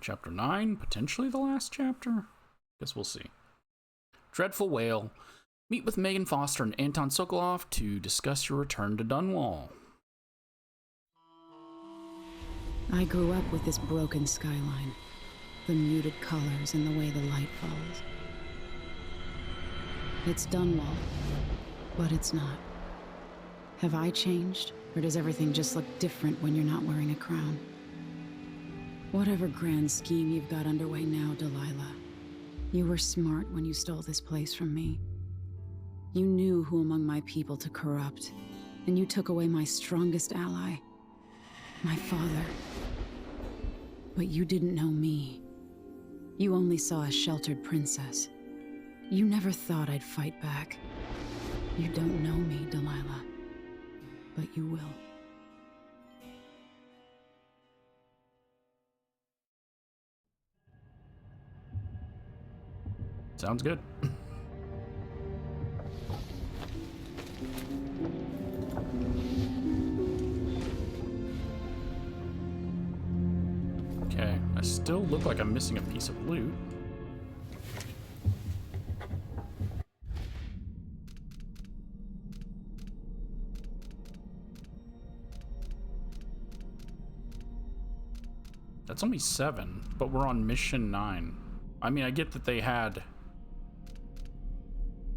Chapter 9, potentially the last chapter? Guess we'll see. Dreadful Wale. Meet with Megan Foster and Anton Sokolov to discuss your return to Dunwall. I grew up with this broken skyline, the muted colors and the way the light falls. It's Dunwall, but it's not. Have I changed, or does everything just look different when you're not wearing a crown? Whatever grand scheme you've got underway now, Delilah, you were smart when you stole this place from me. You knew who among my people to corrupt, and you took away my strongest ally, my father. But you didn't know me. You only saw a sheltered princess. You never thought I'd fight back. You don't know me, Delilah, but you will. Sounds good. Okay, I still look like I'm missing a piece of loot. That's only 7, but we're on mission 9. I mean, I get that they had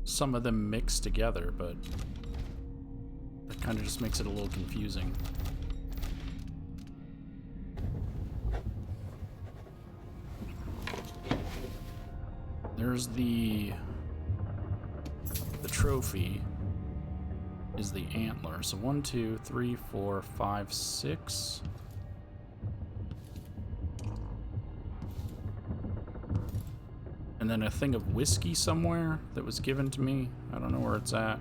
some of them mixed together, but that kind of just makes it a little confusing. There's the trophy is the antler. So 1, 2, 3, 4, 5, 6. And then a thing of whiskey somewhere that was given to me. I don't know where it's at.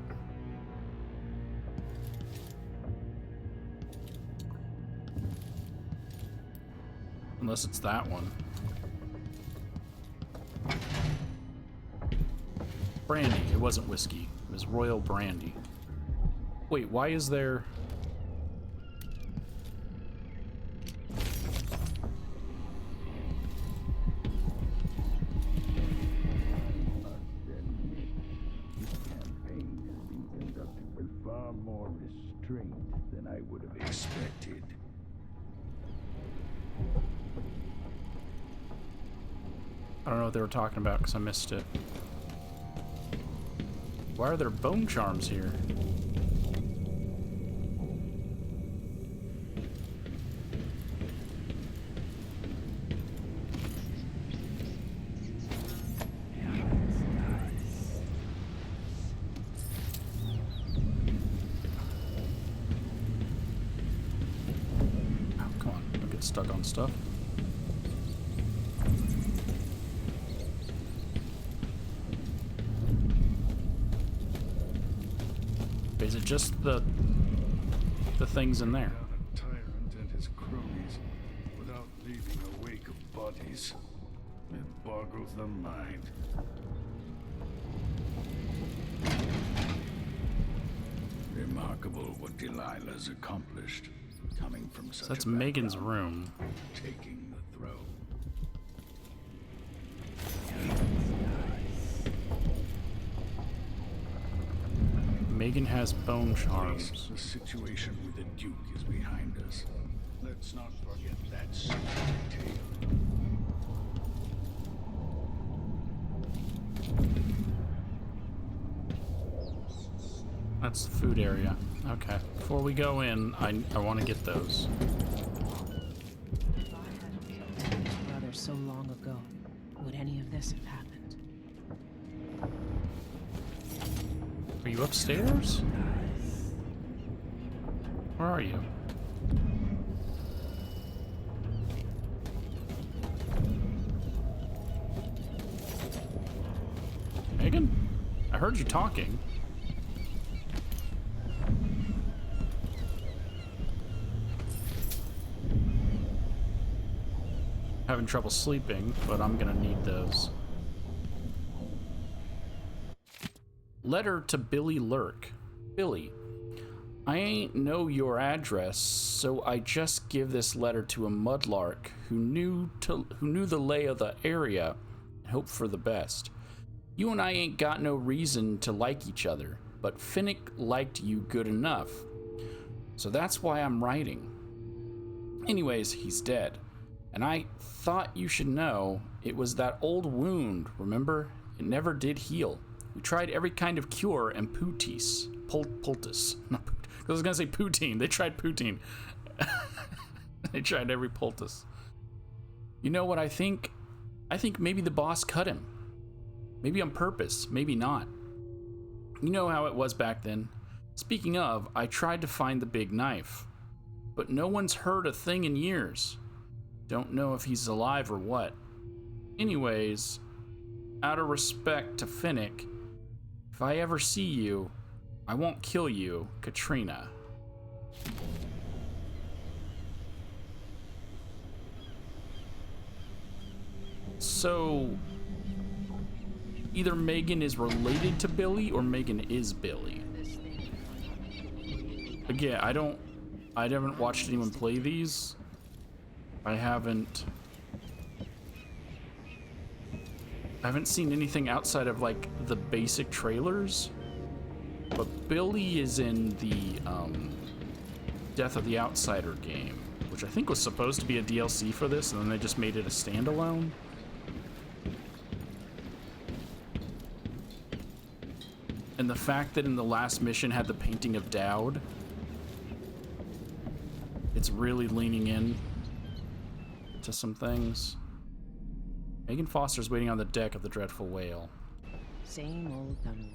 Unless it's that one. Brandy. It wasn't whiskey. It was royal brandy. Wait, why is there... than I would have expected. I don't know what they were talking about because I missed it. Why are there bone charms here? Stuck on stuff. Is it just the things in there? A tyrant and his cronies without leaving a wake of bodies. It boggles the mind. Remarkable what Delilah's accomplished. Coming from such So that's a Megan's room. Taking the throne. Megan has bone charms. The situation with the Duke is behind us. Let's not forget that sordid tale. That's the food area. Okay. Before we go in, I want to get those. If I hadn't killed my brother so long ago, would any of this have happened? Are you upstairs? Where are you? Megan? I heard you talking. Having trouble sleeping, but I'm gonna need those. Letter to Billy Lurk. Billy, I ain't know your address, so I just give this letter to a mudlark who knew the lay of the area and hoped for the best. You and I ain't got no reason to like each other, but Finnick liked you good enough. So that's why I'm writing. Anyways, he's dead. And I thought you should know it was that old wound, remember? It never did heal. We tried every kind of cure and poultice. I was gonna say poutine. They tried poutine. They tried every poultice. You know what I think? I think maybe the boss cut him. Maybe on purpose, maybe not. You know how it was back then. Speaking of, I tried to find the big knife, but no one's heard a thing in years. Don't know if he's alive or what. Anyways, out of respect to Finnick, if I ever see you, I won't kill you, Katrina. So, either Megan is related to Billy or Megan is Billy. Again, I haven't watched anyone play these. I haven't seen anything outside of like the basic trailers. But Billy is in the Death of the Outsider game, which I think was supposed to be a DLC for this, and then they just made it a standalone. And the fact that in the last mission had the painting of Dowd, it's really leaning in to some things. Megan Foster's waiting on the deck of the Dreadful Wale. Same old Dunwall.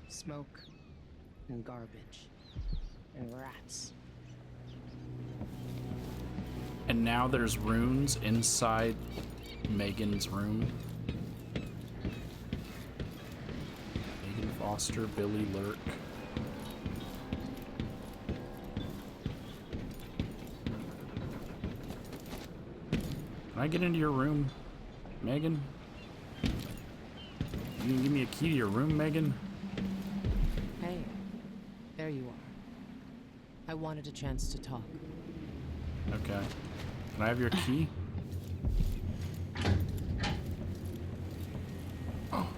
Smoke and garbage and rats. And now there's runes inside Megan's room. Megan Foster, Billy Lurk. Can I get into your room, Megan? You can give me a key to your room, Megan? Hey, there you are. I wanted a chance to talk. Okay. Can I have your key? Oh.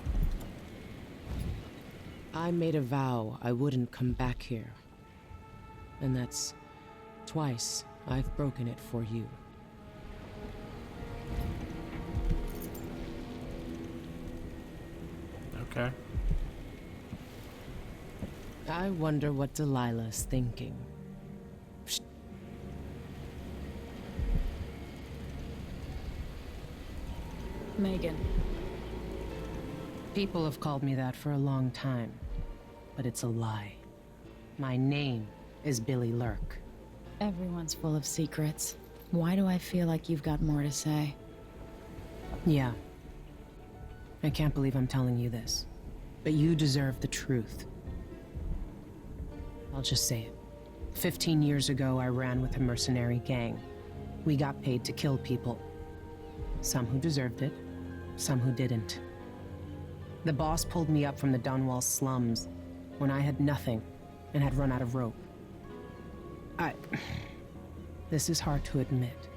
I made a vow I wouldn't come back here. And that's twice I've broken it for you. Okay. I wonder what Delilah's thinking. Megan. People have called me that for a long time, but it's a lie. My name is Billy Lurk. Everyone's full of secrets. Why do I feel like you've got more to say? Yeah. I can't believe I'm telling you this, but you deserve the truth. I'll just say it. 15 years ago, I ran with a mercenary gang. We got paid to kill people. Some who deserved it, some who didn't. The boss pulled me up from the Dunwall slums when I had nothing and had run out of rope. This is hard to admit.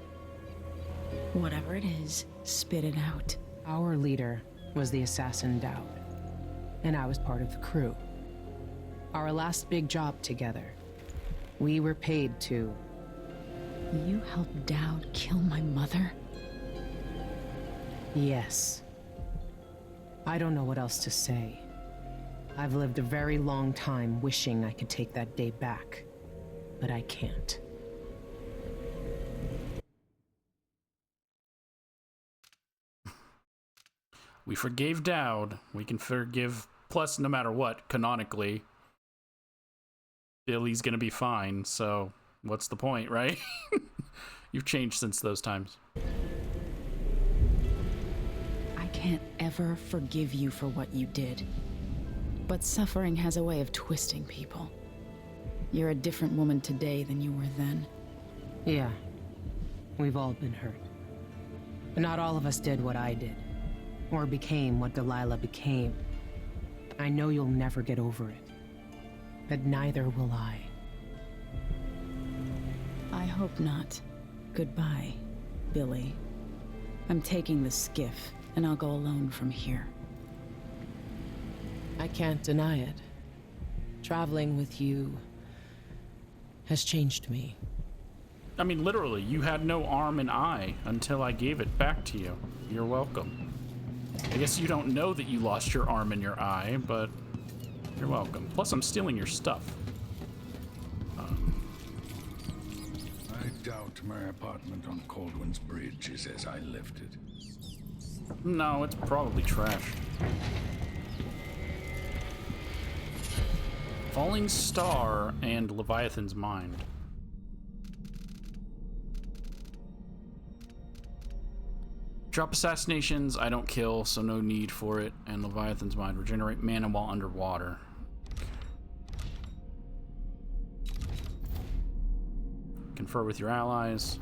Whatever it is, spit it out. Our leader was the assassin Dowd, and I was part of the crew. Our last big job together, we were paid to... You helped Dowd kill my mother? Yes. I don't know what else to say. I've lived a very long time wishing I could take that day back, but I can't. We forgave Dowd. We can forgive... Plus, no matter what, canonically, Billy's gonna be fine, so what's the point, right? You've changed since those times. I can't ever forgive you for what you did. But suffering has a way of twisting people. You're a different woman today than you were then. Yeah. We've all been hurt. But not all of us did what I did. Or became what Delilah became. I know you'll never get over it. But neither will I. hope not. Goodbye, Billy. I'm taking the skiff, and I'll go alone from here. I can't deny it. Traveling with you has changed me. I mean, literally, you had no arm and eye until I gave it back to you. You're welcome. I guess you don't know that you lost your arm and your eye, but you're welcome. Plus, I'm stealing your stuff. I doubt my apartment on Caldwell's Bridge is as I left it. No, it's probably trash. Falling Star and Leviathan's Mind. Drop assassinations, I don't kill, so no need for it. And Leviathan's Mind, regenerate mana while underwater. Confer with your allies.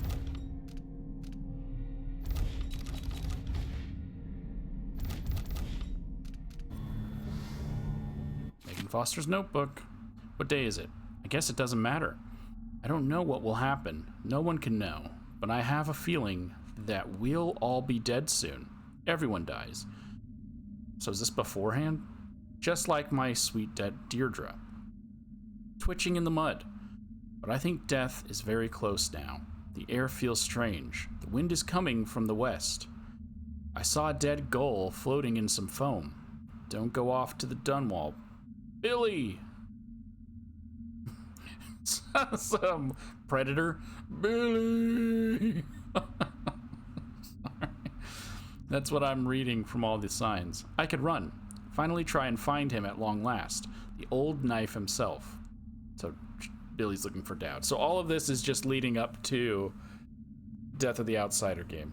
Megan Foster's notebook. What day is it? I guess it doesn't matter. I don't know what will happen. No one can know. But I have a feeling that we'll all be dead soon. Everyone dies. So is this beforehand? Just like my sweet dead Deirdre. Twitching in the mud. But I think death is very close now. The air feels strange. The wind is coming from the west. I saw a dead gull floating in some foam. Don't go off to the Dunwall. Billy! Some predator. Billy! Sorry. That's what I'm reading from all the signs. I could run. Finally try and find him at long last. The old knife himself. So Billy's looking for Dowd. So all of this is just leading up to Death of the Outsider game.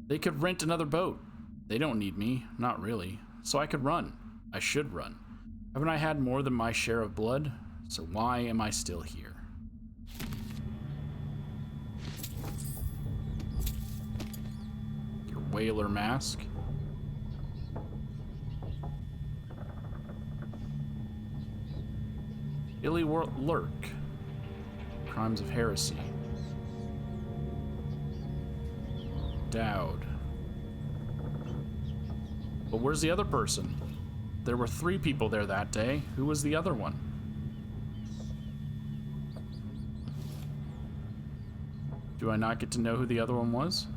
They could rent another boat. They don't need me. Not really. So I could run. I should run. Haven't I had more than my share of blood? So why am I still here? Your whaler mask. Billy Lurk. Crimes of heresy. Dowd. But where's the other person? There were 3 people there that day. Who was the other one? Do I not get to know who the other one was?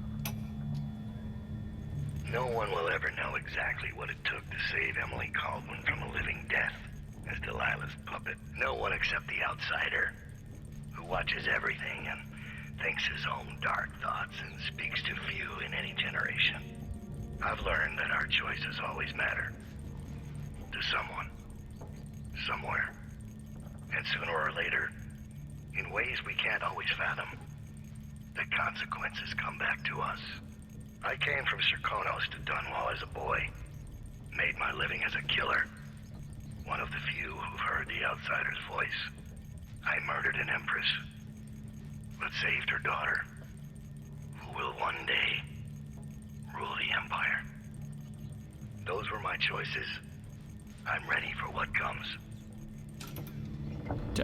No one will ever know exactly what it took to save Emily Caldwell from a living death as Delilah's puppet. No one except the outsider, who watches everything and thinks his own dark thoughts and speaks to few in any generation. I've learned that our choices always matter. To someone. Somewhere. And sooner or later, in ways we can't always fathom, the consequences come back to us. I came from Singeferno to Dunwall as a boy. Made my living as a killer. One of the few who've heard the outsider's voice. I murdered an Empress, but saved her daughter, who will one day rule the Empire. Those were my choices. I'm ready for what comes.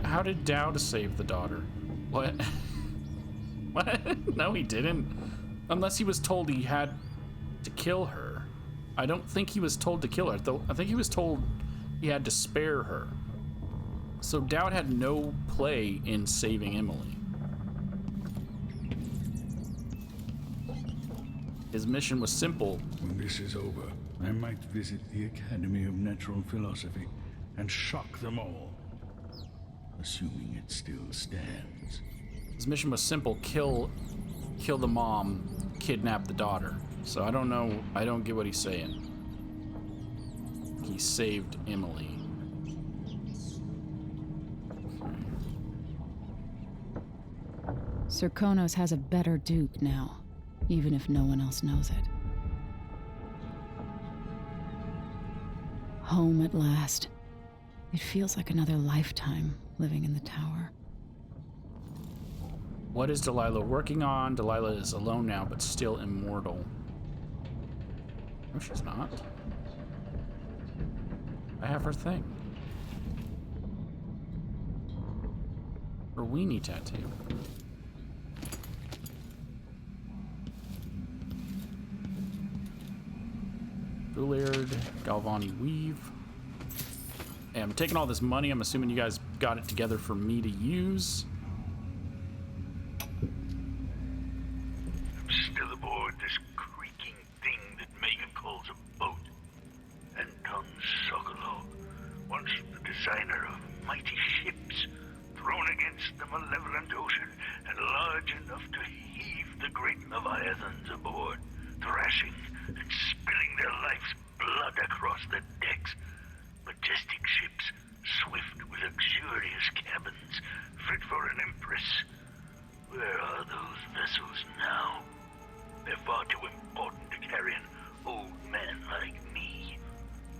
How did Dowd save the daughter? What? What? No, he didn't. Unless he was told he had to kill her. I don't think he was told to kill her, though. I think he was told he had to spare her. So Dowd had no play in saving Emily. His mission was simple. When this is over, I might visit the Academy of Natural Philosophy and shock them all. Assuming it still stands. His mission was simple: kill the mom, kidnap the daughter. So I don't know. I don't get what he's saying. He saved Emily. Singeferno has a better duke now, even if no one else knows it. Home at last. It feels like another lifetime living in the tower. What is Delilah working on? Delilah is alone now, but still immortal. No, she's not. I have her thing. Her weenie tattoo. Bulliard, Galvani weave. Hey, I'm taking all this money. I'm assuming you guys got it together for me to use. I'm still aboard this creaking thing that Megan calls a boat. And Don Sokolo, once the designer of mighty ships, thrown against the malevolent ocean and large enough to heave the great leviathans aboard, thrashing and spilling their life's blood across the decks. Majestic ships, swift with luxurious cabins, fit for an empress. Where are those vessels now? They're far too important to carry an old man like me.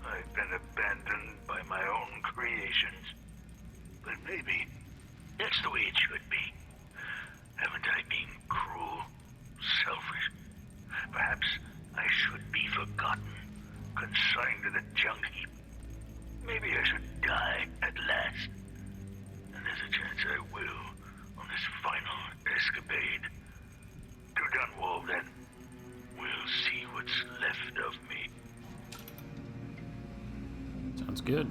I've been abandoned by my own creations. But maybe that's the way it should be. Haven't I been cruel, selfish? Perhaps I should be forgotten, consigned to the junk heap. Maybe I should die at last. And there's a chance I will on this final escapade. To Dunwall, then. We'll see what's left of me. Sounds good.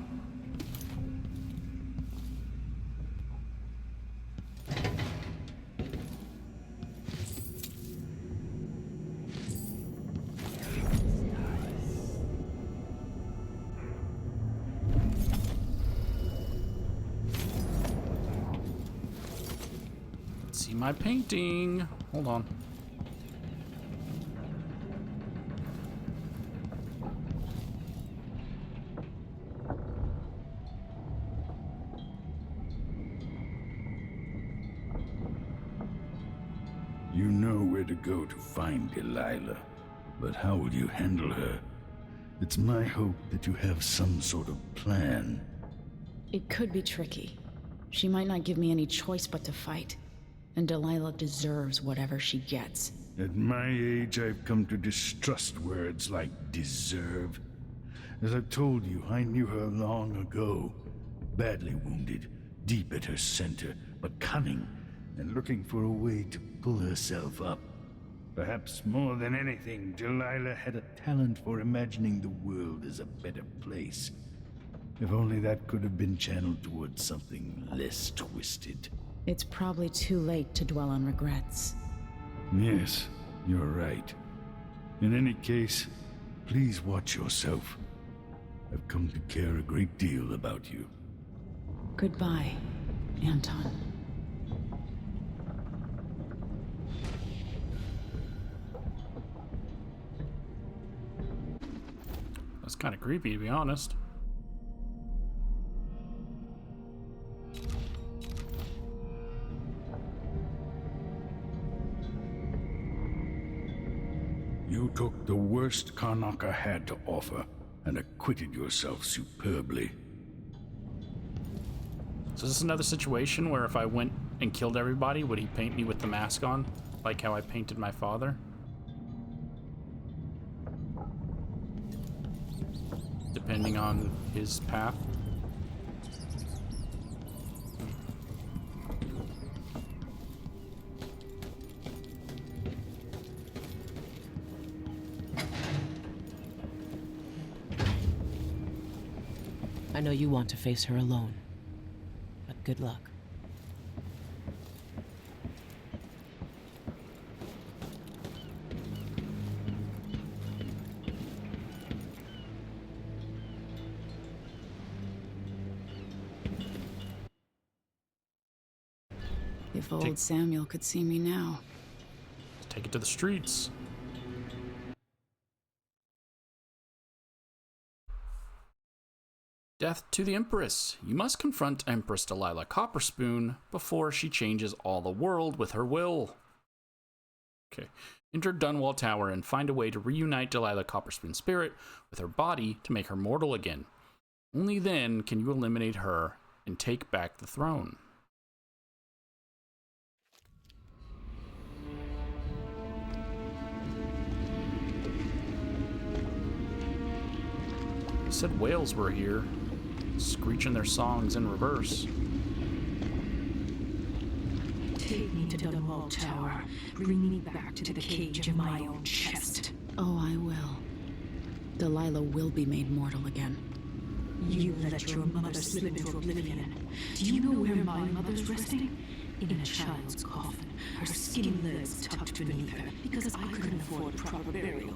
See my painting. Hold on. You know where to go to find Delilah, but how will you handle her? It's my hope that you have some sort of plan. It could be tricky. She might not give me any choice but to fight. And Delilah deserves whatever she gets. At my age, I've come to distrust words like deserve. As I've told you, I knew her long ago. Badly wounded, deep at her center, but cunning, and looking for a way to pull herself up. Perhaps more than anything, Delilah had a talent for imagining the world as a better place. If only that could have been channeled towards something less twisted. It's probably too late to dwell on regrets. Yes, you're right. In any case, please watch yourself. I've come to care a great deal about you. Goodbye, Anton. That's kind of creepy, to be honest. You took the worst Karnaca had to offer and acquitted yourself superbly. So is this another situation where if I went and killed everybody, would he paint me with the mask on? Like how I painted my father? Depending on his path. I know you want to face her alone, but good luck. If old Samuel could see me now. Take it to the streets. Death to the Empress. You must confront Empress Delilah Copperspoon before she changes all the world with her will. Okay. Enter Dunwall Tower and find a way to reunite Delilah Copperspoon's spirit with her body to make her mortal again. Only then can you eliminate her and take back the throne. They said whales were here, screeching their songs in reverse. me to Dunwall Tower. Bring me back to the cage of my own chest. Oh, I will. Delilah will be made mortal again. You let your mother slip into oblivion. Do you know where my mother's resting? In a child's coffin, her skin legs tucked beneath her, because I couldn't afford proper burial,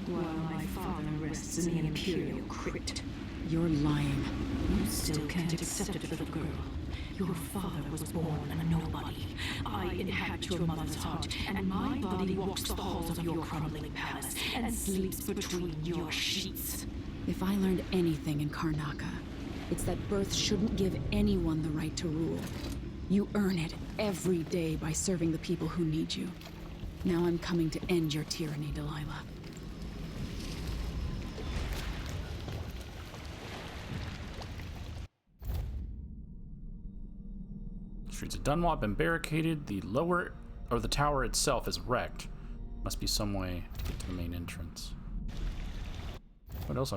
while my father rests in the Imperial crypt. You're lying. You still can't accept it, little girl. Your father was born a nobody. I inhabit your mother's heart, and my body walks the halls of your crumbling palace and sleeps between your sheets. If I learned anything in Karnaca, it's that birth shouldn't give anyone the right to rule. You earn it every day by serving the people who need you. Now I'm coming to end your tyranny, Delilah. Streets of Dunwall have been barricaded. The tower itself is wrecked. Must be some way to get to the main entrance. What else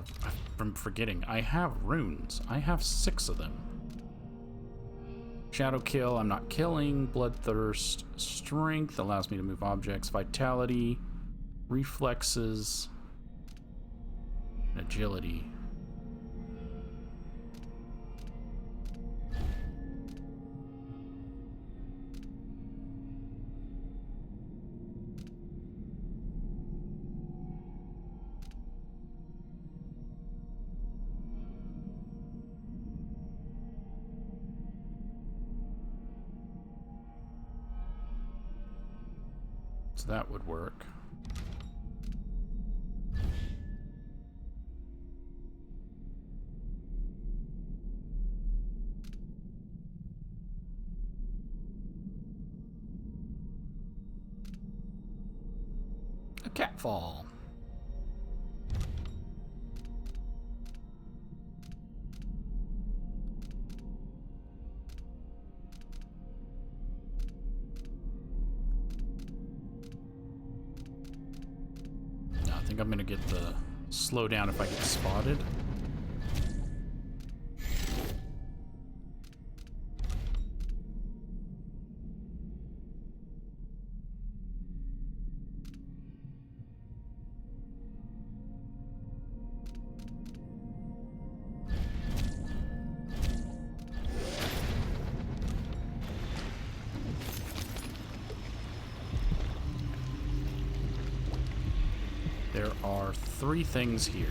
I'm forgetting? I have runes. I have 6 of them. Shadow Kill, I'm not killing. Bloodthirst. Strength allows me to move objects. Vitality. Reflexes. And agility. So that would work. A catfall. I think I'm gonna get the slowdown if I get spotted. There are 3 things here.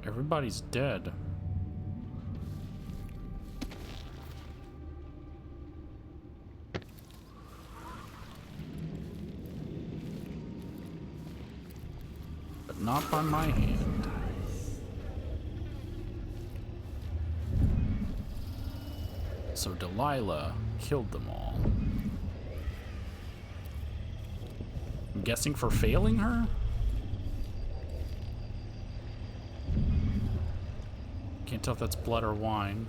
Everybody's dead. But not by my hand. So Delilah killed them all. I'm guessing for failing her? Can't tell if that's blood or wine.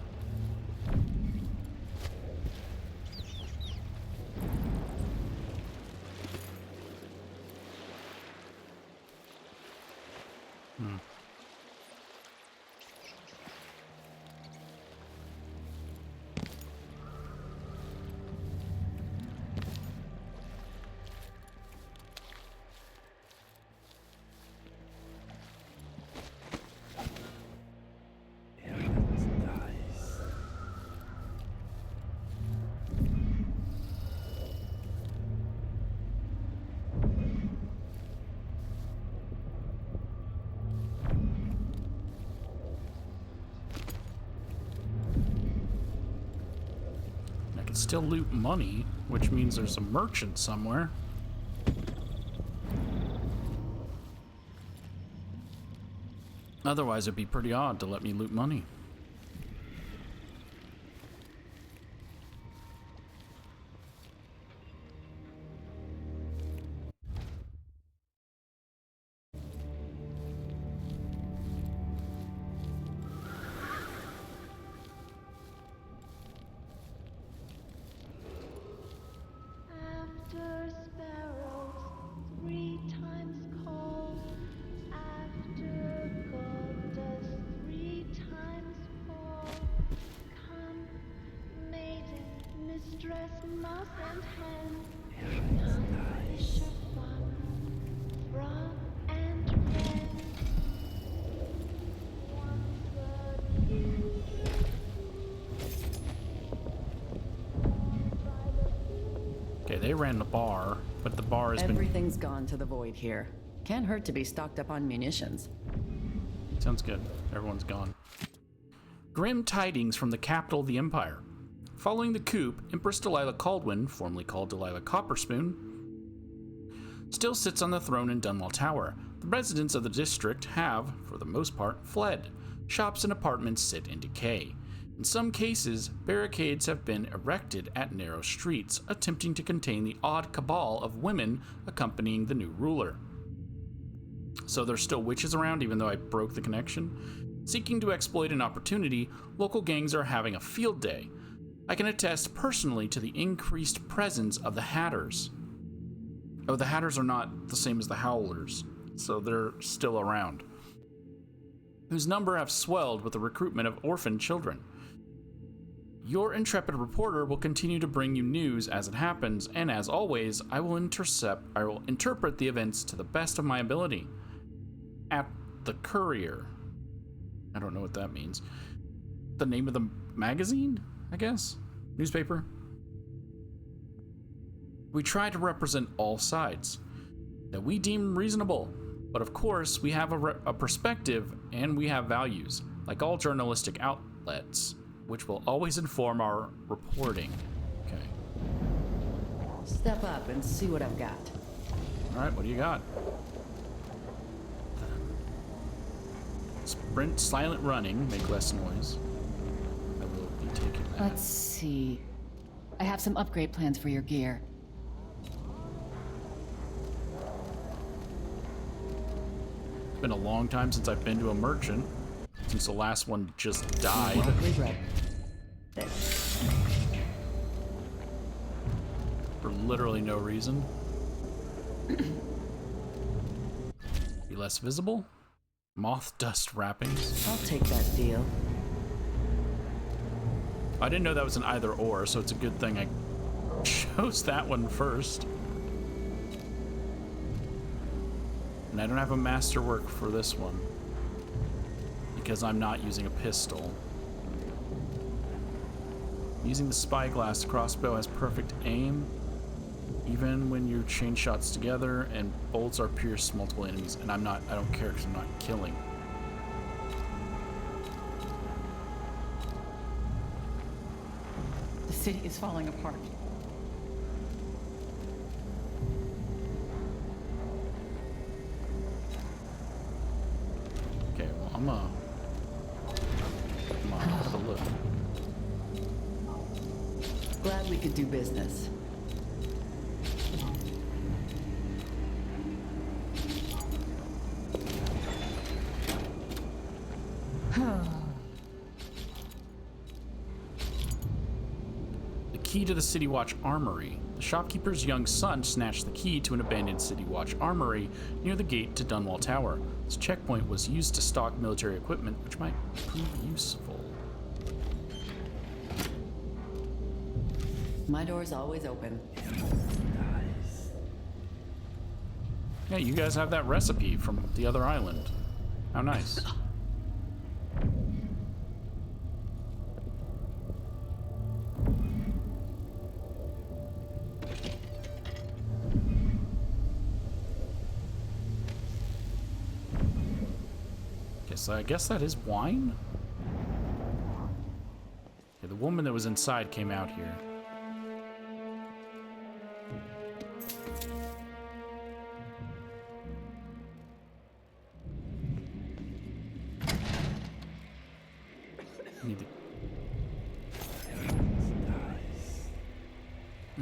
can still loot money, which means there's a merchant somewhere. Otherwise, it'd be pretty odd to let me loot money. Okay, they ran the bar, but the bar has Everything's gone to the void here. Can't hurt to be stocked up on munitions. Sounds good. Everyone's gone. Grim tidings from the capital of the Empire. Following the coup, Empress Delilah Caldwin, formerly called Delilah Copperspoon, still sits on the throne in Dunwall Tower. The residents of the district have, for the most part, fled. Shops and apartments sit in decay. In some cases, barricades have been erected at narrow streets, attempting to contain the odd cabal of women accompanying the new ruler. So there's still witches around, even though I broke the connection. Seeking to exploit an opportunity, local gangs are having a field day. I can attest personally to the increased presence of the Hatters. Oh, the Hatters are not the same as the Howlers, so they're still around. Whose number have swelled with the recruitment of orphan children. Your intrepid reporter will continue to bring you news as it happens, and as always, I will interpret the events to the best of my ability. At the Courier. I don't know what that means. The name of the magazine, I guess? Newspaper? We try to represent all sides that we deem reasonable, but of course, we have a perspective and we have values, like all journalistic outlets, which will always inform our reporting. Okay. Step up and see what I've got. All right, what do you got? Sprint, silent running, make less noise. I will be taking that. Let's see. I have some upgrade plans for your gear. It's been a long time since I've been to a merchant, since the last one just died. Regret. For literally no reason. Be less visible? Moth dust wrappings. I'll take that deal. I didn't know that was an either or, so it's a good thing I chose that one first. And I don't have a masterwork for this one, because I'm not using a pistol. Using the spyglass crossbow has perfect aim, even when you chain shots together, and bolts are pierced multiple enemies. And I don't care because I'm not killing. The city is falling apart. Okay, well, I'm gonna have a look. Glad we could do business. The key to the City Watch Armory. The shopkeeper's young son snatched the key to an abandoned City Watch Armory near the gate to Dunwall Tower. This checkpoint was used to stock military equipment, which might prove useful. My door's always open. Yeah, you guys have that recipe from the other island. How nice. Okay, so I guess that is wine? Okay, the woman that was inside came out here.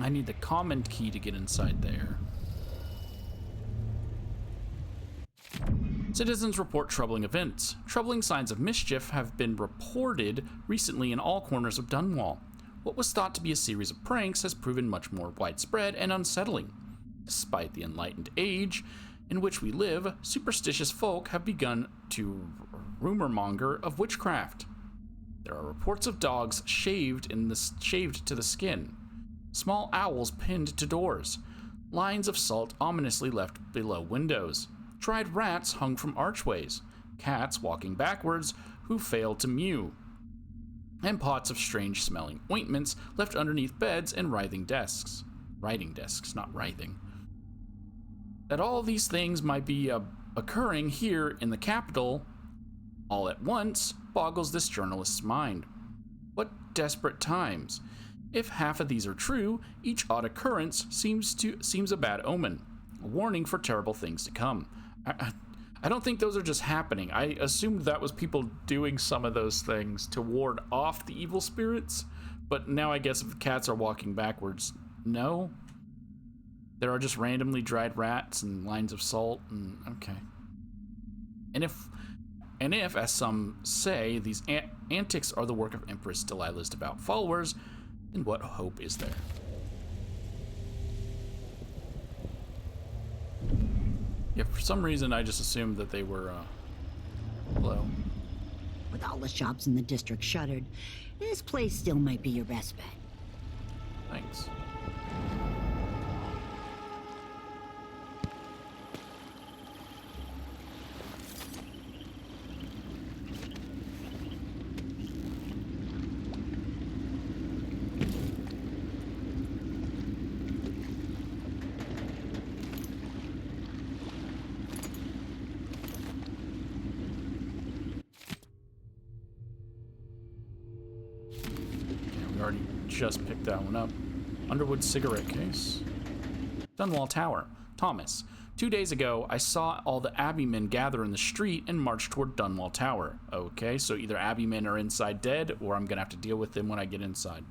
I need the common key to get inside there. Citizens report troubling events. Troubling signs of mischief have been reported recently in all corners of Dunwall. What was thought to be a series of pranks has proven much more widespread and unsettling. Despite the enlightened age in which we live, superstitious folk have begun to rumor-monger of witchcraft. There are reports of dogs shaved to the skin, small owls pinned to doors, lines of salt ominously left below windows, dried rats hung from archways, cats walking backwards who fail to mew, and pots of strange-smelling ointments left underneath beds and writing desks, not writhing. That all these things might be occurring here in the capital all at once boggles this journalist's mind. What desperate times! If half of these are true, each odd occurrence seems a bad omen, a warning for terrible things to come. I don't think those are just happening. I assumed that was people doing some of those things to ward off the evil spirits, but now I guess if cats are walking backwards, no. There are just randomly dried rats and lines of salt, and okay. And if, as some say, these antics are the work of Empress Delilah's devout followers, then what hope is there? Yeah, for some reason I just assumed that they were, hello. With all the shops in the district shuttered, this place still might be your best bet. Thanks. Just picked that one up. Underwood cigarette case. Dunwall Tower. Thomas. 2 days ago, I saw all the Abbey men gather in the street and march toward Dunwall Tower. Okay, so either Abbey men are inside dead, or I'm gonna have to deal with them when I get inside.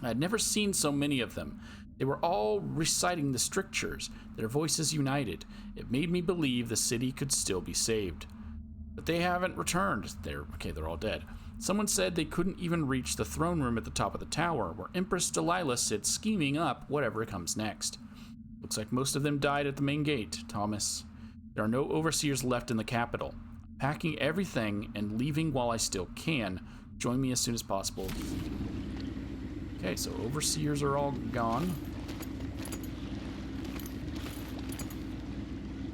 I had never seen so many of them. They were all reciting the strictures, their voices united. It made me believe the city could still be saved. But they haven't returned. They're all dead. Someone said they couldn't even reach the throne room at the top of the tower, where Empress Delilah sits scheming up whatever comes next. Looks like most of them died at the main gate, Thomas. There are no overseers left in the capital. Packing everything and leaving while I still can. Join me as soon as possible. Okay, so overseers are all gone.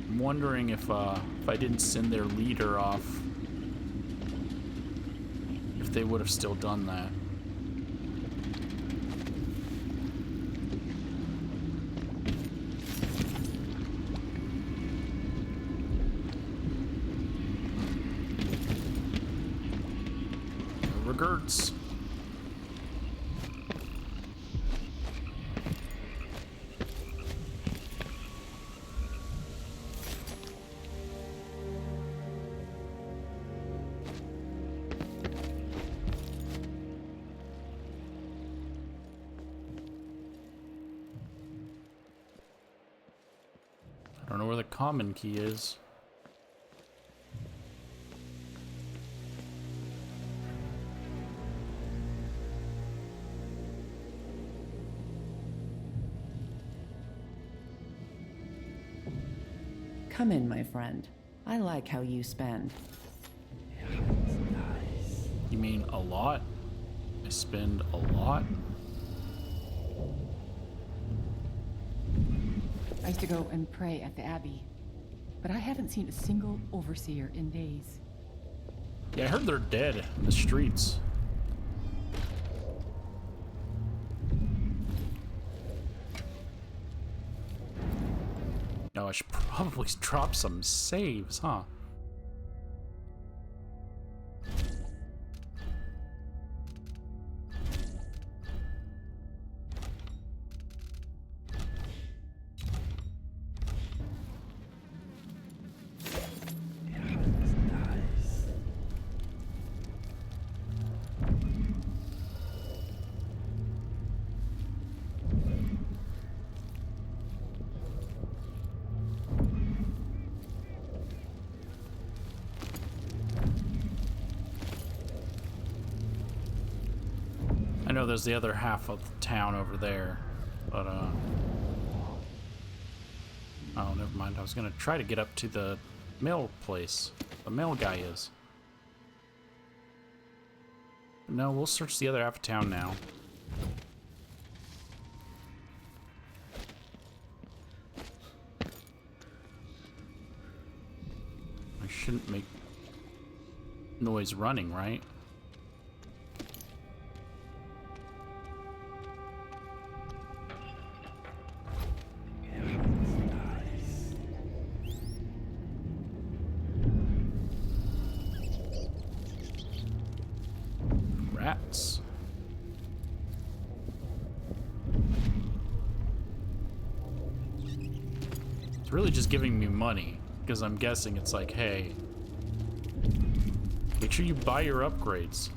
I'm wondering if I didn't send their leader off, if they would have still done that. No regrets. I don't know where the common key is. Come in, my friend. I like how you spend. You mean a lot? I spend a lot? I used to go and pray at the Abbey, but I haven't seen a single overseer in days. Yeah, I heard they're dead in the streets. Oh, I should probably drop some saves, huh? I know there's the other half of the town over there, but oh, never mind. I was gonna try to get up to the mail place. The mail guy is. No, we'll search the other half of town now. I shouldn't make noise running, right? Rats. It's really just giving me money, because I'm guessing it's like, hey, make sure you buy your upgrades.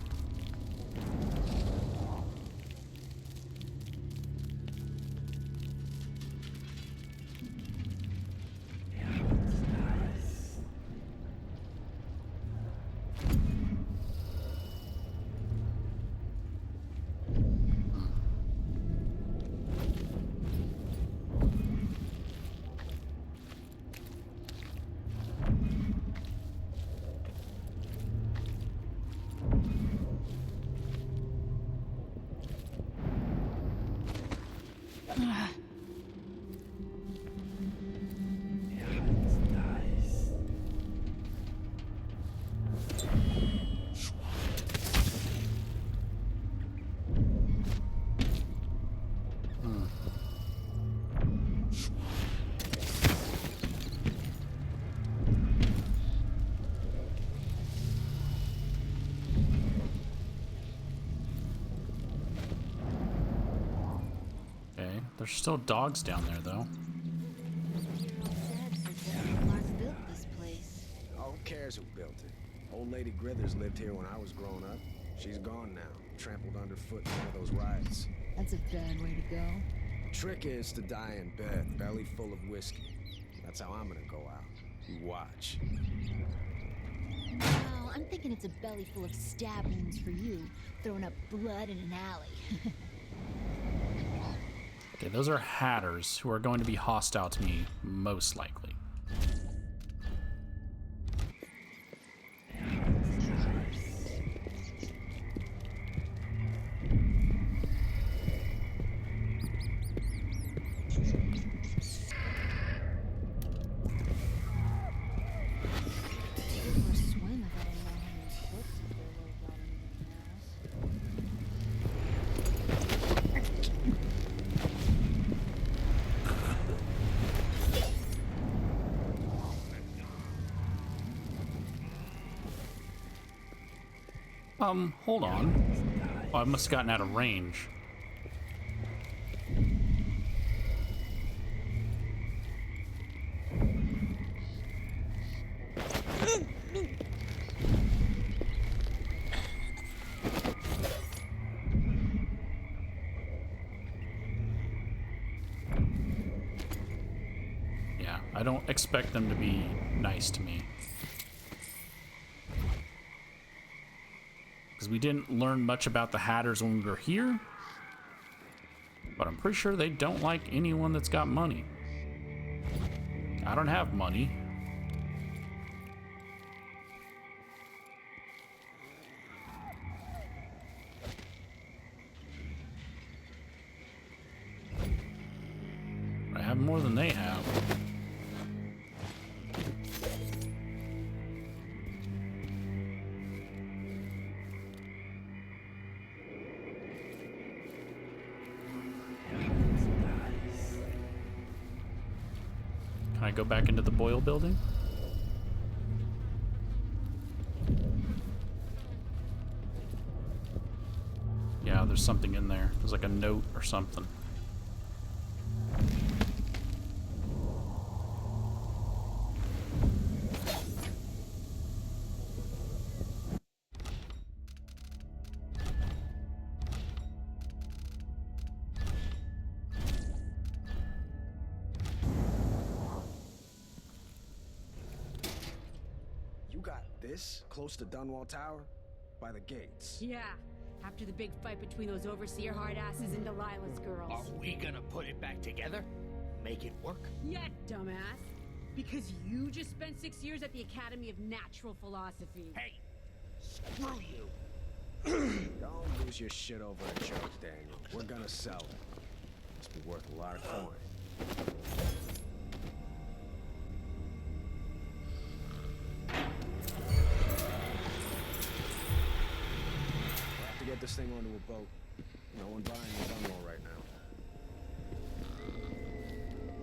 There's still dogs down there, though. Who cares who built it? Old Lady Grithers lived here when I was growing up. She's gone now, trampled underfoot in one of those riots. That's a bad way to go. Trick is to die in bed, belly full of whiskey. That's how I'm gonna go out. You watch. No, I'm thinking it's a belly full of stab wounds for you, throwing up blood in an alley. Okay, those are hatters who are going to be hostile to me, most likely. Hold on. Oh, I must have gotten out of range. Yeah, I don't expect them to be nice to me. We didn't learn much about the Hatters when we were here, but I'm pretty sure they don't like anyone that's got money. I don't have money. I have more than they have. Can I go back into the Boyle building? Yeah, there's something in there. There's like a note or something. Close to Dunwall Tower? By the gates. Yeah. After the big fight between those overseer hardasses and Delilah's girls. Are we gonna put it back together? Make it work? Yeah, dumbass. Because you just spent 6 years at the Academy of Natural Philosophy. Hey, screw you. Don't lose your shit over a joke, Daniel. We're gonna sell it. Must be worth a lot of coin. We have to get this thing onto a boat. No one buying the Dunwall right now.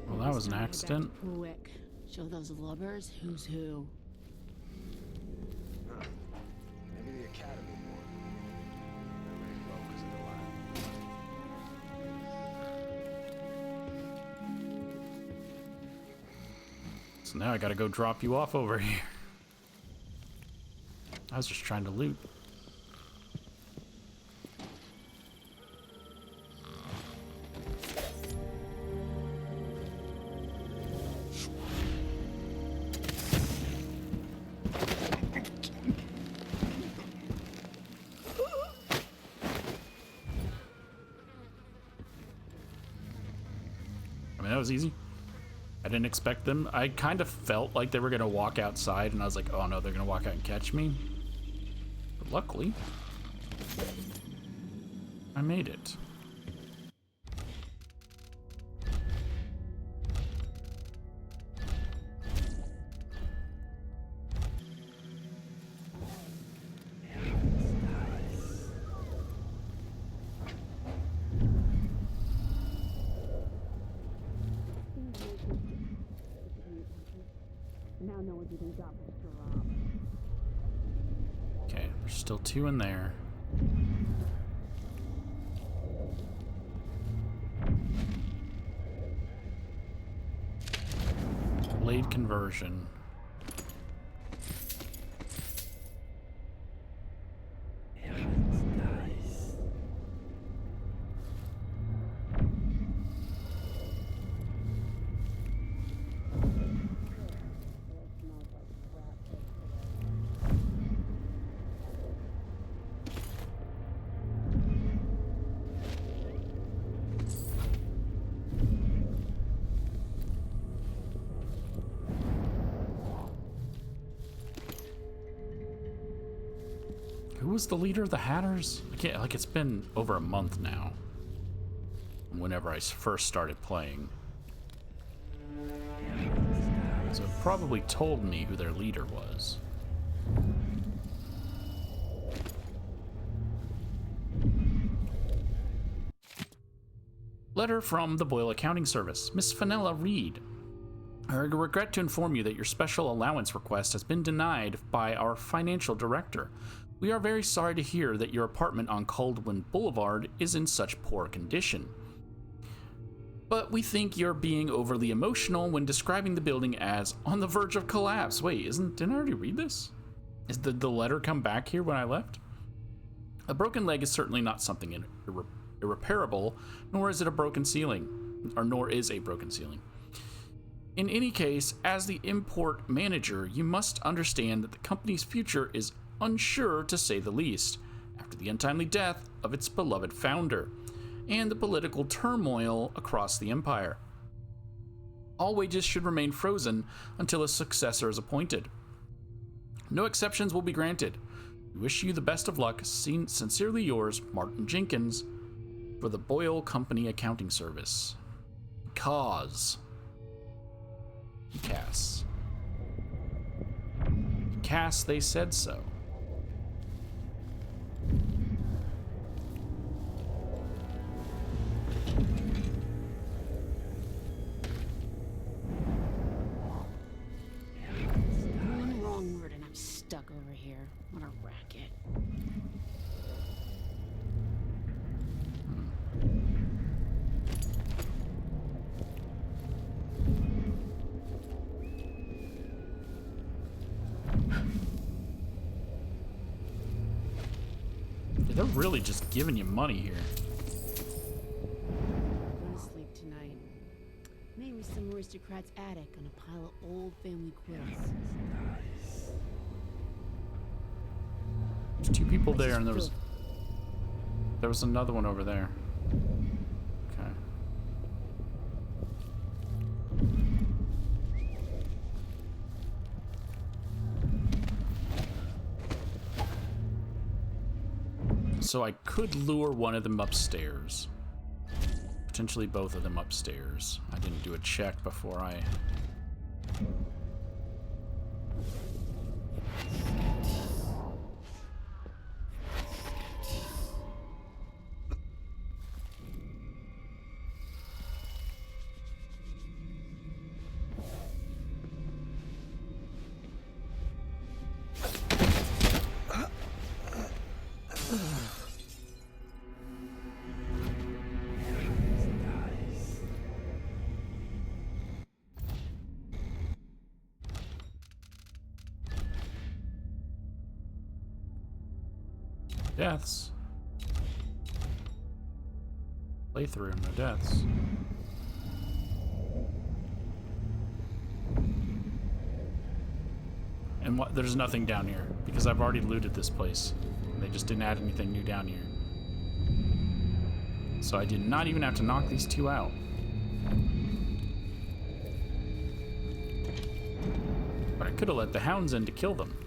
Well, that was an accident. Quick. Show those lubbers who's who. Huh. Maybe the Academy won. They're ready to go 'cause of Delilah. So now I gotta go drop you off over here. I was just trying to loot. I mean, that was easy. I didn't expect them. I kind of felt like they were going to walk outside, and I was like, oh no, they're going to walk out and catch me. But luckily, I made it. Okay, there's still 2 in there. Blade conversion. Who was the leader of the Hatters? I can't, like, it's been over a month now. Whenever I first started playing. So it probably told me who their leader was. Letter from the Boyle Accounting Service. Miss Fenella Reed. I regret to inform you that your special allowance request has been denied by our financial director. We are very sorry to hear that your apartment on Caldwell Boulevard is in such poor condition. But we think you're being overly emotional when describing the building as on the verge of collapse. Wait, didn't I already read this? Did the letter come back here when I left? A broken leg is certainly not something irreparable, nor is a broken ceiling. In any case, as the import manager, you must understand that the company's future is unsure, to say the least, after the untimely death of its beloved founder and the political turmoil across the empire. All wages should remain frozen until a successor is appointed. No exceptions will be granted. We wish you the best of luck. Sincerely yours, Martin Jenkins, for the Boyle Company Accounting Service. Cass. Cass, they said so. One wrong word and I'm stuck over here. What a racket. They're really just giving you money here. I'm gonna sleep tonight. Maybe some aristocrat's attic on a pile of old family quilts. There's 2 people there, and there was there was another one over there. Okay. So I could lure one of them upstairs. Potentially both of them upstairs. I didn't do a check before I... Deaths. Playthrough, no deaths. And what? There's nothing down here because I've already looted this place. They just didn't add anything new down here. So I did not even have to knock these two out. But I could have let the hounds in to kill them.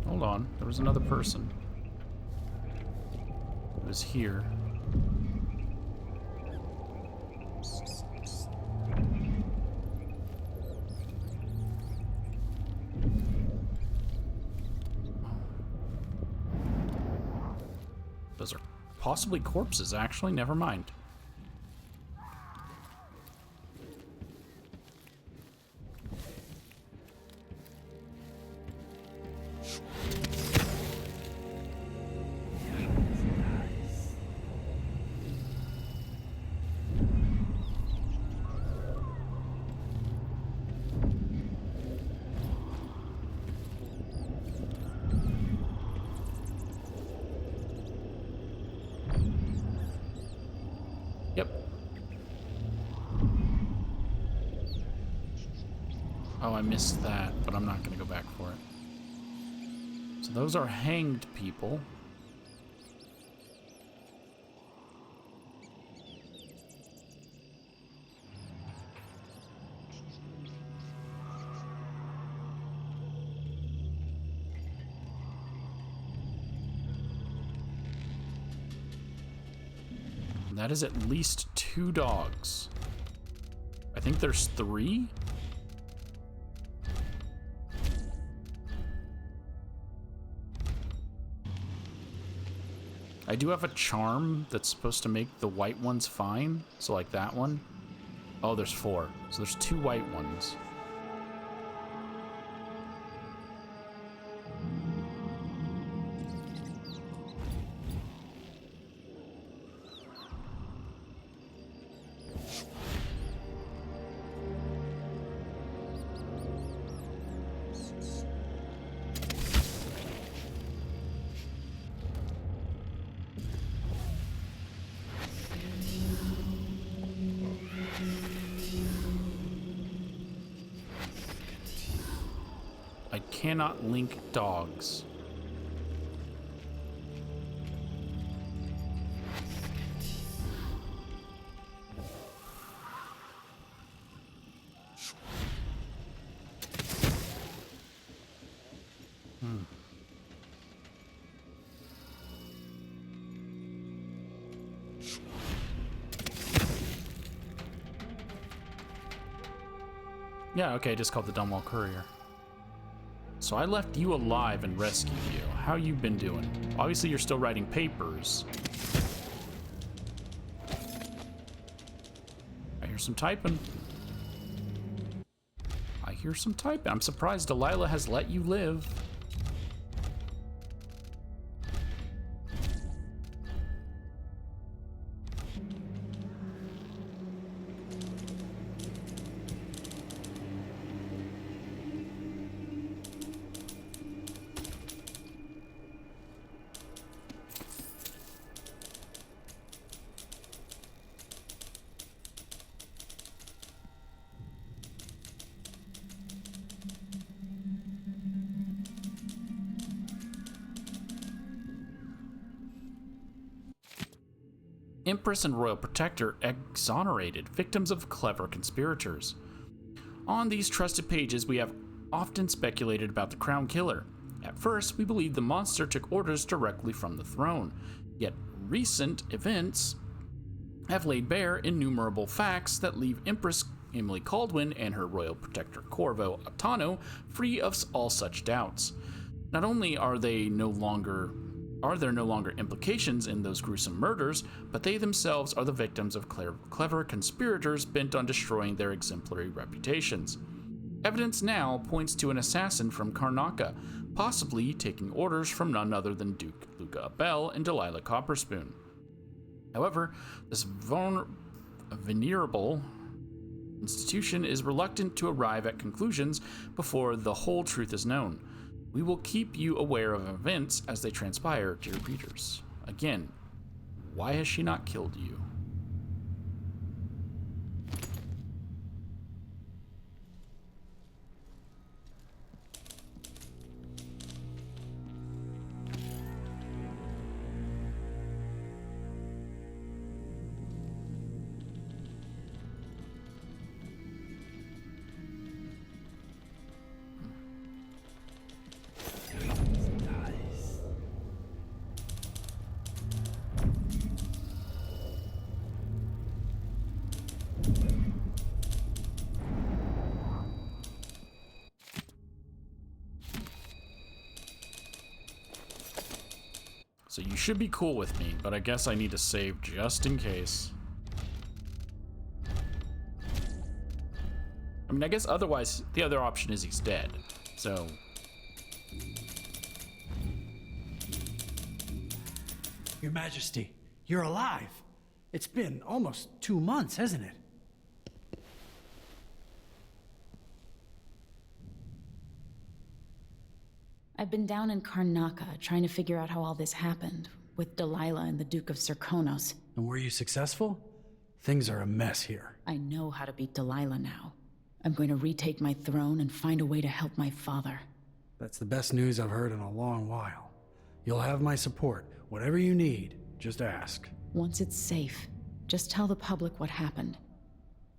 Hold on, there was another person. It was here. Those are possibly corpses, actually. Never mind. Oh, I missed that, but I'm not going to go back for it. So those are hanged people. And that is at least 2 dogs. I think there's 3. I do have a charm that's supposed to make the white ones fine. So like that one. Oh, there's 4. So there's 2 white ones. Cannot link dogs. Yeah, okay, just called the Dunwall Courier. So I left you alive and rescued you. How you been doing? Obviously you're still writing papers. I hear some typing. I hear some typing. I'm surprised Delilah has let you live. Empress and Royal Protector exonerated victims of clever conspirators. On these trusted pages, we have often speculated about the Crown Killer. At first, we believed the monster took orders directly from the throne, yet recent events have laid bare innumerable facts that leave Empress Emily Caldwin and her Royal Protector Corvo Attano free of all such doubts. Not only are there no longer implications in those gruesome murders, but they themselves are the victims of clever conspirators bent on destroying their exemplary reputations. Evidence now points to an assassin from Karnaca, possibly taking orders from none other than Duke Luca Abel and Delilah Copperspoon. However, this venerable institution is reluctant to arrive at conclusions before the whole truth is known. We will keep you aware of events as they transpire, dear readers. Again, why has she not killed you? So you should be cool with me, but I guess I need to save just in case. I mean, I guess otherwise the other option is he's dead. So Your Majesty, you're alive. It's been almost 2 months, hasn't it? I've been down in Karnaca trying to figure out how all this happened, with Delilah and the Duke of Serkonos. And were you successful? Things are a mess here. I know how to beat Delilah now. I'm going to retake my throne and find a way to help my father. That's the best news I've heard in a long while. You'll have my support. Whatever you need, just ask. Once it's safe, just tell the public what happened.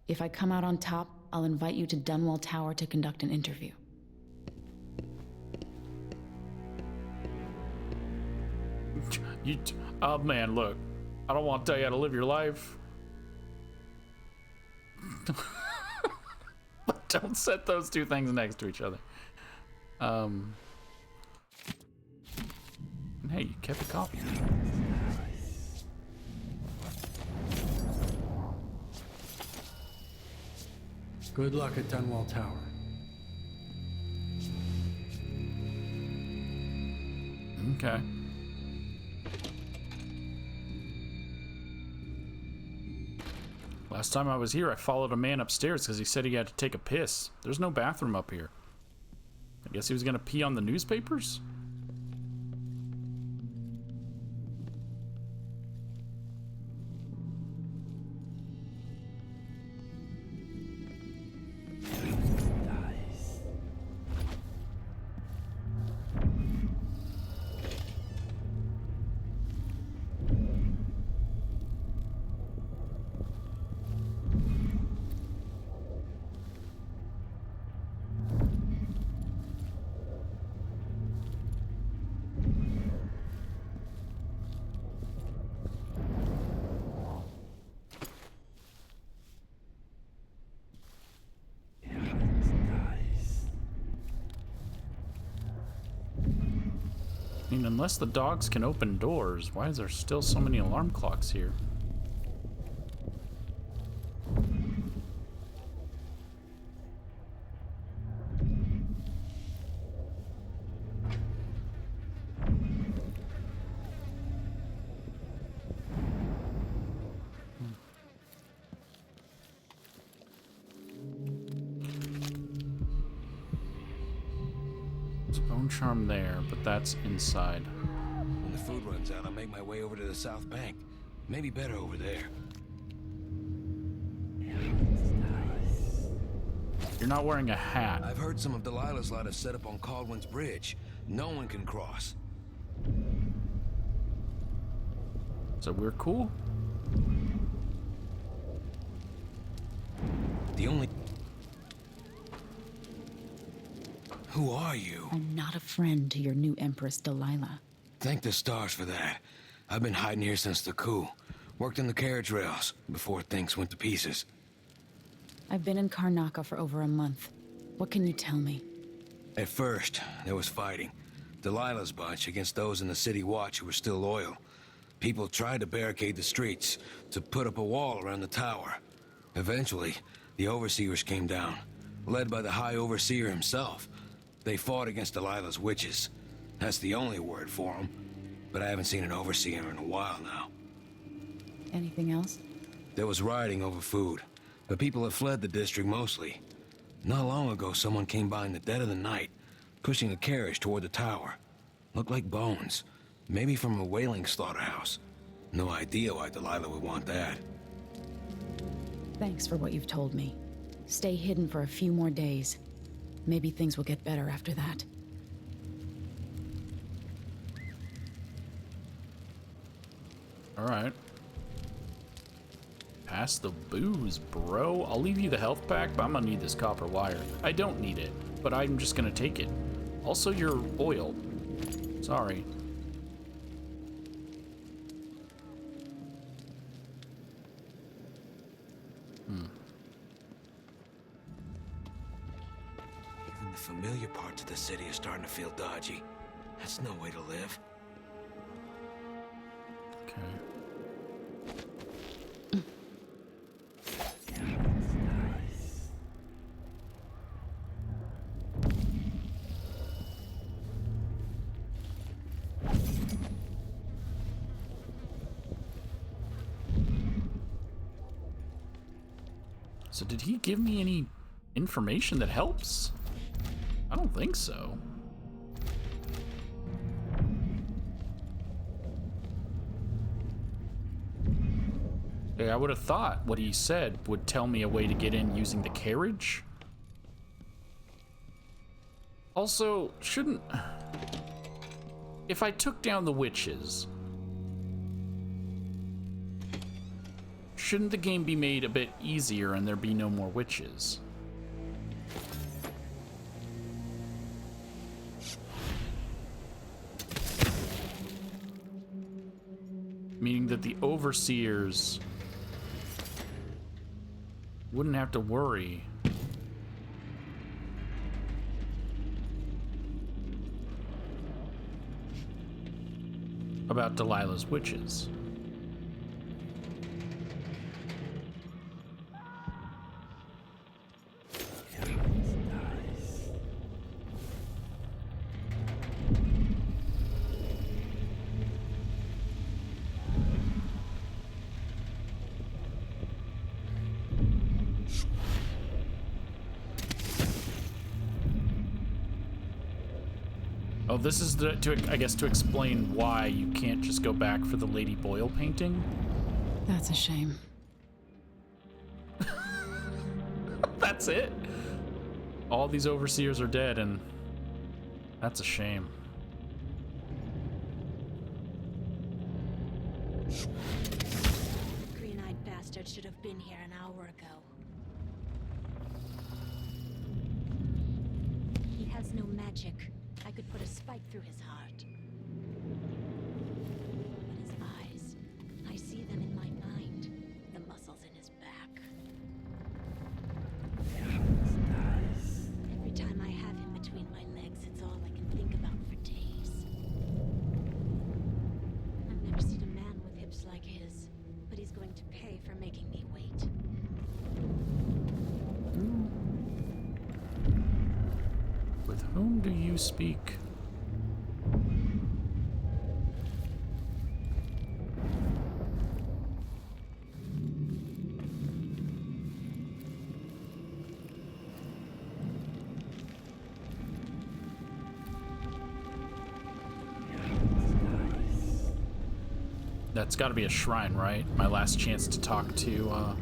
If I come out on top, I'll invite you to Dunwall Tower to conduct an interview. Oh man, look, I don't want to tell you how to live your life. But don't set those two things next to each other. Hey, you kept a copy. Good luck at Dunwall Tower. Okay. Last time I was here, I followed a man upstairs because he said he had to take a piss. There's no bathroom up here. I guess he was gonna pee on the newspapers? I mean, unless the dogs can open doors, why is there still so many alarm clocks here? Bone charm there, but that's inside. When the food runs out, I'll make my way over to the South Bank. Maybe better over there. You're not wearing a hat. I've heard some of Delilah's lot have set up on Caldwin's Bridge. No one can cross. So we're cool? The only... Who are you? I'm not a friend to your new Empress, Delilah. Thank the stars for that. I've been hiding here since the coup. Worked in the carriage rails before things went to pieces. I've been in Karnaca for over a month. What can you tell me? At first, there was fighting. Delilah's bunch against those in the city watch who were still loyal. People tried to barricade the streets, to put up a wall around the tower. Eventually, the overseers came down, led by the High Overseer himself. They fought against Delilah's witches. That's the only word for them. But I haven't seen an overseer in a while now. Anything else? There was rioting over food, but people have fled the district mostly. Not long ago, someone came by in the dead of the night, pushing a carriage toward the tower. Looked like bones, maybe from a whaling slaughterhouse. No idea why Delilah would want that. Thanks for what you've told me. Stay hidden for a few more days. Maybe things will get better after that. Alright. Pass the booze, bro. I'll leave you the health pack, but I'm gonna need this copper wire. I don't need it, but I'm just gonna take it. Also, your oil. Sorry. Even the familiar parts of the city are starting to feel dodgy. That's no way to live. Okay. So did he give me any information that helps? I don't think so. I would have thought what he said would tell me a way to get in using the carriage. Also, shouldn't... If I took down the witches, shouldn't the game be made a bit easier and there be no more witches? Meaning that the overseers wouldn't have to worry about Delilah's witches. Oh, this is I guess to explain why you can't just go back for the Lady Boyle painting. That's a shame. That's it? All these overseers are dead, and that's a shame. Green-eyed bastard should have been here an hour ago. He has no magic. I could put a spike through his heart. But his eyes, I see them in my mind. The muscles in his back. Every time I have him between my legs, it's all I can think about for days. I've never seen a man with hips like his, but he's going to pay for making me wait. With whom do you speak? That's got to be a shrine, right? My last chance to talk to,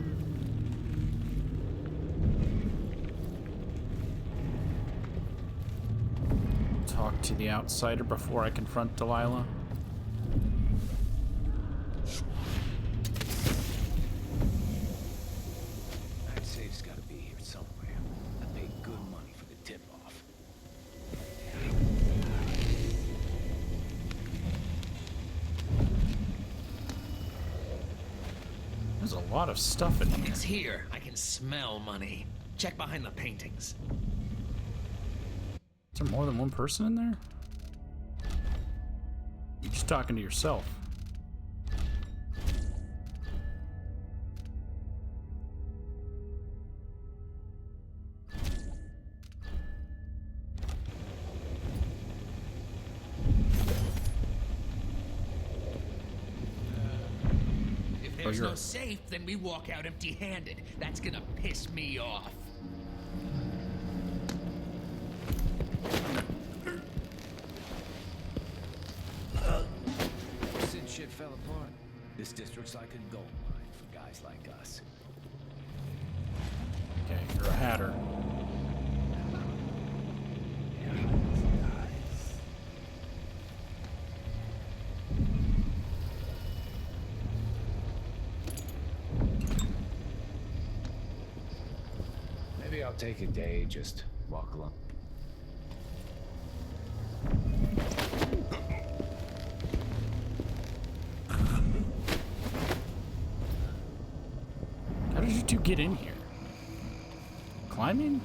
talk to the outsider before I confront Delilah. I'd say it's gotta be here A lot of stuff in here. It's here. I can smell money. Check behind the paintings. Is there more than one person in there? You're just talking to yourself. If there's no safe, then we walk out empty-handed. That's gonna piss me off. Since shit fell apart, this district's like a gold mine for guys like us. Okay, you're a hatter. Maybe I'll take a day, just walk along. How did you two get in here? Climbing?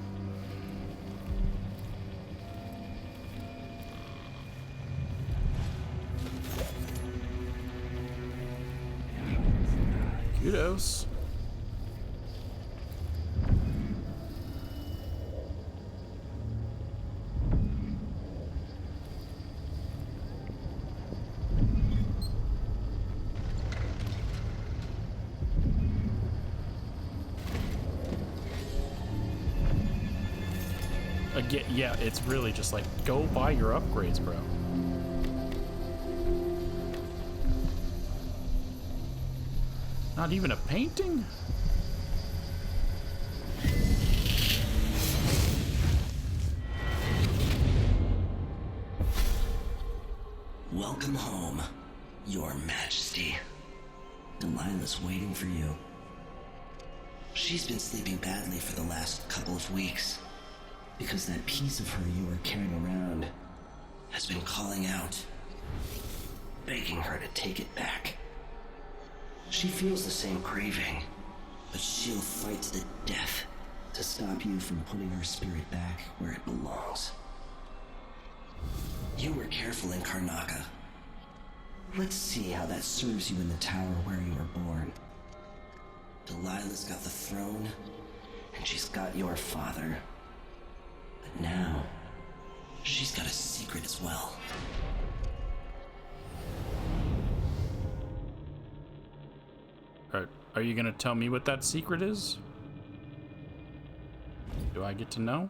Kudos. Again, yeah, it's really just like, go buy your upgrades, bro. Not even a painting? Welcome home, Your Majesty. Delilah's waiting for you. She's been sleeping badly for the last couple of weeks, because that piece of her you were carrying around has been calling out, begging her to take it back. She feels the same craving, but she'll fight to the death to stop you from putting her spirit back where it belongs. You were careful in Karnaca. Let's see how that serves you in the tower where you were born. Delilah's got the throne, and she's got your father. But now, she's got a secret as well. Are you gonna tell me what that secret is? Do I get to know?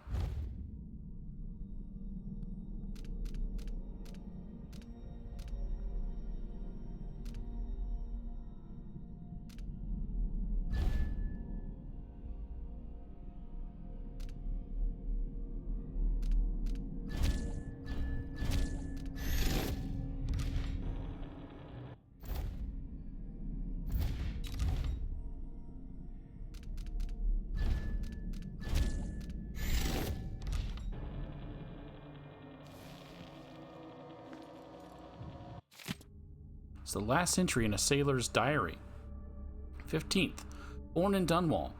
It's the last entry in a sailor's diary. 15th. Born in Dunwall.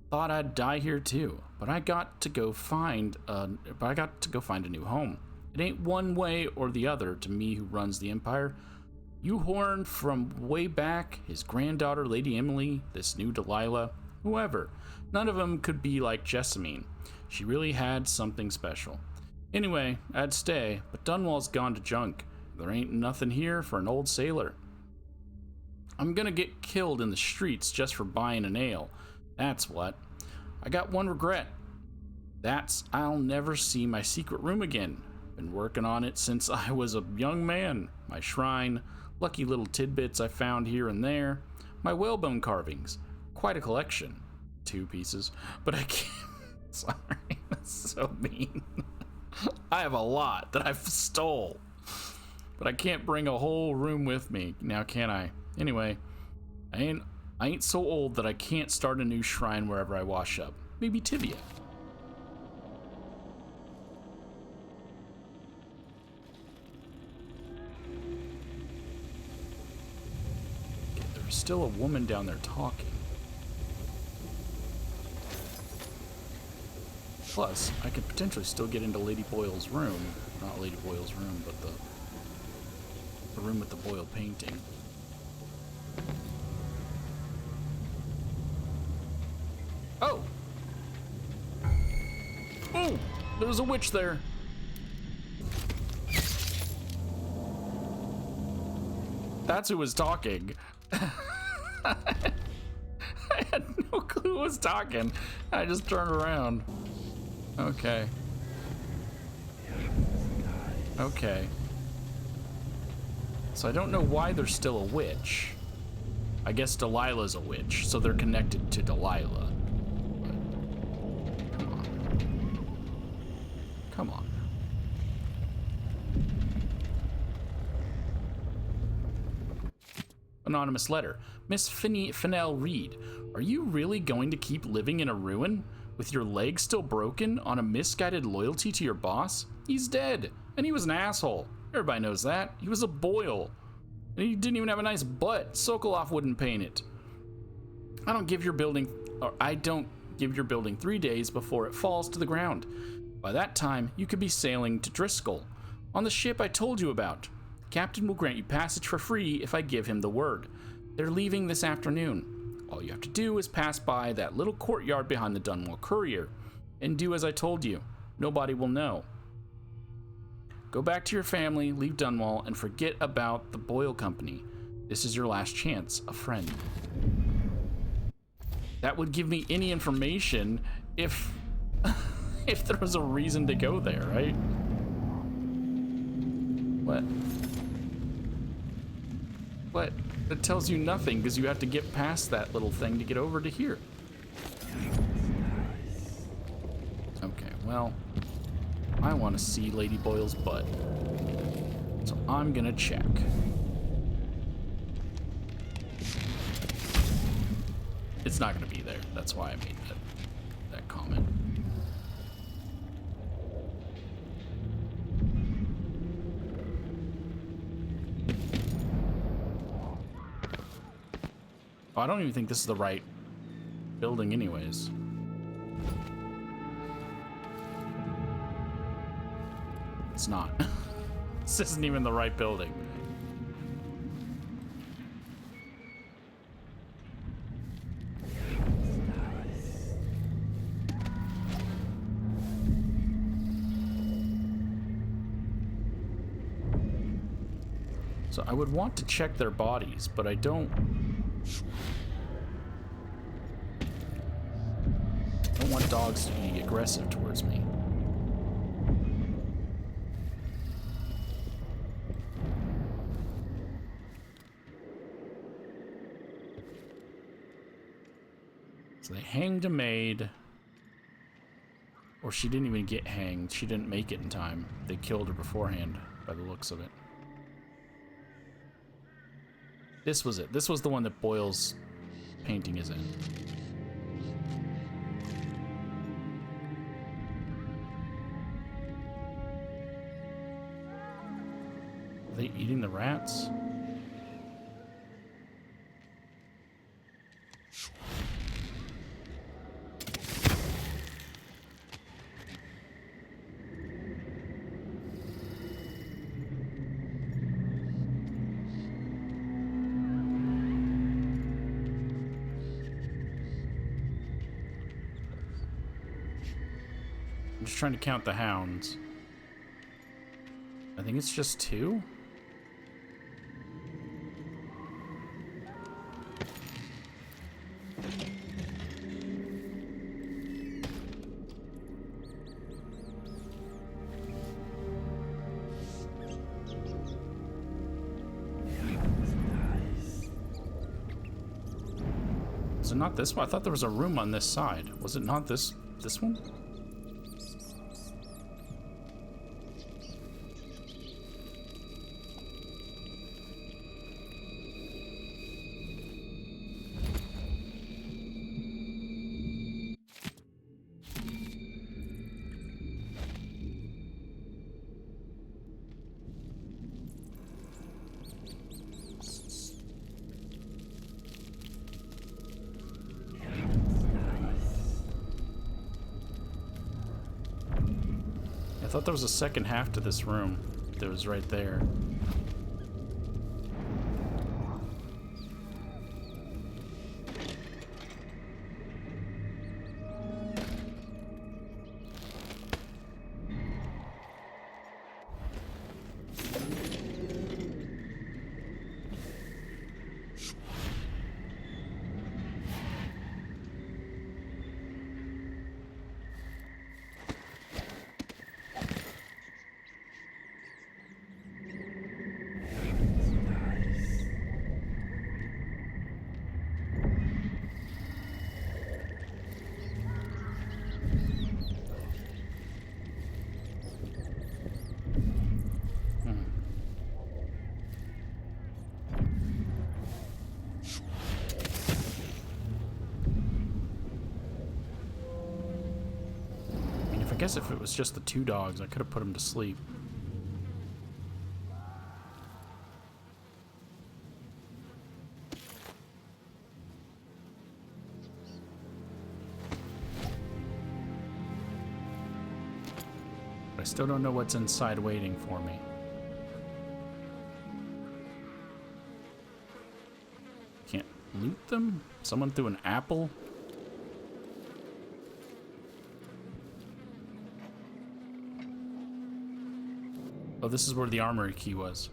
Thought I'd die here too, but I got to go find a new home. It ain't one way or the other to me who runs the empire. You horned from way back, his granddaughter Lady Emily, this new Delilah, whoever. None of them could be like Jessamine. She really had something special. Anyway, I'd stay, but Dunwall's gone to junk. There ain't nothing here for an old sailor. I'm gonna get killed in the streets just for buying an ale. That's what. I got one regret. That's I'll never see my secret room again. Been working on it since I was a young man. My shrine, lucky little tidbits I found here and there, my whalebone carvings. Quite a collection. 2 pieces. But I can't... Sorry, that's so mean. I have a lot that I've stole. But I can't bring a whole room with me, now can I? Anyway, I ain't so old that I can't start a new shrine wherever I wash up. Maybe Tibia. Okay, there's still a woman down there talking. Plus, I could potentially still get into Lady Boyle's room. Not Lady Boyle's room, but the room with the Boyle painting. Oh! Oh! There was a witch there! That's who was talking. I had no clue who was talking. I just turned around. Okay. Okay. So I don't know why there's still a witch. I guess Delilah's a witch, so they're connected to Delilah. But, come on. Come on. Anonymous letter. Miss Fennell Reed, are you really going to keep living in a ruin? With your leg still broken on a misguided loyalty to your boss? He's dead, and he was an asshole. Everybody knows that. He was a Boyle. And he didn't even have a nice butt. Sokolov wouldn't paint it. I don't give your building 3 days before it falls to the ground. By that time, you could be sailing to Driscoll. On the ship I told you about. The captain will grant you passage for free if I give him the word. They're leaving this afternoon. All you have to do is pass by that little courtyard behind the Dunwall Courier, and do as I told you. Nobody will know. Go back to your family, leave Dunwall, and forget about the Boyle Company. This is your last chance, a friend. That would give me any information if if there was a reason to go there, right? What? What? It tells you nothing because you have to get past that little thing to get over to here. Okay, well, I want to see Lady Boyle's butt, so I'm gonna check. It's not gonna be there. That's why I made that comment. Oh, I don't even think this is the right building anyways. It's not. This isn't even the right building. So I would want to check their bodies, but I don't want dogs to be aggressive towards me. So they hanged a maid. Or she didn't even get hanged. She didn't make it in time. They killed her beforehand, by the looks of it. This was it. This was the one that Boyle's painting is in. Are they eating the rats? I'm just trying to count the hounds. I think it's just 2. Is it not this one? I thought there was a room on this side. Was it not this one? thought there was a second half to this room that was right there. I guess if it was just the two dogs, I could have put them to sleep. But I still don't know what's inside waiting for me. Can't loot them? Someone threw an apple? Oh, this is where the armory key was.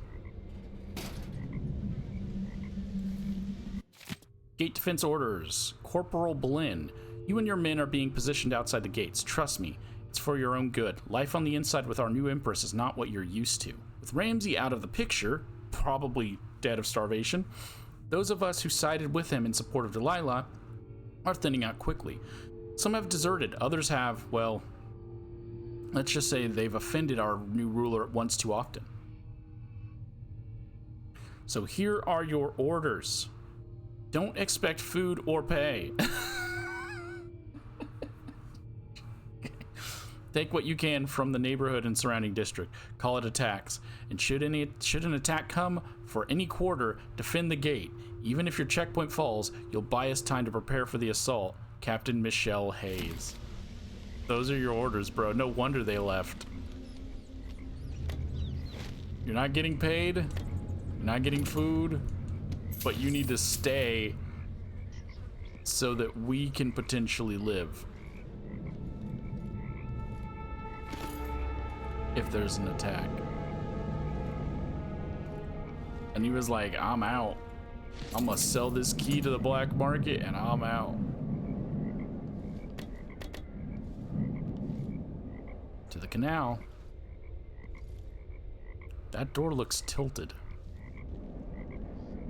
Gate defense orders. Corporal Blinn, you and your men are being positioned outside the gates. Trust me, it's for your own good. Life on the inside with our new Empress is not what you're used to. With Ramsay out of the picture, probably dead of starvation, those of us who sided with him in support of Delilah are thinning out quickly. Some have deserted, others have, well, let's just say they've offended our new ruler once too often. So here are your orders. Don't expect food or pay. Take what you can from the neighborhood and surrounding district. Call it attacks. And should an attack come for any quarter, defend the gate. Even if your checkpoint falls, you'll buy us time to prepare for the assault. Captain Michelle Hayes. Those are your orders, bro. No wonder they left. You're not getting paid. You're not getting food. But you need to stay so that we can potentially live. If there's an attack. And he was like, I'm out. I'm gonna sell this key to the black market and I'm out. To the canal. That door looks tilted.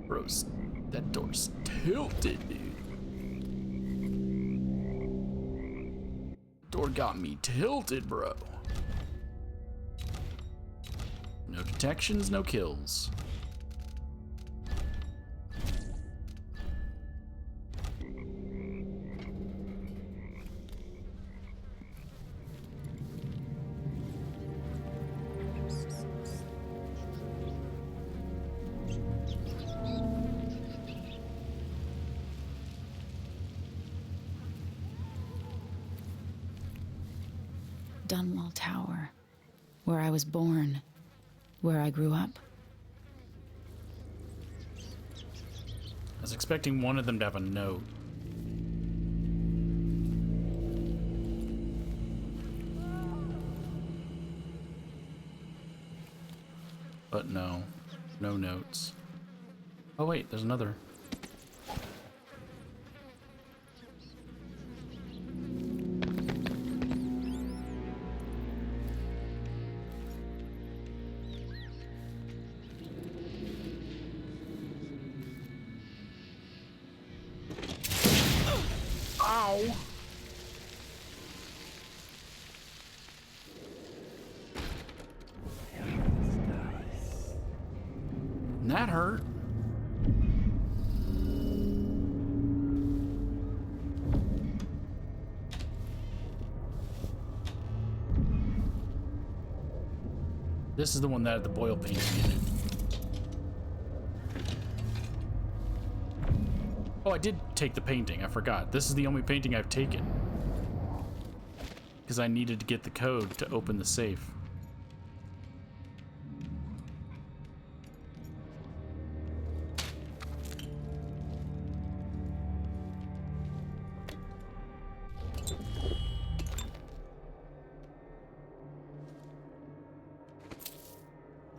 Bros, that door's tilted, dude. Door got me tilted, bro. No detections, no kills. Dunwall Tower, where I was born, where I grew up. I was expecting one of them to have a note. But no, no notes. Oh wait, there's another. That hurt. This is the one that had the boil painting in it. Oh, I did take the painting. I forgot. This is the only painting I've taken. Because I needed to get the code to open the safe.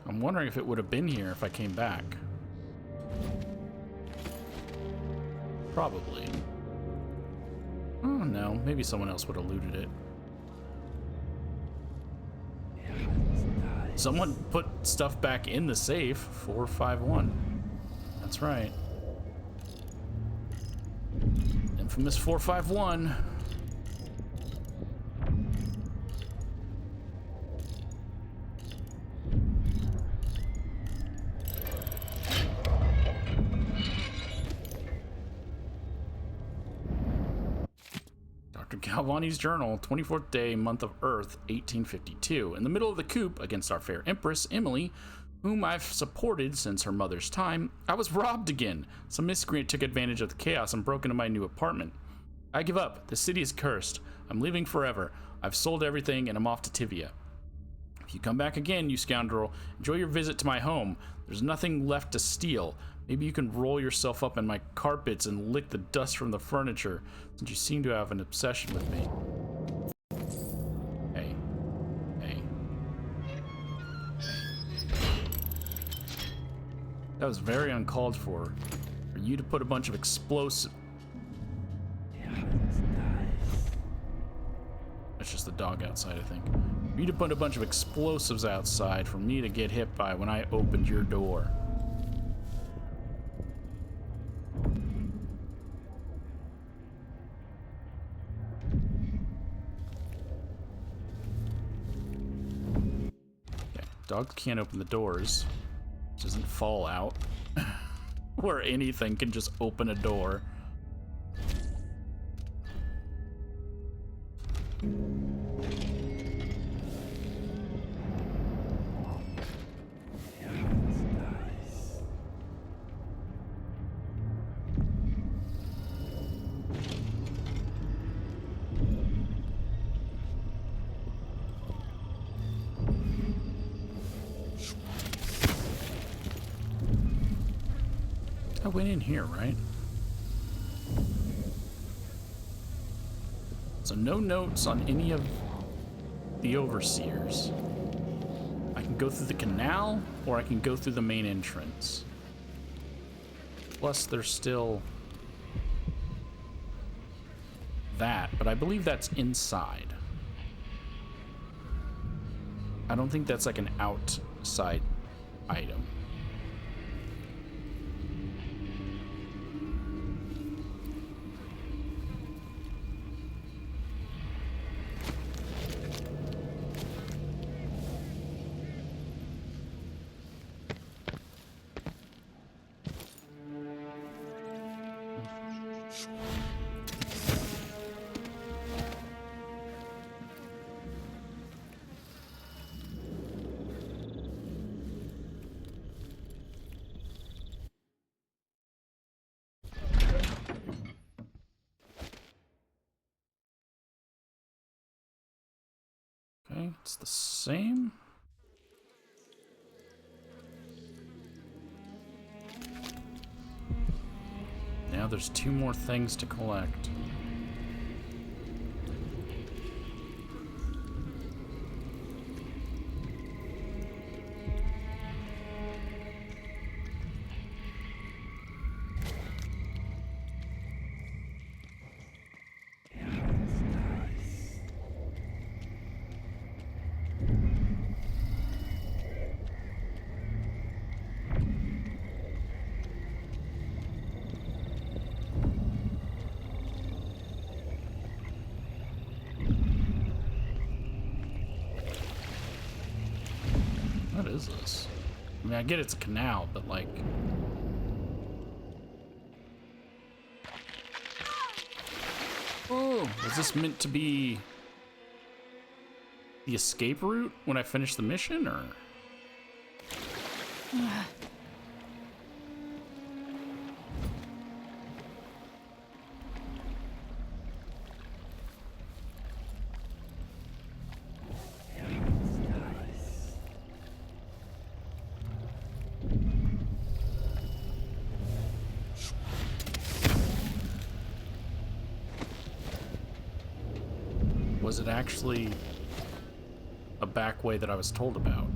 I'm wondering if it would have been here if I came back. Probably. Oh no, maybe someone else would have looted it. Someone put stuff back in the safe. 451. That's right. Infamous 451. Galvani's journal, 24th day, month of Earth, 1852. In the middle of the coup against our fair Empress, Emily, whom I've supported since her mother's time, I was robbed again. Some miscreant took advantage of the chaos and broke into my new apartment. I give up. The city is cursed. I'm leaving forever. I've sold everything and I'm off to Tivia. If you come back again, you scoundrel, enjoy your visit to my home. There's nothing left to steal. Maybe you can roll yourself up in my carpets and lick the dust from the furniture, since you seem to have an obsession with me. Hey. Hey. That was very uncalled for you to put a bunch of explosive... That's just the dog outside, I think. For you to put a bunch of explosives outside for me to get hit by when I opened your door. Dogs can't open the doors. It doesn't fall out. Where anything can just open a door. I went in here, right? So no notes on any of the overseers. I can go through the canal, or I can go through the main entrance. Plus, there's still that, but I believe that's inside. I don't think that's like an outside item. Okay, it's the same. Now there's 2 more things to collect. What is this? I mean, I get it's a canal, but like... Oh, is this meant to be the escape route when I finish the mission, or...? Was it actually a back way that I was told about?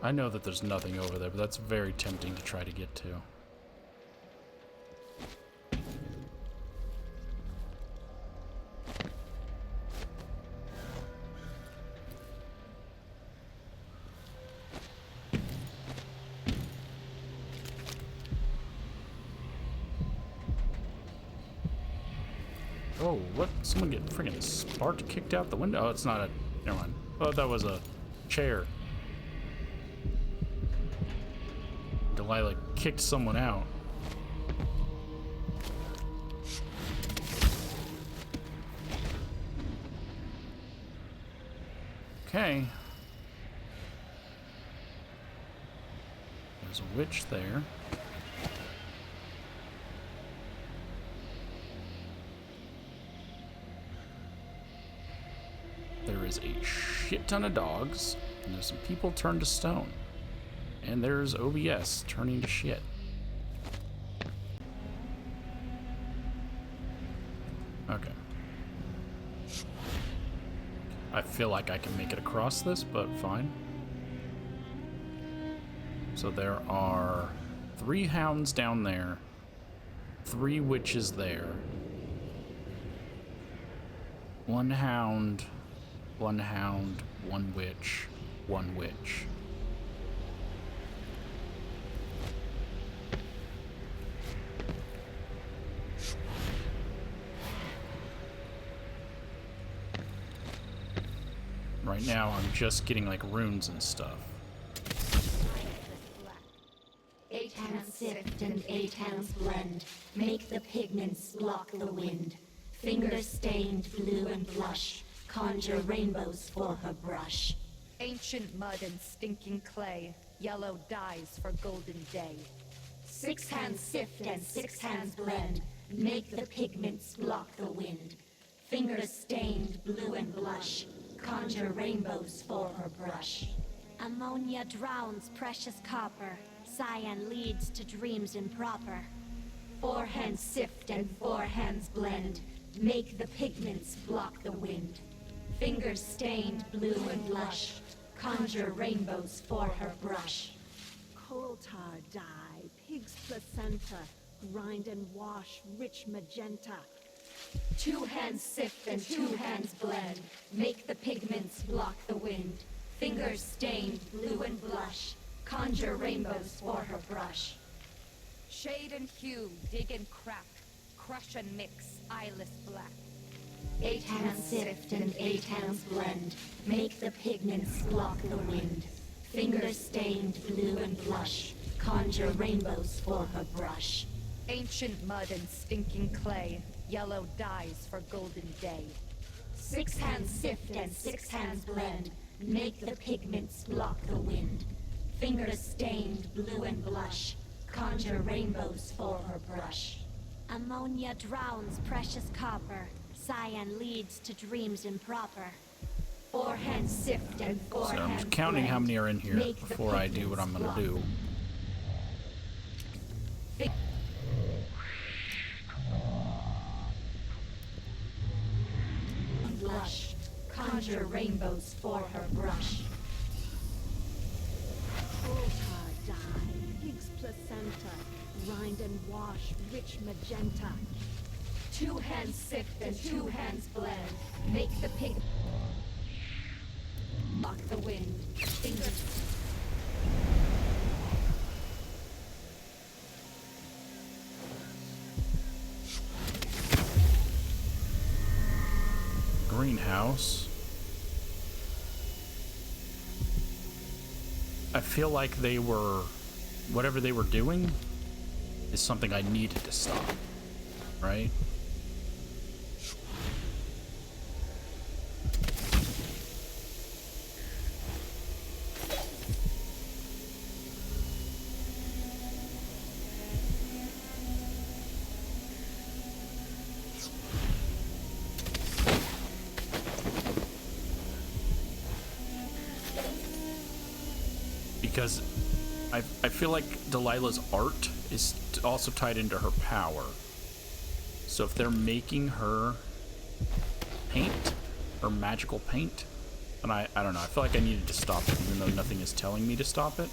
I know that there's nothing over there, but that's very tempting to try to get to. Oh, what? Someone get friggin' sparked kicked out the window? Oh, it's not a... Never mind. Oh, that was a chair. Delilah kicked someone out. Okay. There's a witch there. There is a shit ton of dogs, and there's some people turned to stone. And there's OBS turning to shit. Okay. I feel like I can make it across this, but fine. So there are 3 hounds down there, 3 witches there. 1 hound, 1 hound, 1 witch, 1 witch. Right now, I'm just getting like runes and stuff. 8 hands sift and 8 hands blend. Make the pigments block the wind. Fingers stained blue and blush. Conjure rainbows for her brush. Ancient mud and stinking clay. Yellow dyes for golden day. 6 hands sift and 6 hands blend. Make the pigments block the wind. Fingers stained blue and blush. Conjure rainbows for her brush. Ammonia drowns precious copper. Cyan leads to dreams improper. 4 hands sift and 4 hands blend. Make the pigments block the wind. Fingers stained blue and lush. Conjure rainbows for her brush. Coal tar dye, pig's placenta. Grind and wash rich magenta. 2 hands sift and 2 hands blend. Make the pigments block the wind. Fingers stained blue and blush. Conjure rainbows for her brush. Shade and hue, dig and crack. Crush and mix, eyeless black. 8 hands sift and 8 hands blend. Make the pigments block the wind. Fingers stained blue and blush. Conjure rainbows for her brush. Ancient mud and stinking clay. Yellow dyes for golden day. 6 hands sift and 6 hands blend. Make the pigments block the wind. Fingers stained blue and blush. Conjure rainbows for her brush. Ammonia drowns precious copper. Cyan leads to dreams improper. 4 hands sift and 4 So hands I'm counting blend. how many are in here Make before I do what I'm gonna do. Blush. Conjure rainbows for her brush. Coal tar dye, pig's placenta. placenta, grind and wash, rich magenta. 2 hands sift and 2 hands blend. Make the pig block the wind. Fingers. Greenhouse. I feel like whatever they were doing is something I needed to stop, right? Because I feel like Delilah's art is also tied into her power. So if they're making her paint, or magical paint, and I don't know, I feel like I needed to stop it, even though nothing is telling me to stop it.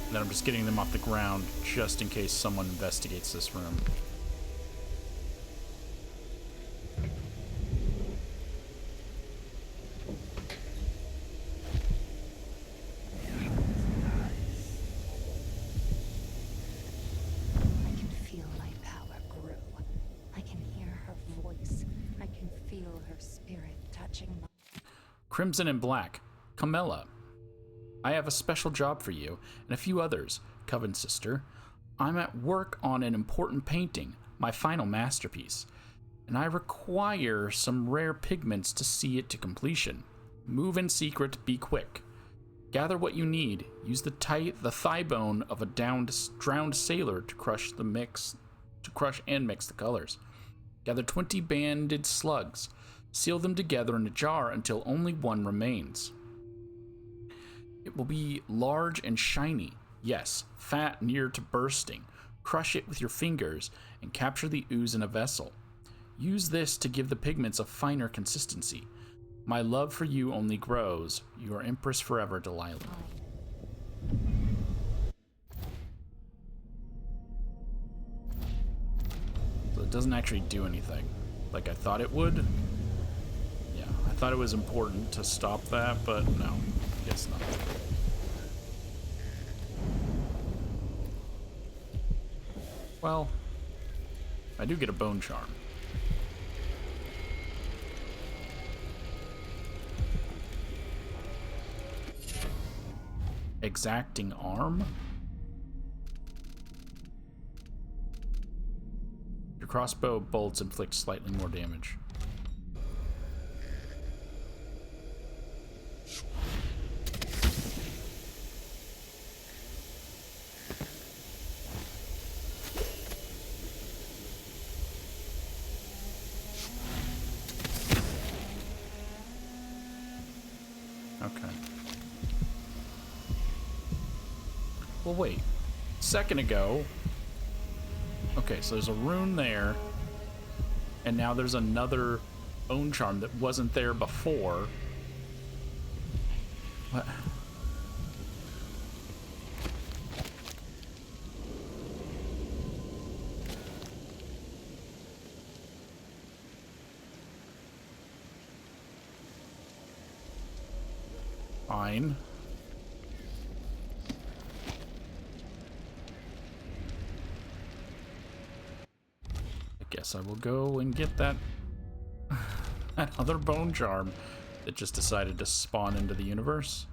And then I'm just getting them off the ground, just in case someone investigates this room. Crimson and Black, Camilla. I have a special job for you, and a few others, Coven Sister. I'm at work on an important painting, my final masterpiece, and I require some rare pigments to see it to completion. Move in secret, be quick. Gather what you need. Use the thigh bone of a drowned sailor to crush and mix the colors. Gather 20 banded slugs. Seal them together in a jar until only one remains. It will be large and shiny. Yes, fat near to bursting. Crush it with your fingers and capture the ooze in a vessel. Use this to give the pigments a finer consistency. My love for you only grows. Your Empress forever, Delilah. So it doesn't actually do anything like I thought it would. I thought it was important to stop that, but no, I guess not. Well, I do get a bone charm. Exacting arm? Your crossbow bolts inflict slightly more damage. Well, wait. A second ago... Okay, so there's a rune there. And now there's another bone charm that wasn't there before. What? Fine. Guess I will go and get that other bone charm that just decided to spawn into the universe.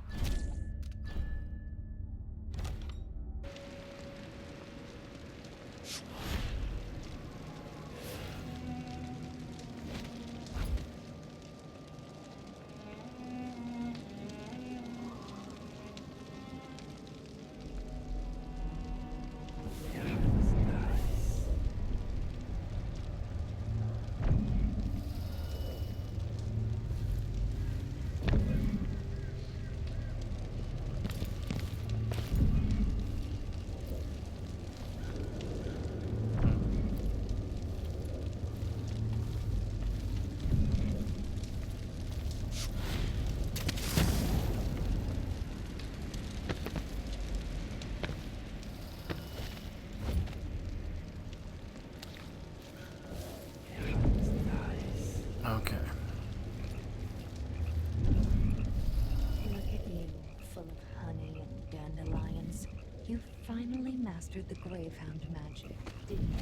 mastered the Gravehound magic, didn't you?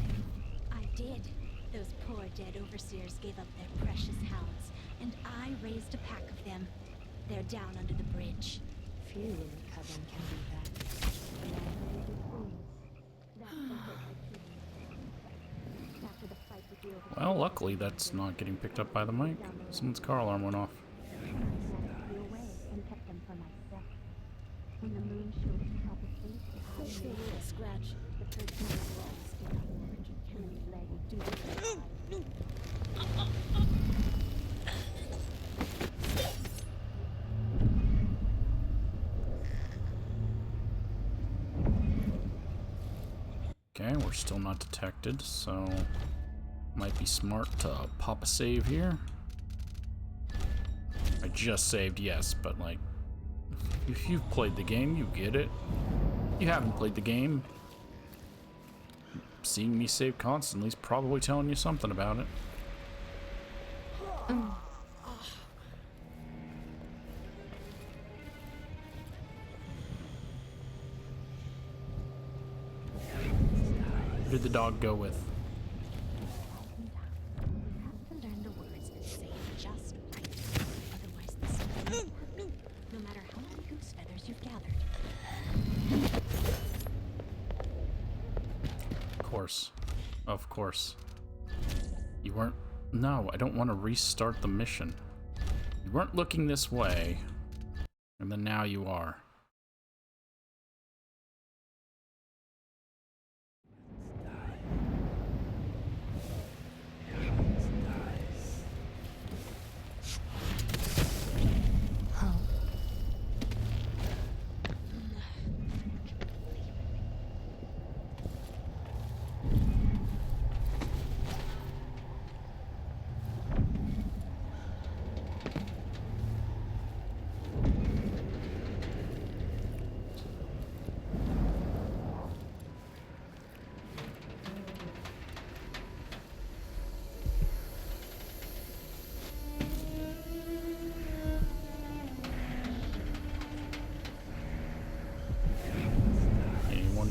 I did. Those poor dead overseers gave up their precious hounds, and I raised a pack of them. They're down under the bridge. Few in the Coven can do that. Well, luckily that's not getting picked up by the mic. Someone's car alarm went off. When the moon showed its top of face, I made a scratch. The first time I lost it, Ken's leg would do this. Okay, we're still not detected, so might be smart to pop a save here. I just saved, yes, but like, if you've played the game, you get it. You haven't played the game, seeing me save constantly is probably telling you something about it. Who did the dog go with? To learn the words that say it just right. Otherwise, the story won't work. No matter how many goose feathers you've gathered. Of course. You weren't... No, I don't want to restart the mission. You weren't looking this way, and then now you are.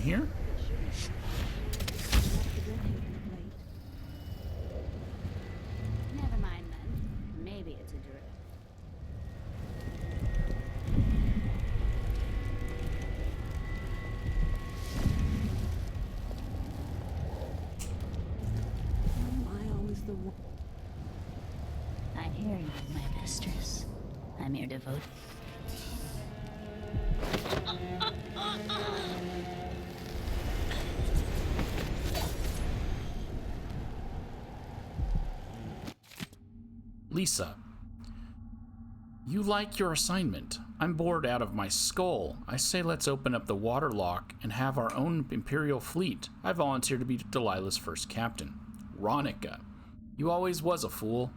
Here? Never mind then. Maybe it's a drift. Am I always the one? I hear you, my mistress. I'm your devoted. Lisa, you like your assignment. I'm bored out of my skull. I say let's open up the waterlock and have our own Imperial fleet. I volunteer to be Delilah's first captain. Ronica, you always was a fool.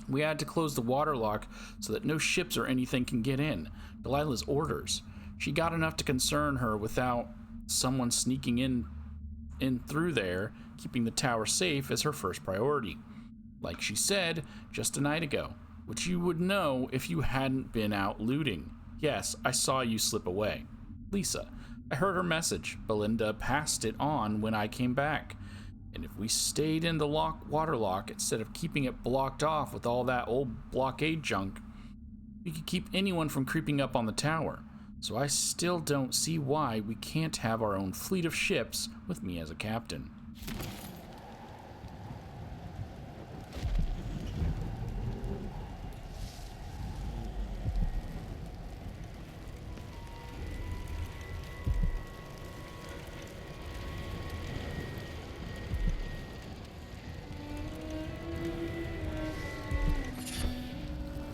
We had to close the waterlock so that no ships or anything can get in. Delilah's orders. She got enough to concern her without someone sneaking in through there, keeping the tower safe as her first priority. Like she said just a night ago, which you would know if you hadn't been out looting. Yes, I saw you slip away. Lisa, I heard her message. Belinda passed it on when I came back. And if we stayed in the waterlock instead of keeping it blocked off with all that old blockade junk, we could keep anyone from creeping up on the tower. So I still don't see why we can't have our own fleet of ships with me as a captain.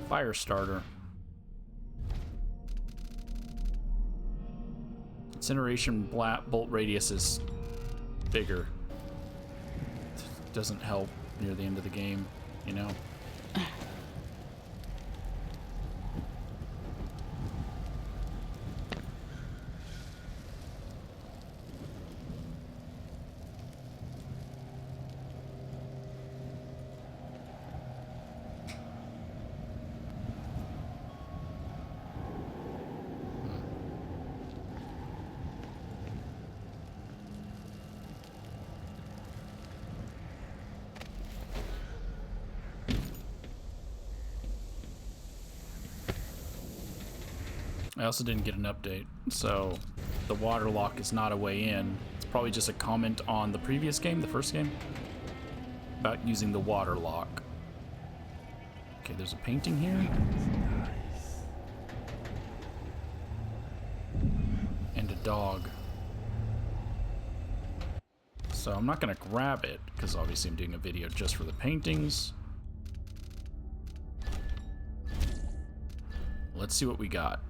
Fire starter. Incineration bolt radius is bigger. Doesn't help near the end of the game, you know? I also didn't get an update, so the water lock is not a way in. It's probably just a comment on the previous game, the first game, about using the water lock. Okay, there's a painting here. And a dog. So I'm not gonna grab it, because obviously I'm doing a video just for the paintings. Let's see what we got.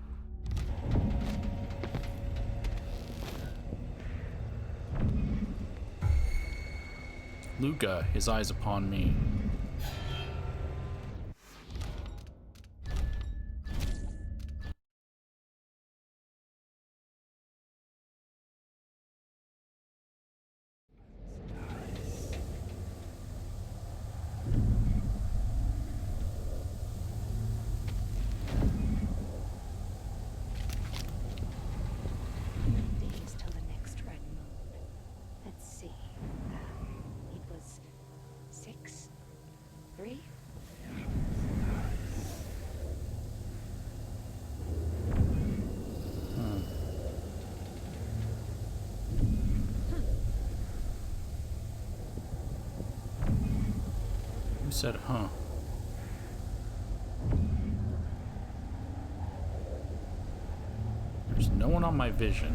Luca, his eyes upon me. Days till the next red moon. Let's see. It was 6, 3. Who said, huh? There's no one on my vision.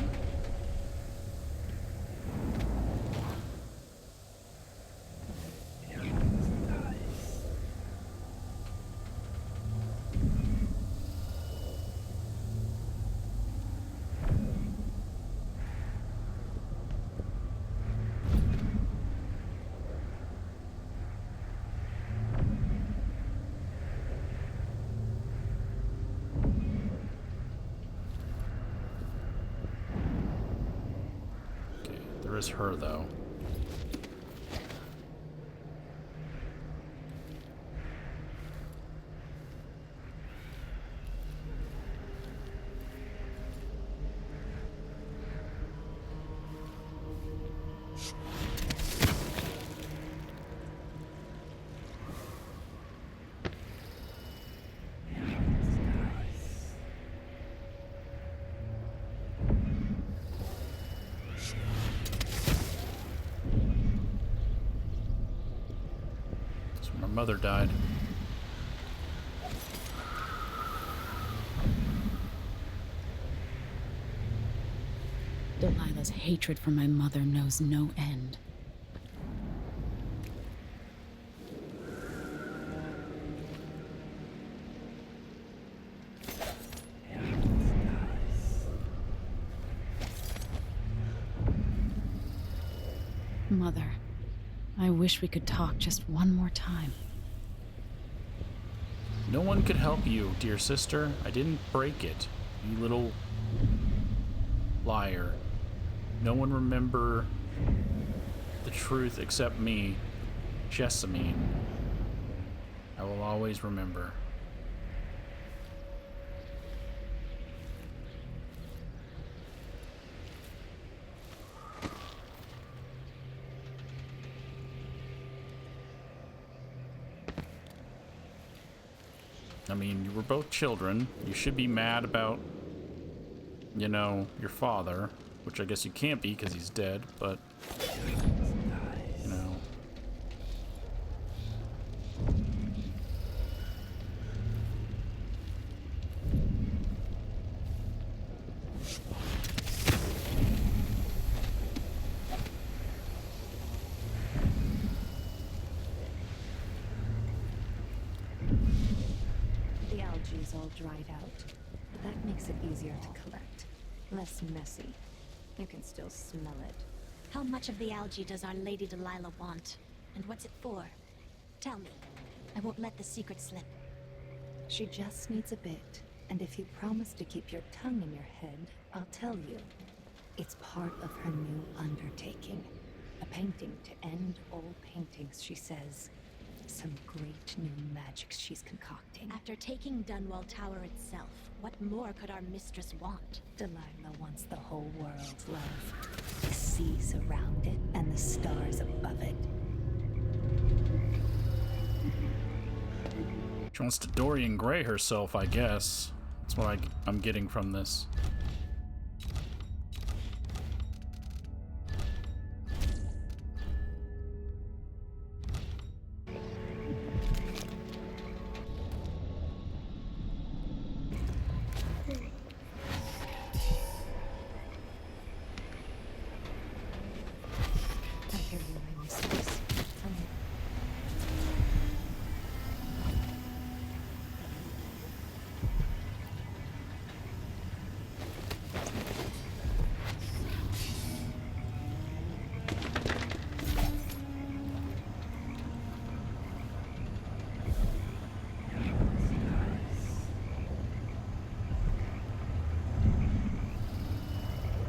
There is her, though. My mother died. Delilah's hatred for my mother knows no end. Mother, I wish we could talk just one more time. No one could help you, dear sister. I didn't break it, you little liar. No one remember the truth except me, Jessamine. I will always remember. I mean, you were both children. You should be mad about, you know, your father, which I guess you can't be because he's dead, but, you know. Is all dried out. That makes it easier to collect. Less messy. You can still smell it. How much of the algae does our Lady Delilah want? And what's it for? Tell me. I won't let the secret slip. She just needs a bit. And if you promise to keep your tongue in your head, I'll tell you. It's part of her new undertaking. A painting to end all paintings, she says. Some great new magics she's concocting. After taking Dunwall Tower itself, what more could our mistress want? Delilah wants the whole world's love. The seas around it and the stars above it. She wants to Dorian Gray herself, I guess. That's what I'm getting from this.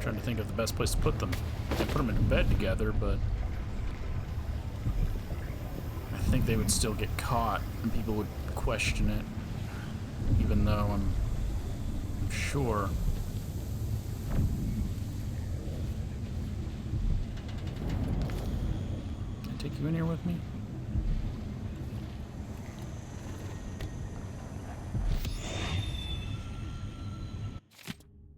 Trying to think of the best place to put them. I put them in bed together, but I think they would still get caught and people would question it, even though I'm sure. Can I take you in here with me?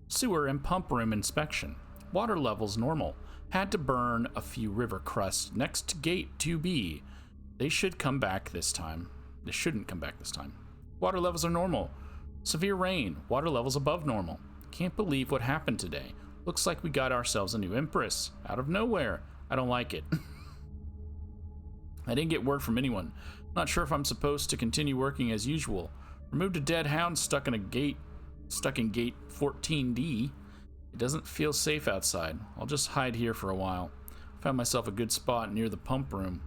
Sewer and pump room inspection. Water levels normal. Had to burn a few river crusts next to gate 2B. They should come back this time. They shouldn't come back this time. Water levels are normal. Severe rain. Water levels above normal. Can't believe what happened today. Looks like we got ourselves a new Empress. Out of nowhere. I don't like it. I didn't get word from anyone. Not sure if I'm supposed to continue working as usual. Removed a dead hound stuck in gate 14D. It doesn't feel safe outside. I'll just hide here for a while. Found myself a good spot near the pump room.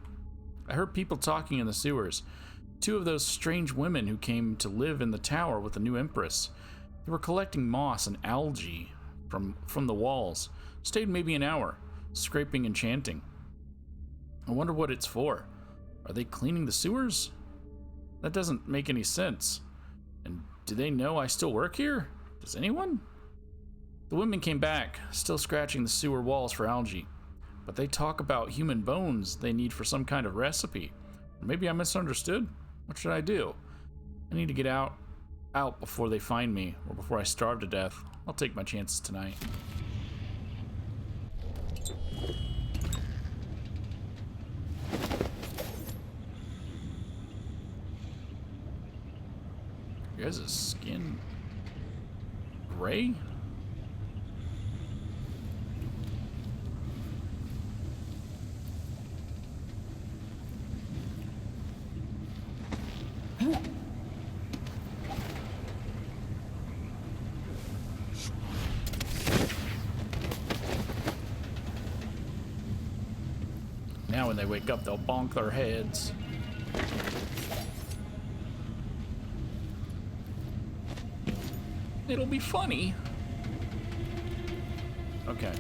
I heard people talking in the sewers. 2 of those strange women who came to live in the tower with the new Empress. They were collecting moss and algae from the walls. Stayed maybe an hour, scraping and chanting. I wonder what it's for. Are they cleaning the sewers? That doesn't make any sense. And do they know I still work here? Does anyone? The women came back, still scratching the sewer walls for algae. But they talk about human bones they need for some kind of recipe. Or maybe I misunderstood. What should I do? I need to get out before they find me, or before I starve to death. I'll take my chances tonight. Your guys' skin gray? Now when they wake up, they'll bonk their heads. It'll be funny. Okay.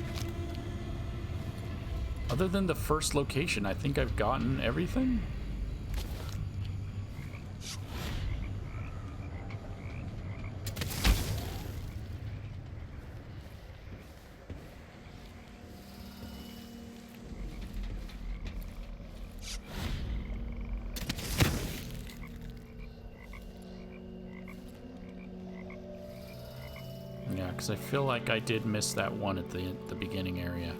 Other than the first location, I think I've gotten everything. Yeah, because I feel like I did miss that one at the beginning area.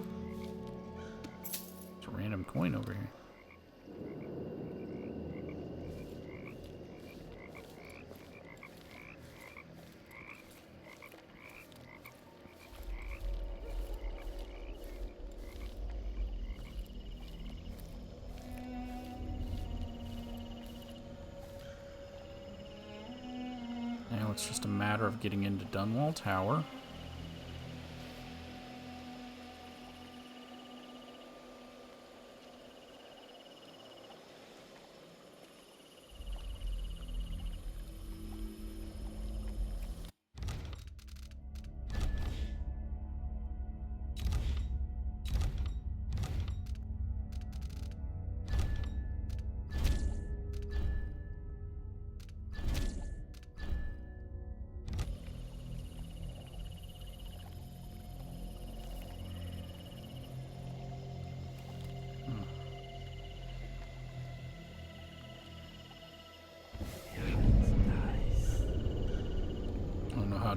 There's a random coin over here. Now it's just a matter of getting into Dunwall Tower.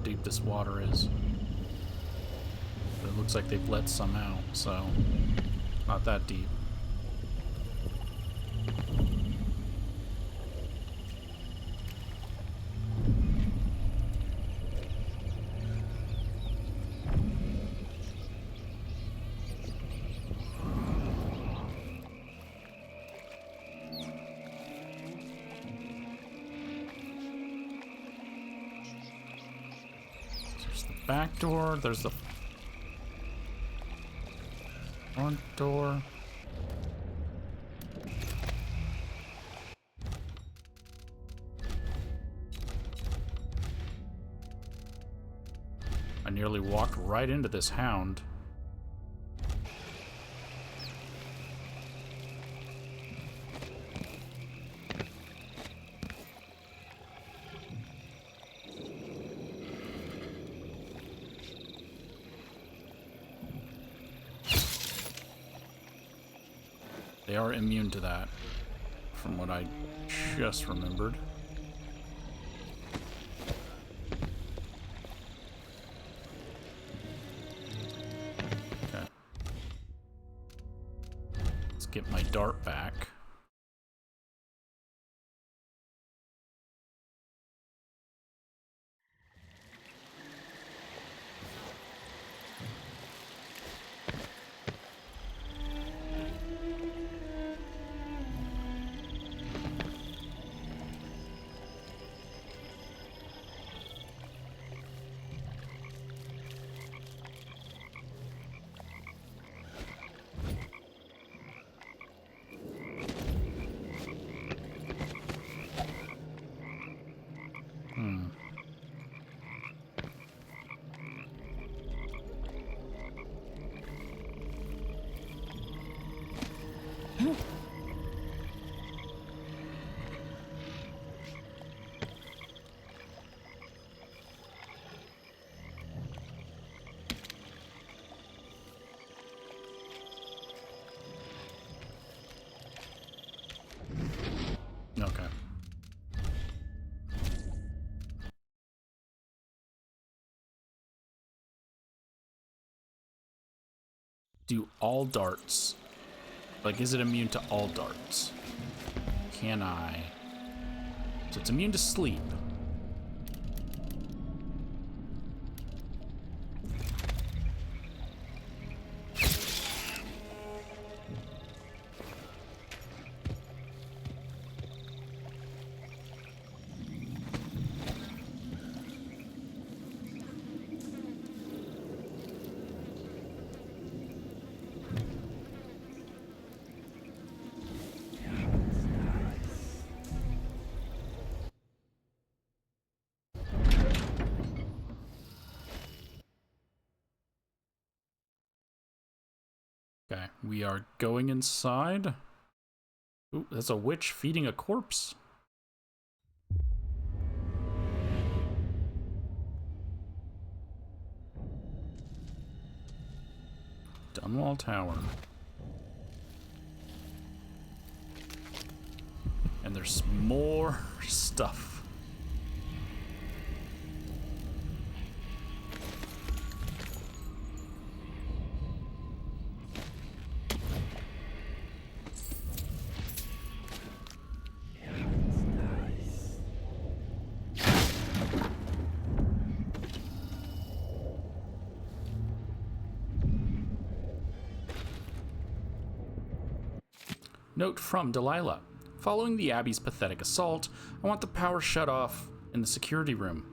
deep this water is. But it looks like they've let some out, so not that deep. Back door, there's the front door. I nearly walked right into this hound. They are immune to that, from what I just remembered. Okay. Let's get my dart back. Okay. Do all darts. Like, is it immune to all darts? Can I? So it's immune to sleep. Okay, we are going inside. Ooh, that's a witch feeding a corpse. Dunwall Tower. And there's more stuff. Note from Delilah. Following the Abbey's pathetic assault, I want the power shut off in the security room.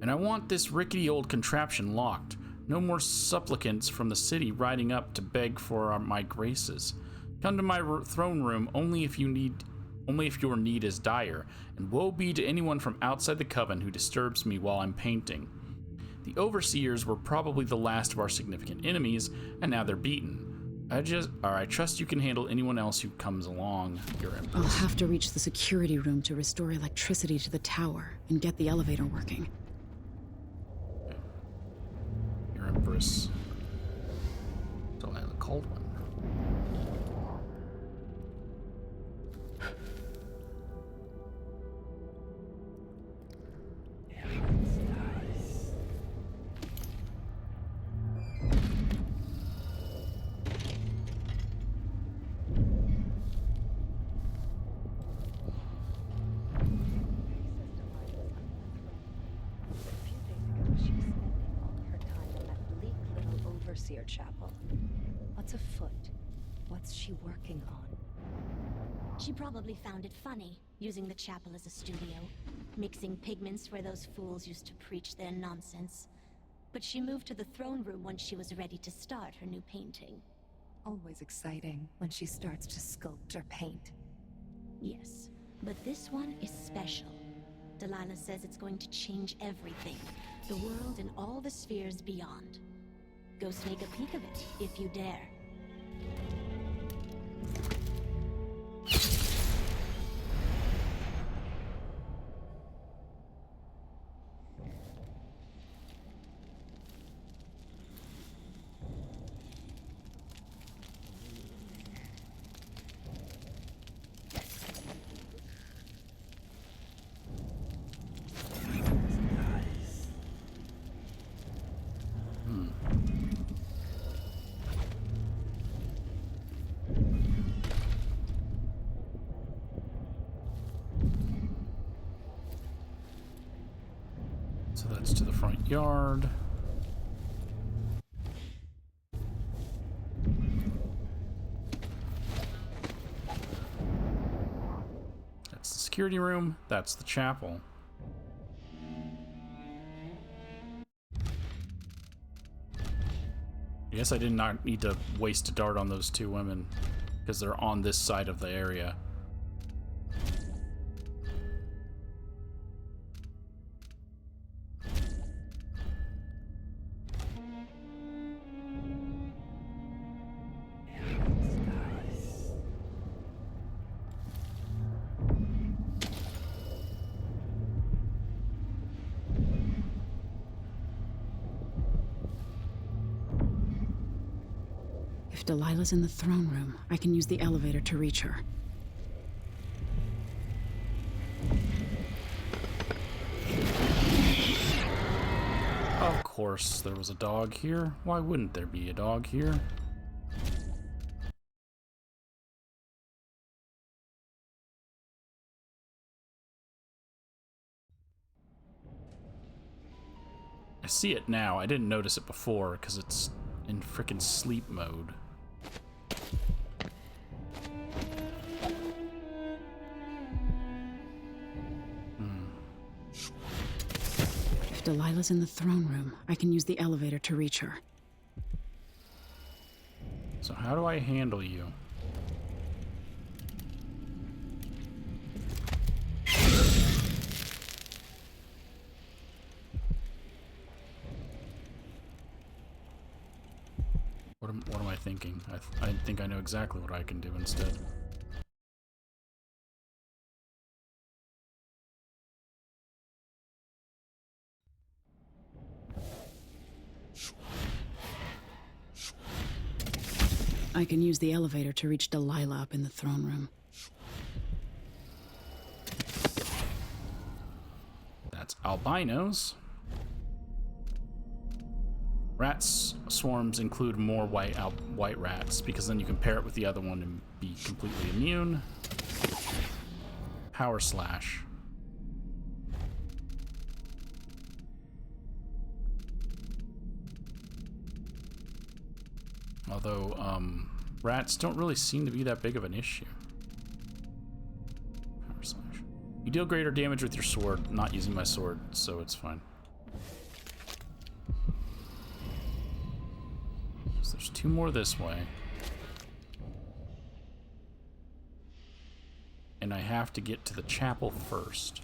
And I want this rickety old contraption locked. No more supplicants from the city riding up to beg for my graces. Come to my throne room only if your need is dire, and woe be to anyone from outside the coven who disturbs me while I'm painting. The overseers were probably the last of our significant enemies, and now they're beaten. I trust you can handle anyone else who comes along, your Empress. I'll have to reach the security room to restore electricity to the tower and get the elevator working. Okay. Your Empress. Delilah called one. Overseer Chapel. What's afoot? What's she working on? She probably found it funny, using the chapel as a studio, mixing pigments where those fools used to preach their nonsense. But she moved to the throne room when she was ready to start her new painting. Always exciting when she starts to sculpt or paint. Yes, but this one is special. Delilah says it's going to change everything, the world and all the spheres beyond. Go sneak a peek of it, if you dare. So that's to the front yard. That's the security room. That's the chapel. I guess I did not need to waste a dart on those two women because they're on this side of the area. If Delilah's in the throne room, I can use the elevator to reach her. Of course, there was a dog here. Why wouldn't there be a dog here? I see it now. I didn't notice it before because it's in frickin' sleep mode. If Delilah's in the throne room, I can use the elevator to reach her. So how do I handle you? What am I thinking? I think I know exactly what I can do instead. I can use the elevator to reach Delilah up in the throne room. That's albinos. Rats swarms include more white rats because then you can pair it with the other one and be completely immune. Power slash. Although rats don't really seem to be that big of an issue. Power slash. You deal greater damage with your sword, not using my sword, so it's fine. There's two more this way. And I have to get to the chapel first.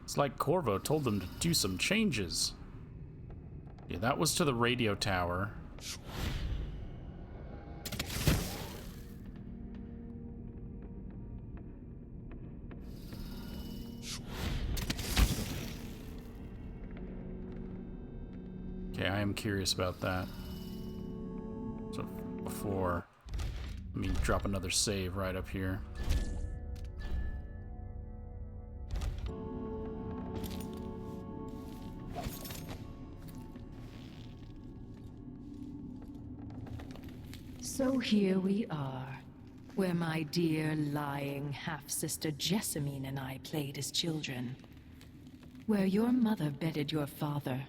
It's like Corvo told them to do some changes. Yeah, that was to the radio tower. Okay, I am curious about that. So before, let me drop another save right up here. So here we are, where my dear lying half-sister Jessamine and I played as children. Where your mother bedded your father,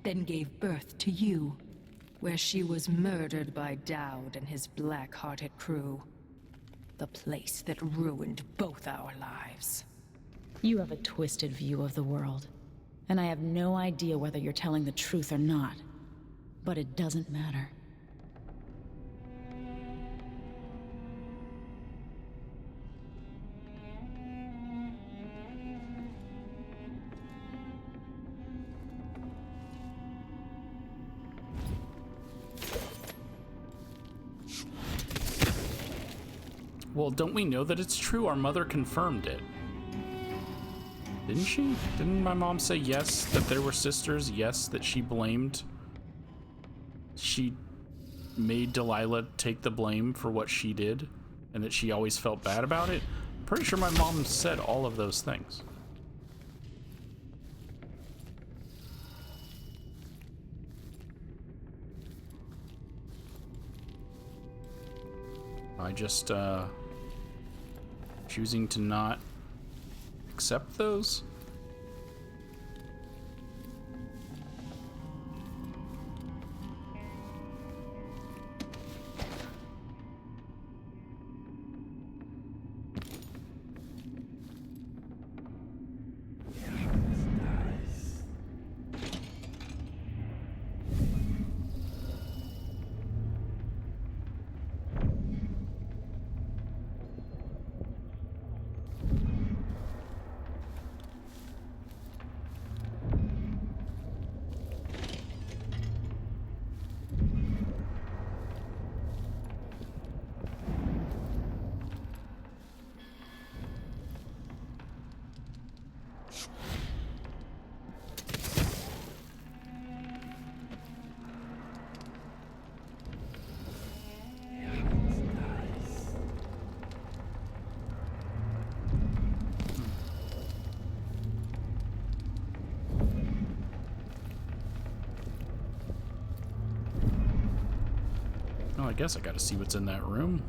then gave birth to you. Where she was murdered by Dowd and his black-hearted crew. The place that ruined both our lives. You have a twisted view of the world, and I have no idea whether you're telling the truth or not. But it doesn't matter. Well, don't we know that it's true? Our mother confirmed it. Didn't she? Didn't my mom say yes, that there were sisters? Yes, that she blamed. She made Delilah take the blame for what she did, and that she always felt bad about it. I'm pretty sure my mom said all of those things. I just, choosing to not accept those? I guess I gotta see what's in that room.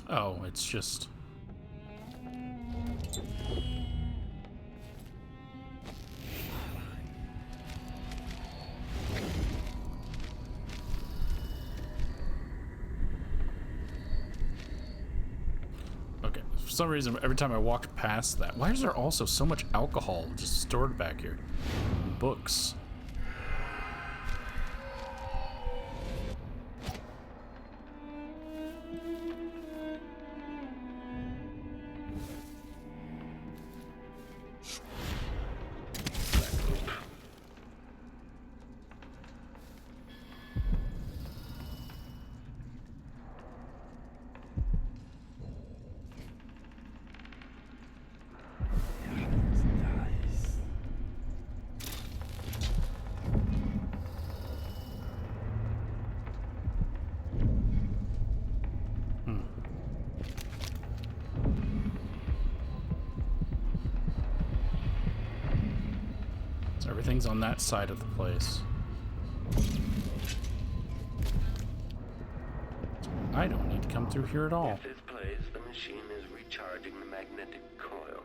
Oh, it's just... Okay, for some reason, every time I walk past that... Why is there also so much alcohol just stored back here? Books. Everything's on that side of the place. I don't need to come through here at all. At this place, the machine is recharging the magnetic coil.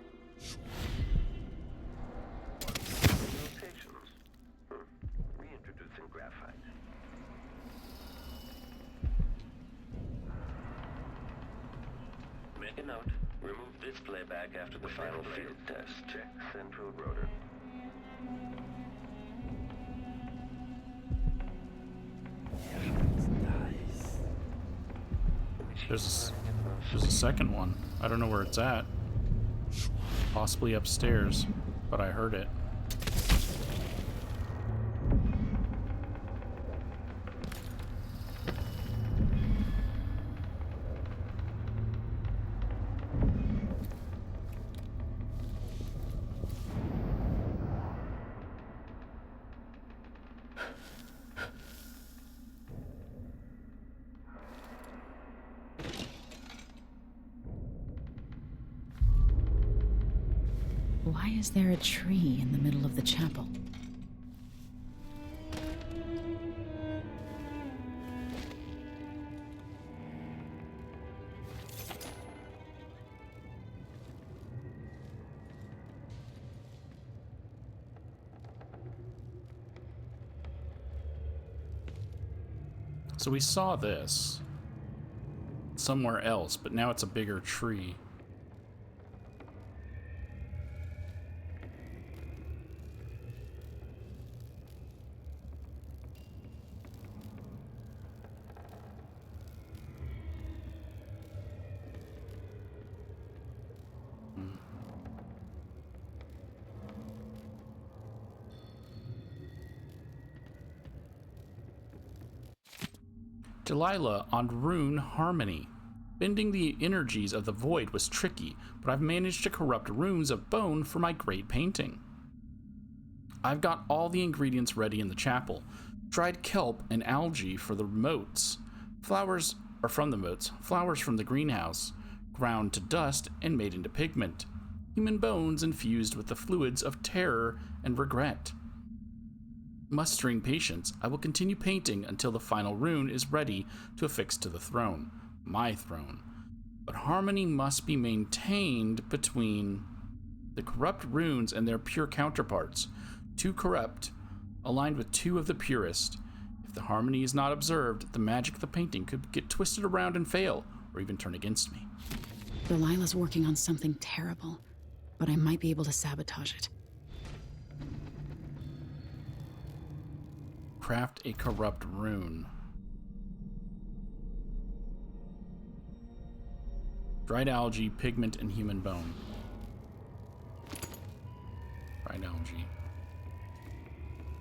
Rotations. Reintroducing graphite. Make a note. Remove this playback after the final field test. Check central rotor. There's a second one. I don't know where it's at. Possibly upstairs, but I heard it. is there a tree in the middle of the chapel? So we saw this somewhere else, but now it's a bigger tree. Delilah on Rune Harmony. Bending the energies of the void was tricky, but I've managed to corrupt runes of bone for my great painting. I've got all the ingredients ready in the chapel. Dried kelp and algae for the moats. Flowers are from the moats, flowers from the greenhouse, ground to dust and made into pigment. Human bones infused with the fluids of terror and regret. Mustering patience, I will continue painting until the final rune is ready to affix to the throne, my throne. But harmony must be maintained between the corrupt runes and their pure counterparts. Two corrupt, aligned with two of the purest. If the harmony is not observed, the magic of the painting could get twisted around and fail, or even turn against me. Delilah's working on something terrible, but I might be able to sabotage it. Craft a corrupt rune. Dried algae, pigment, and human bone. Dried algae.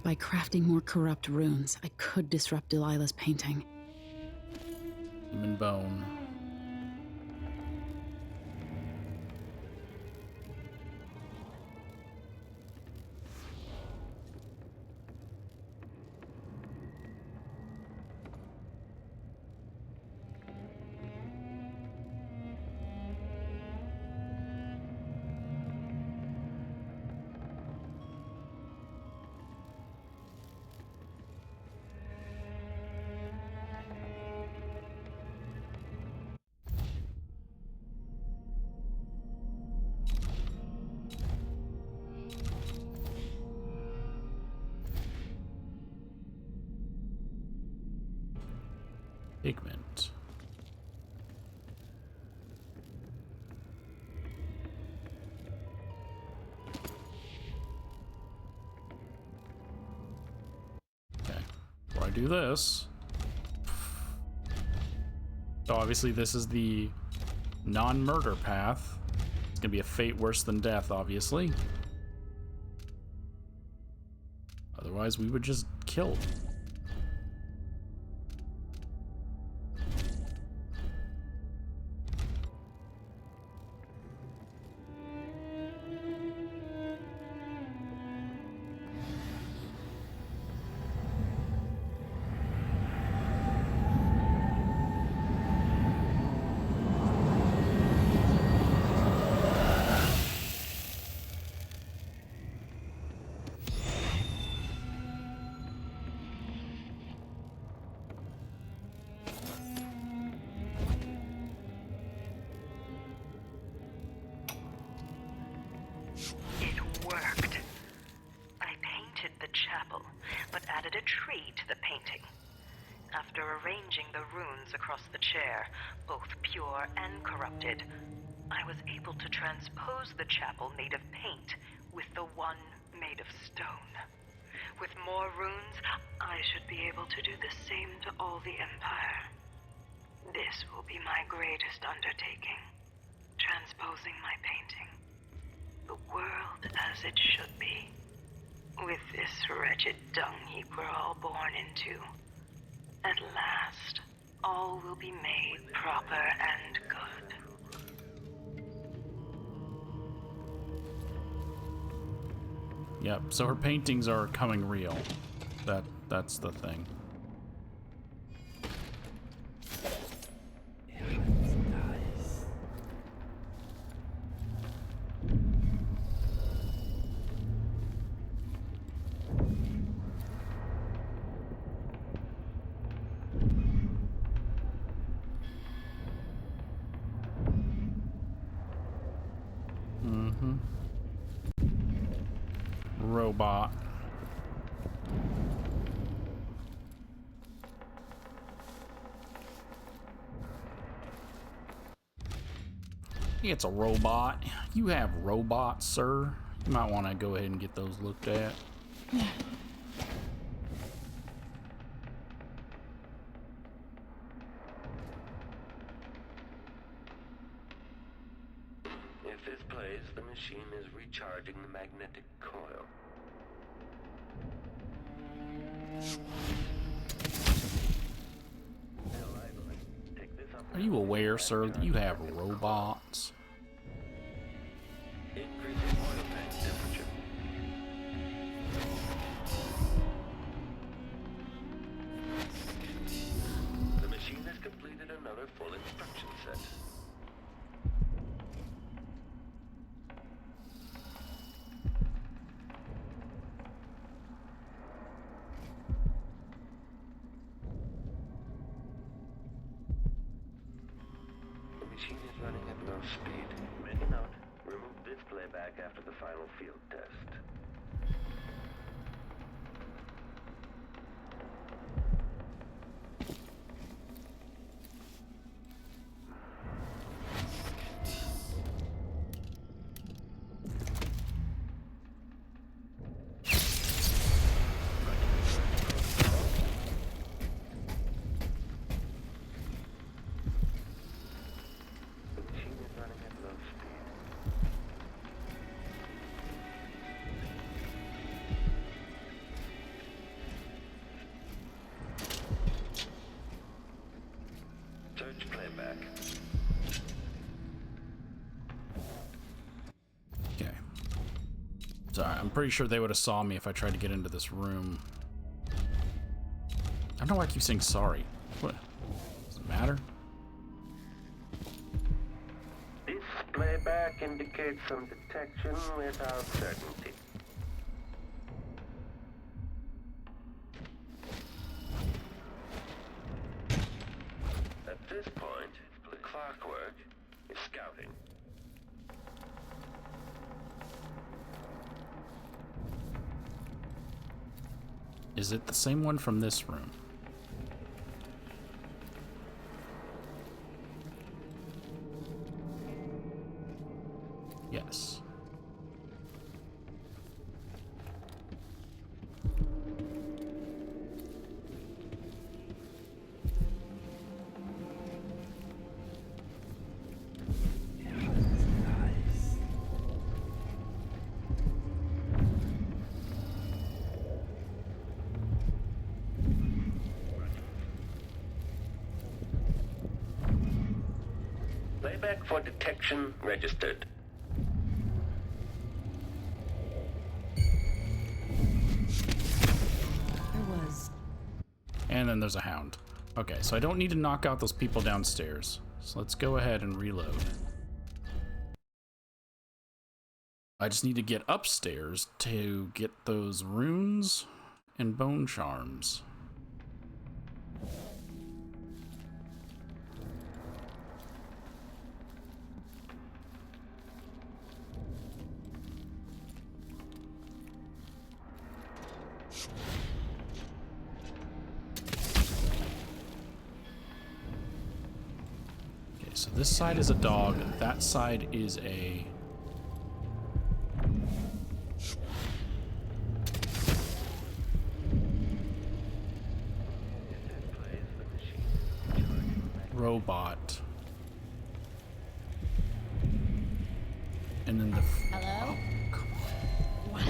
By crafting more corrupt runes, I could disrupt Delilah's painting. Human bone. Pigment. Okay, before I do this, so obviously this is the non-murder path. It's gonna be a fate worse than death, obviously. Otherwise, we would just kill. Arranging the runes across the chair, both pure and corrupted, I was able to transpose the chapel made of paint with the one made of stone. With more runes, I should be able to do the same to all the Empire. This will be my greatest undertaking, transposing my painting. The world as it should be, with this wretched dung heap we're all born into. At last, all will be made proper and good. Yep, so her paintings are coming real. That's the thing. robot. It's a robot. You have robots, sir. You might want to go ahead and get those looked at. If this plays, the machine is recharging the magnetic coil. Are you aware, sir, that you have robots? Increasing oil tank temperature. The machine has completed another full instruction set. The machine is running at low speed. Make a note. Remove this playback after the final field test. Search playback. Okay. Sorry, I'm pretty sure they would have saw me if I tried to get into this room. I don't know why I keep saying sorry. What? Does it matter? This playback indicates some detection without certainty. At this point, the clockwork is scouting. Is it the same one from this room? Yes. Playback for detection registered. And then there's a hound. Okay, so I don't need to knock out those people downstairs. So let's go ahead and reload. I just need to get upstairs to get those runes and bone charms. So this side is a dog, that side is a... robot. And then the... Hello? Oh, come on. What?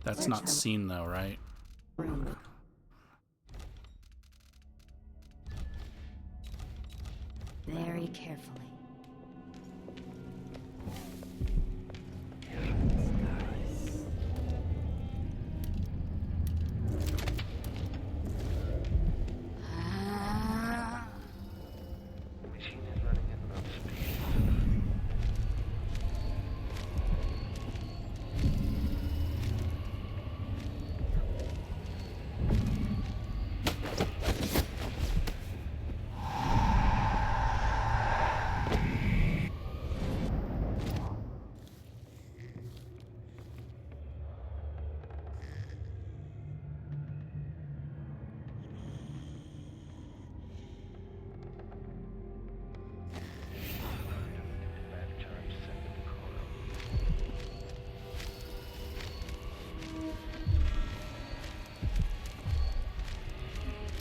That's not seen though, right? Very carefully. The machine is running at low speed.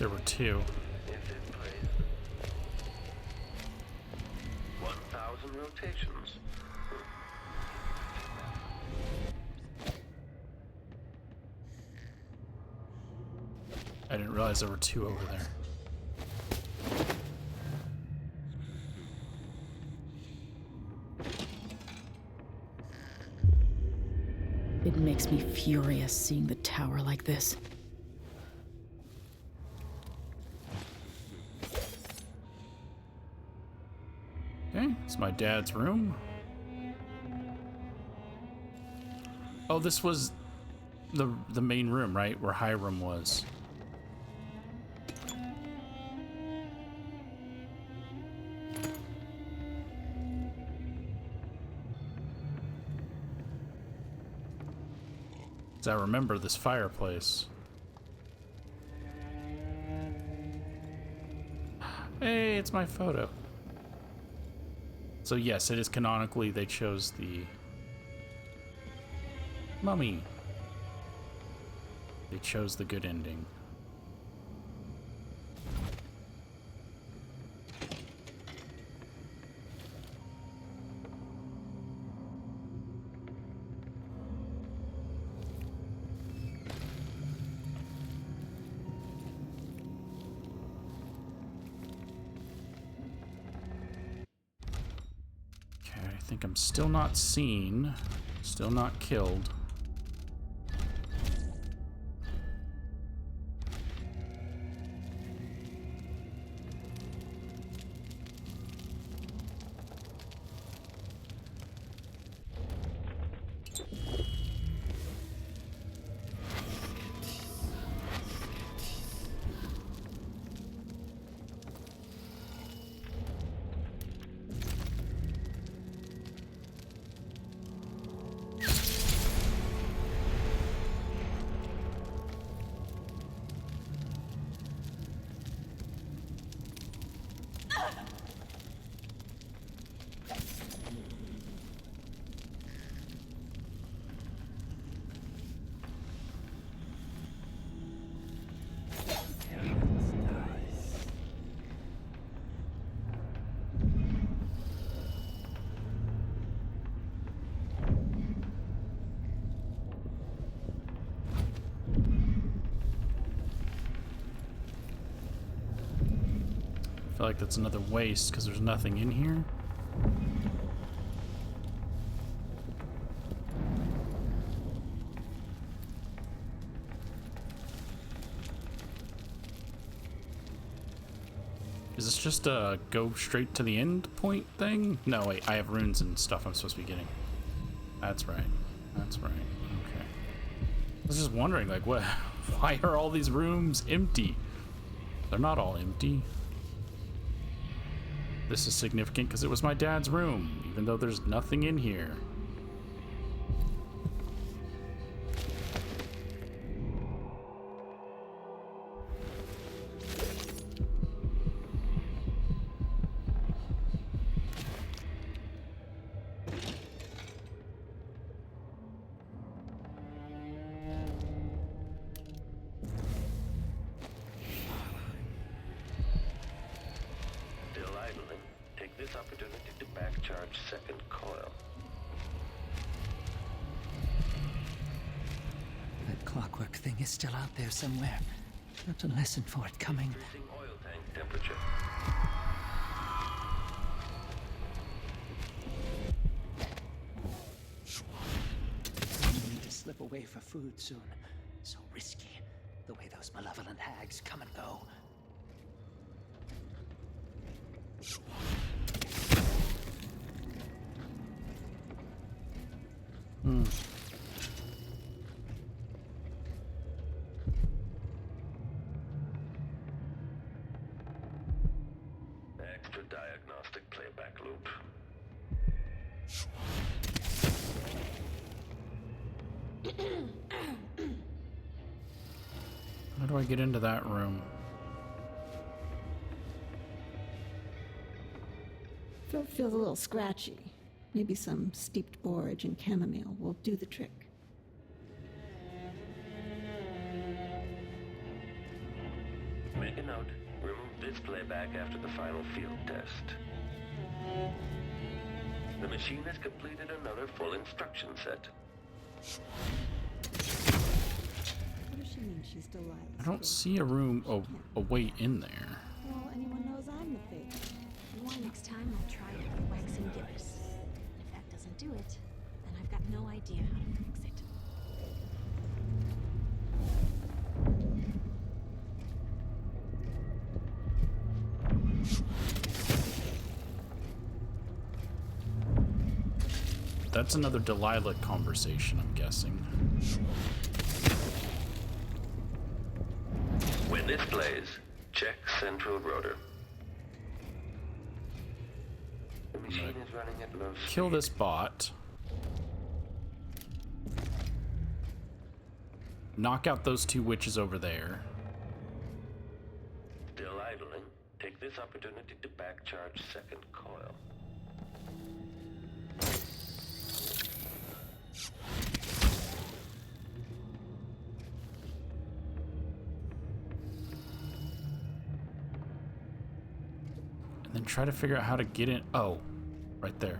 there were two. 1,000 rotations. I didn't realize there were two over there. It makes me furious seeing the tower like this. Okay, it's my dad's room. Oh, this was the main room, right? Where Hiram was. I remember this fireplace. Hey, it's my photo. So yes, it is canonically they chose the mummy. They chose the good ending. I think I'm still not seen, still not killed. I feel like that's another waste because there's nothing in here. Is this just a go straight to the end point thing? No, wait, I have runes and stuff I'm supposed to be getting. That's right. That's right. Okay. I was just wondering, like, what? Why are all these rooms empty? They're not all empty. This is significant because it was my dad's room, even though there's nothing in here. Delilah, take this opportunity to back-charge second coil. That clockwork thing is still out there somewhere. Have to listen for it coming. Increasing oil tank temperature. We need to slip away for food soon. So risky, the way those malevolent hags come and go. Extra diagnostic playback loop. How do I get into that room? Throat feels a little scratchy. Maybe some steeped borage and chamomile will do the trick. Menu Make a note. Remove this playback after the final field test. The machine has completed another full instruction set. What does she mean she's Delilah? I don't see a room, a way in there. Well, anyone knows I'm the fake. Next time I'll try it with waxing dippers. If that doesn't do it, then I've got no idea how to fix it. That's another Delilah conversation, I'm guessing. When this plays, check central rotor. The machine is running at low speed. Kill this bot. Knock out those two witches over there. Still idling. Take this opportunity to back-charge second coil. And then try to figure out how to get in. Oh, right there.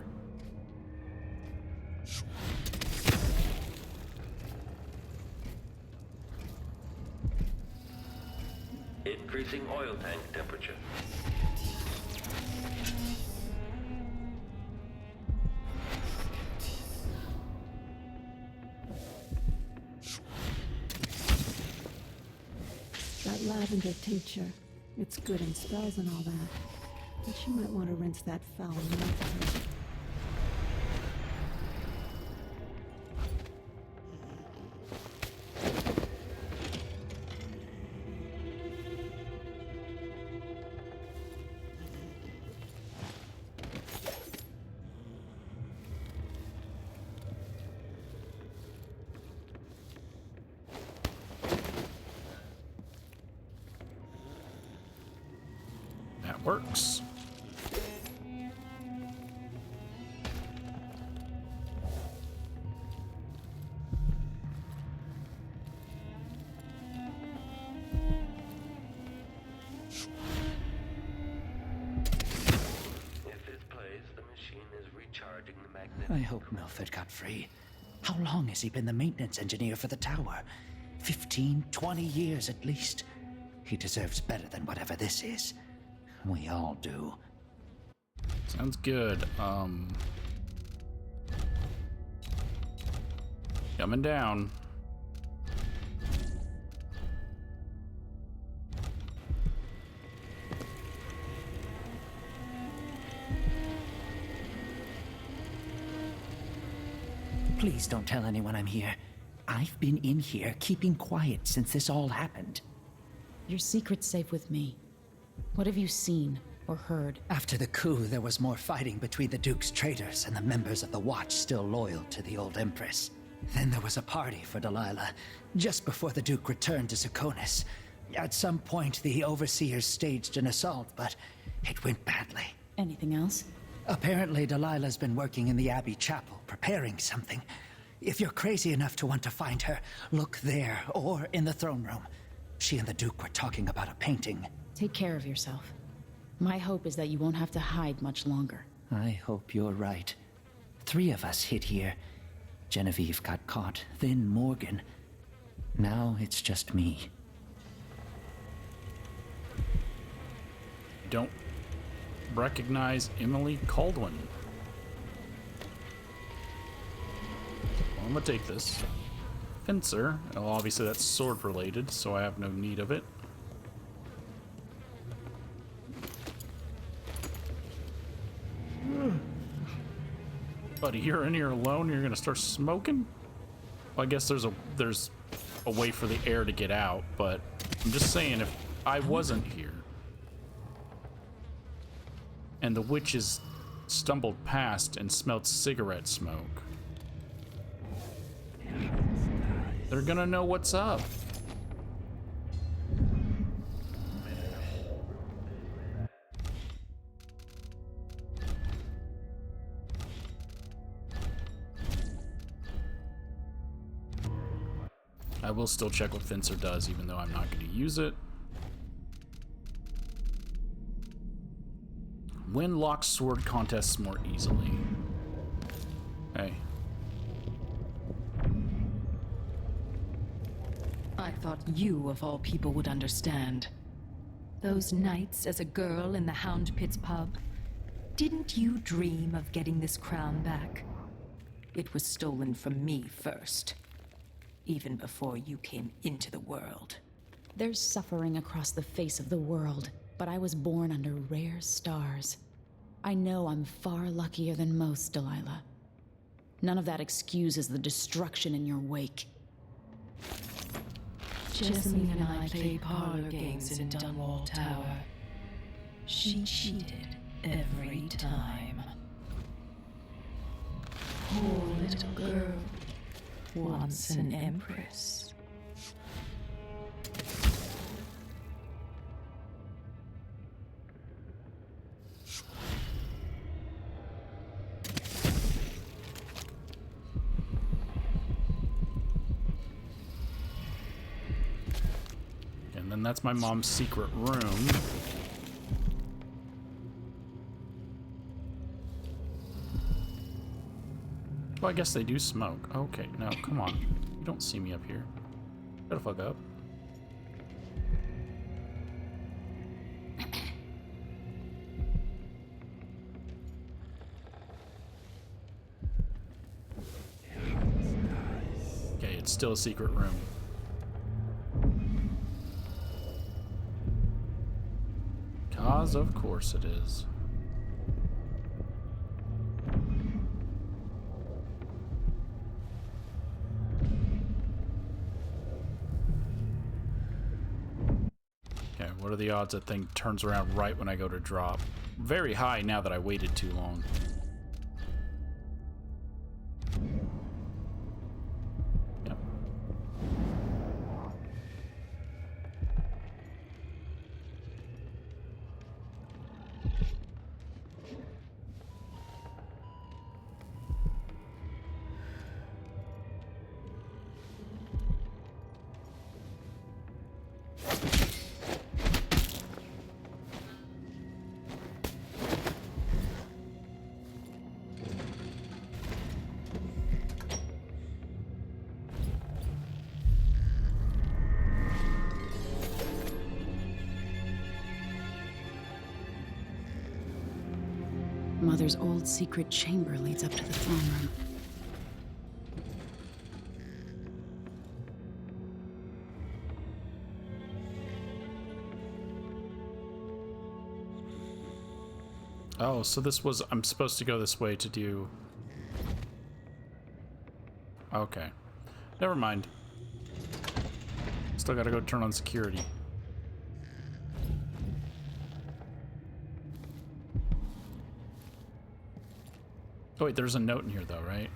Increasing oil tank temperature. That lavender tincture. It's good in spells and all that. But you might want to rinse that foul mouth of her. That works. I hope Milford got free. How long has he been the maintenance engineer for the tower? 15, 20 years at least. He deserves better than whatever this is. We all do. Sounds good. Coming down. Please don't tell anyone I'm here. I've been in here keeping quiet since this all happened. Your secret's safe with me. What have you seen or heard? After the coup, there was more fighting between the Duke's traitors and the members of the Watch still loyal to the old Empress. Then there was a party for Delilah, just before the Duke returned to Serconis. At some point, the Overseers staged an assault, but it went badly. Anything else? Apparently, Delilah's been working in the Abbey Chapel, preparing something. If you're crazy enough to want to find her, look there, or in the throne room. She and the Duke were talking about a painting. Take care of yourself. My hope is that you won't have to hide much longer. I hope you're right. 3 of us hid here. Genevieve got caught, then Morgan. Now it's just me. Don't recognize Emily Caldwin. Well, I'm gonna take this. Fencer. Well, obviously that's sword related, so I have no need of it. Buddy, you're in here alone. You're gonna start smoking? Well, I guess there's a way for the air to get out, but I'm just saying if I wasn't here and the witches stumbled past and smelled cigarette smoke, they're gonna know what's up. I will still check what Fencer does, even though I'm not going to use it. Win locked sword contests more easily. Hey. I thought you, of all people, would understand. Those nights as a girl in the Hound Pit's pub. Didn't you dream of getting this crown back? It was stolen from me first. Even before you came into the world. There's suffering across the face of the world, but I was born under rare stars. I know I'm far luckier than most, Delilah. None of that excuses the destruction in your wake. Jessamine and I played parlor games in Dunwall Tower. She cheated every time. Poor little girl, once an empress. And then that's my mom's secret room. Well, I guess they do smoke. Okay, no, come on. You don't see me up here. Shut the fuck up. Okay, it's still a secret room. Cause of course it is. Okay, what are the odds that thing turns around right when I go to drop? Very high now that I waited too long. Yep. Mother's old secret chamber leads up to the throne room. Oh, so this was... I'm supposed to go this way to do... Okay. Never mind. Still gotta go turn on security. Oh wait, there's a note in here though, right?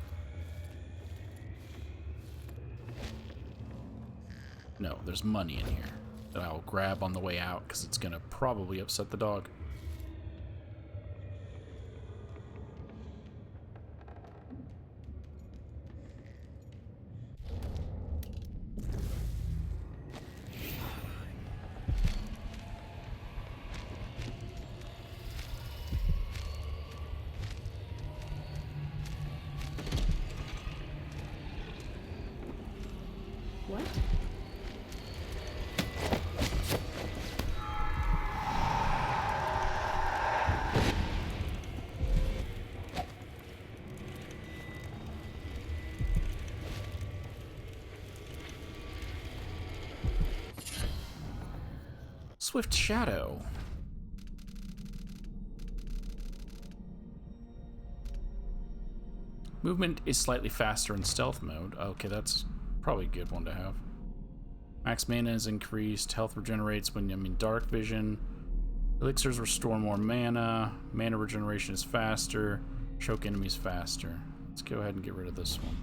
No, there's money in here that I'll grab on the way out because it's gonna probably upset the dog. What? Swift Shadow. Movement is slightly faster in stealth mode. Okay, that's probably a good one to have. Max mana is increased. Health regenerates when I'm in dark vision. Elixirs restore more mana. Mana regeneration is faster. Choke enemies faster. Let's go ahead and get rid of this one.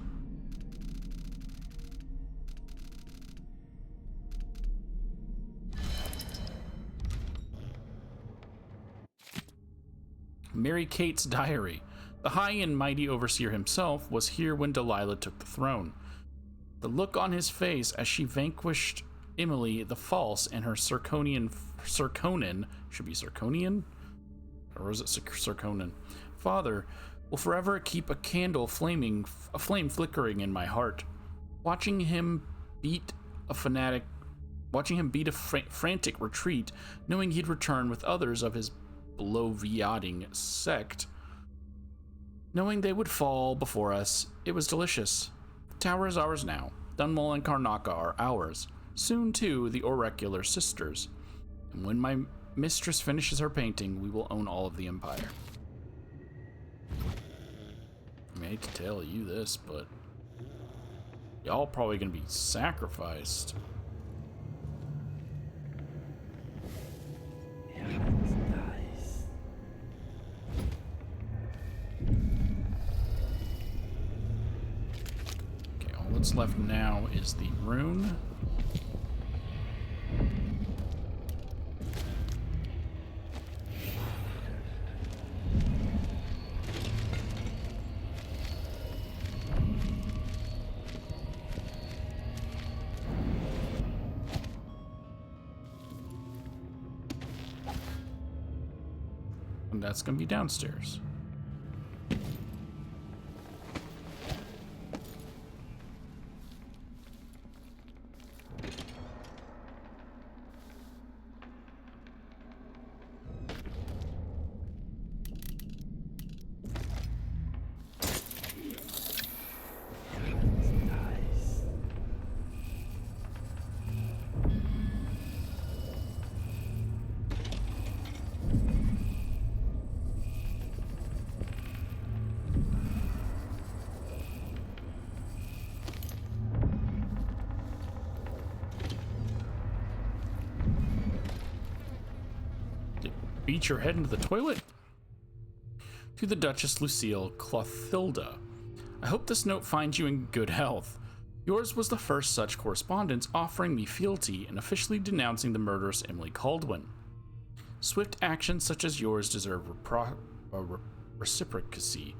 Mary Kate's diary. The high and mighty overseer himself was here when Delilah took the throne. The look on his face as she vanquished Emily the False and her Circonan, should be Circonian? or was it Sir Conan? Father will forever keep a flame flickering in my heart. Watching him beat a frantic retreat, knowing he'd return with others of his bloviating sect, knowing they would fall before us, it was delicious. The tower is ours now. Dunwall and Karnaca are ours. Soon, too, the Oracular Sisters. And when my mistress finishes her painting, we will own all of the Empire. I hate to tell you this, but y'all probably gonna be sacrificed. What's left now is the rune. And that's gonna be downstairs. Beat your head into the toilet? To the Duchess Lucille Clothilda. I hope this note finds you in good health. Yours was the first such correspondence offering me fealty and officially denouncing the murderous Emily Caldwin. Swift actions such as yours deserve reciprocacy.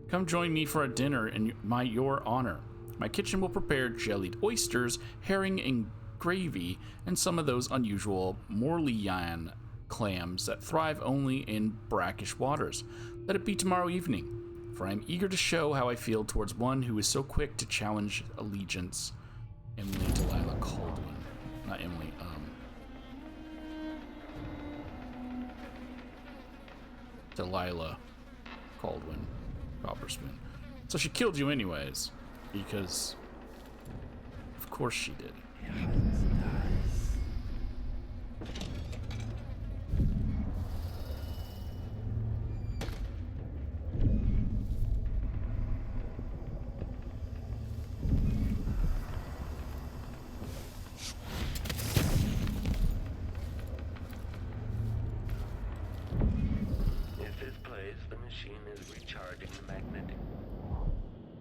Come join me for a dinner in your honor. My kitchen will prepare jellied oysters, herring and gravy, and some of those unusual Morleyan clams that thrive only in brackish waters. Let it be tomorrow evening, for I am eager to show how I feel towards one who is so quick to challenge allegiance. Emily Delilah Caldwin. Not Emily, Delilah Caldwin Copperspoon. So she killed you anyways, because of course she did.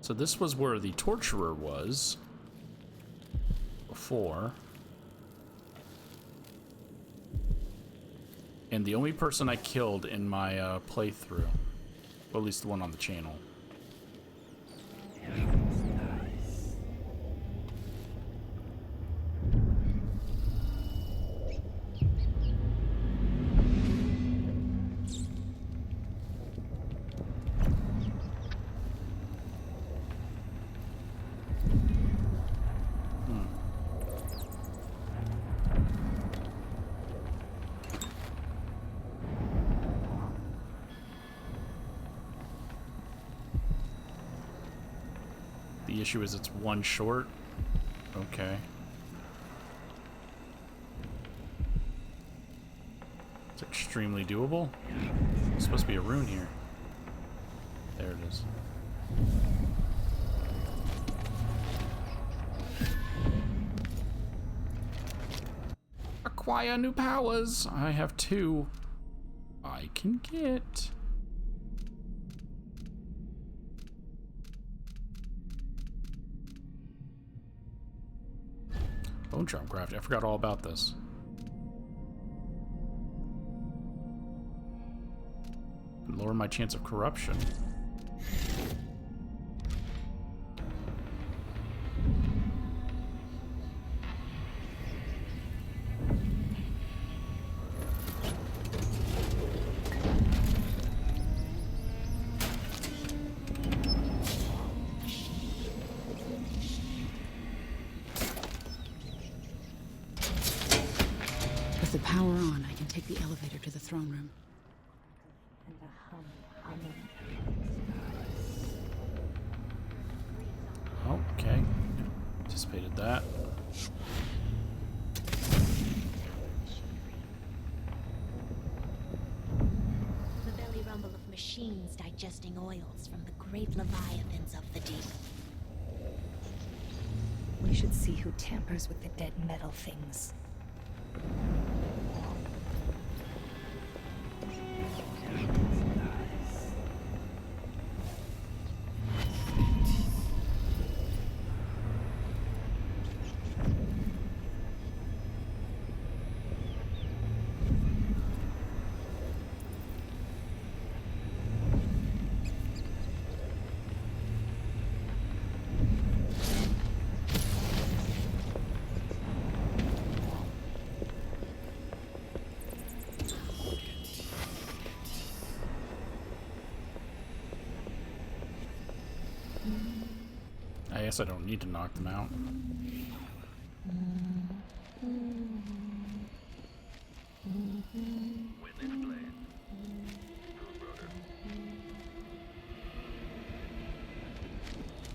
So this was where the torturer was before. And the only person I killed in my playthrough. Well, at least the one on the channel. The issue is it's one short. Okay. It's extremely doable. There's supposed to be a rune here. There it is. Acquire new powers. I have 2 I can get. Bone charm craft. I forgot all about this. Lower my chance of corruption. power on, I can take the elevator to the throne room. Okay. Anticipated that. The belly rumble of machines digesting oils from the great leviathans of the deep. We should see who tampers with the dead metal things. I guess I don't need to knock them out.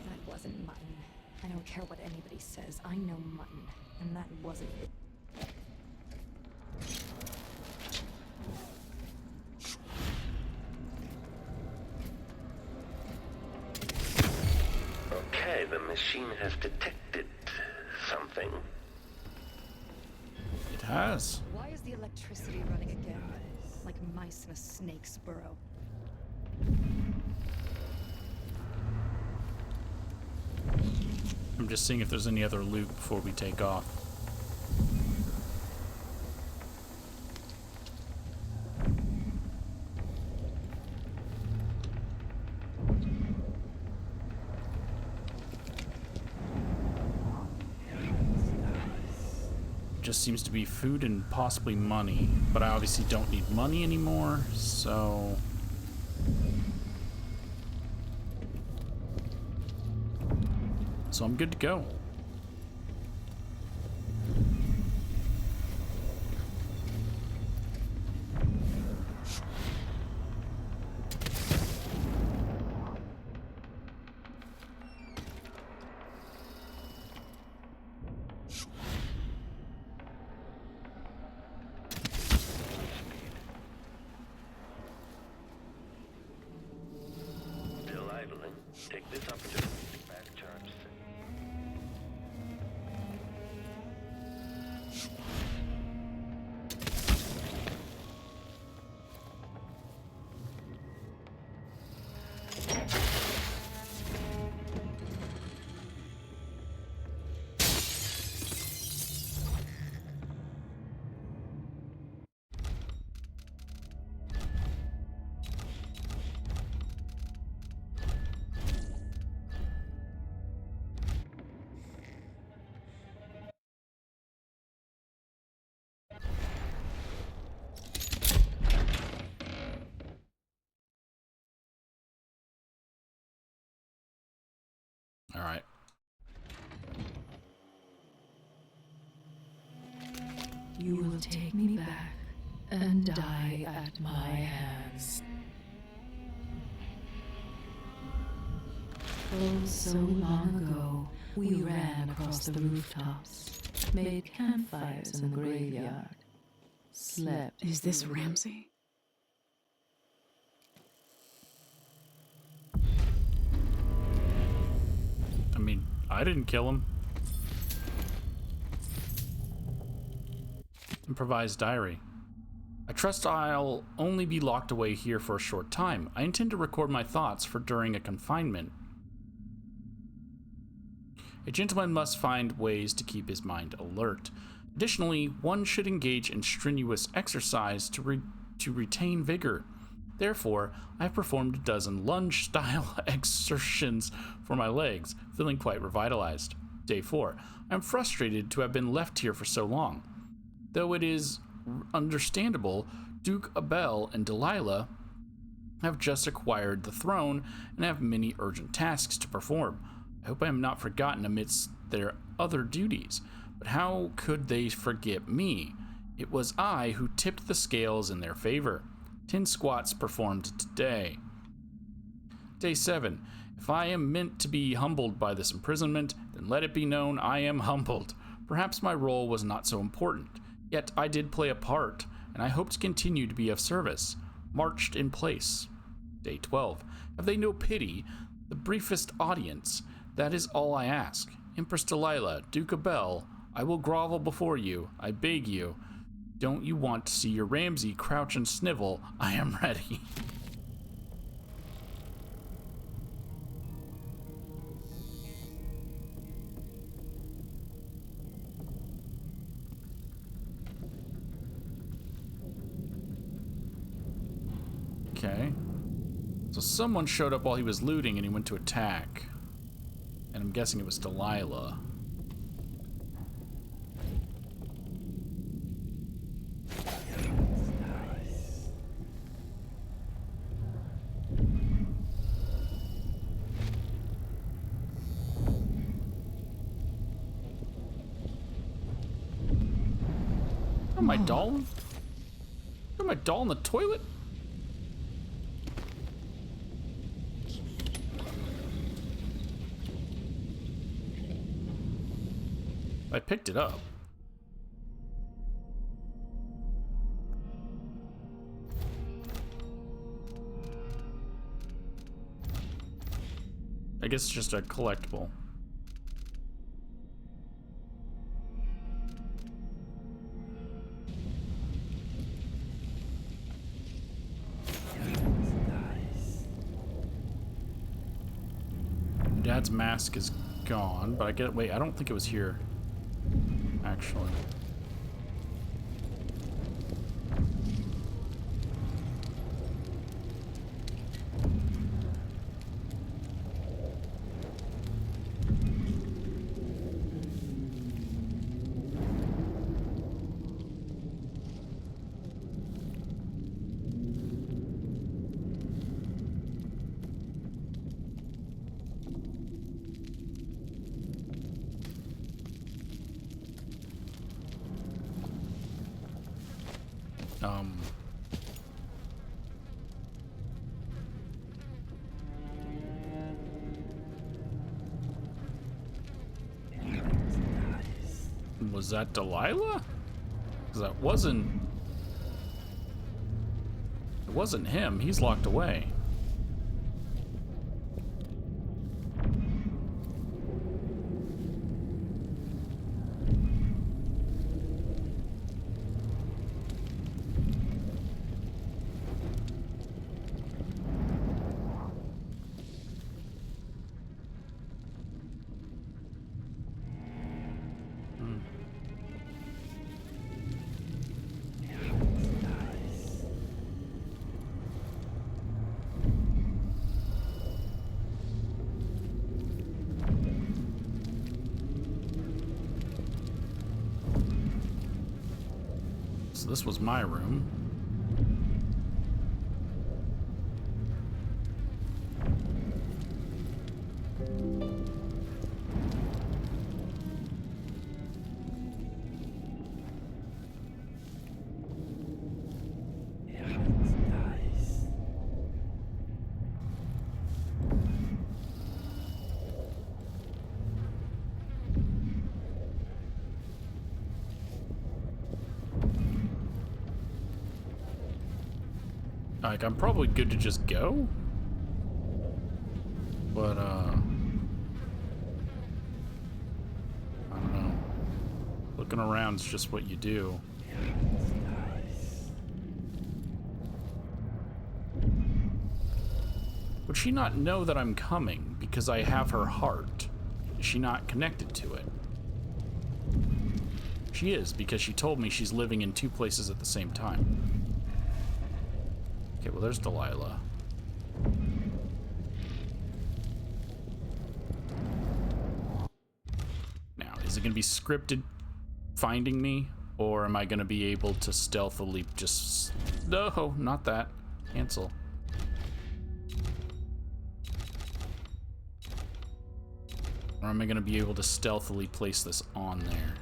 That wasn't mutton. I don't care what anybody says. I know mutton, and that wasn't it. Okay, the machine has detected something. It has. Why is the electricity running again? Like mice in a snake's burrow. I'm just seeing if there's any other loot before we take off. Just seems to be food and possibly money, but I obviously don't need money anymore, so I'm good to go. Delilah, take this opportunity to back charge. All right. You will take me back and die at my hands. Oh, so long ago, we ran across the rooftops, made campfires in the graveyard, slept. Is this Ramsey? I mean, I didn't kill him. Improvised diary. I trust I'll only be locked away here for a short time. I intend to record my thoughts for during a confinement. A gentleman must find ways to keep his mind alert. Additionally, one should engage in strenuous exercise to retain vigor. Therefore, I've performed a dozen lunge-style exertions for my legs, feeling quite revitalized. Day 4. I'm frustrated to have been left here for so long. Though it is understandable, Duke Abel and Delilah have just acquired the throne and have many urgent tasks to perform. I hope I am not forgotten amidst their other duties, but how could they forget me? It was I who tipped the scales in their favor. 10 squats performed today. Day 7. If I am meant to be humbled by this imprisonment, then let it be known I am humbled. Perhaps my role was not so important, yet I did play a part, and I hope to continue to be of service. Marched in place. Day 12. Have they no pity? The briefest audience. That is all I ask. Empress Delilah, Duke of Bell, I will grovel before you. I beg you. Don't you want to see your Ramsay crouch and snivel? I am ready. Okay. So someone showed up while he was looting and he went to attack. And I'm guessing it was Delilah. Oh, my doll? Got my doll in the toilet? I picked it up. I guess it's just a collectible. Dad's mask is gone, but I get. Wait, I don't think it was here. Actually. Was that Delilah? Because that wasn't... It wasn't him. He's locked away. So this was my room. Like, I'm probably good to just go, but I don't know. Looking around is just what you do. Would she not know that I'm coming because I have her heart? Is she not connected to it? She is, because she told me she's living in two places at the same time. Okay, well, there's Delilah. Now, is it going to be scripted finding me? Or am I going to be able to stealthily just... No, not that. Cancel. Or am I going to be able to stealthily place this on there?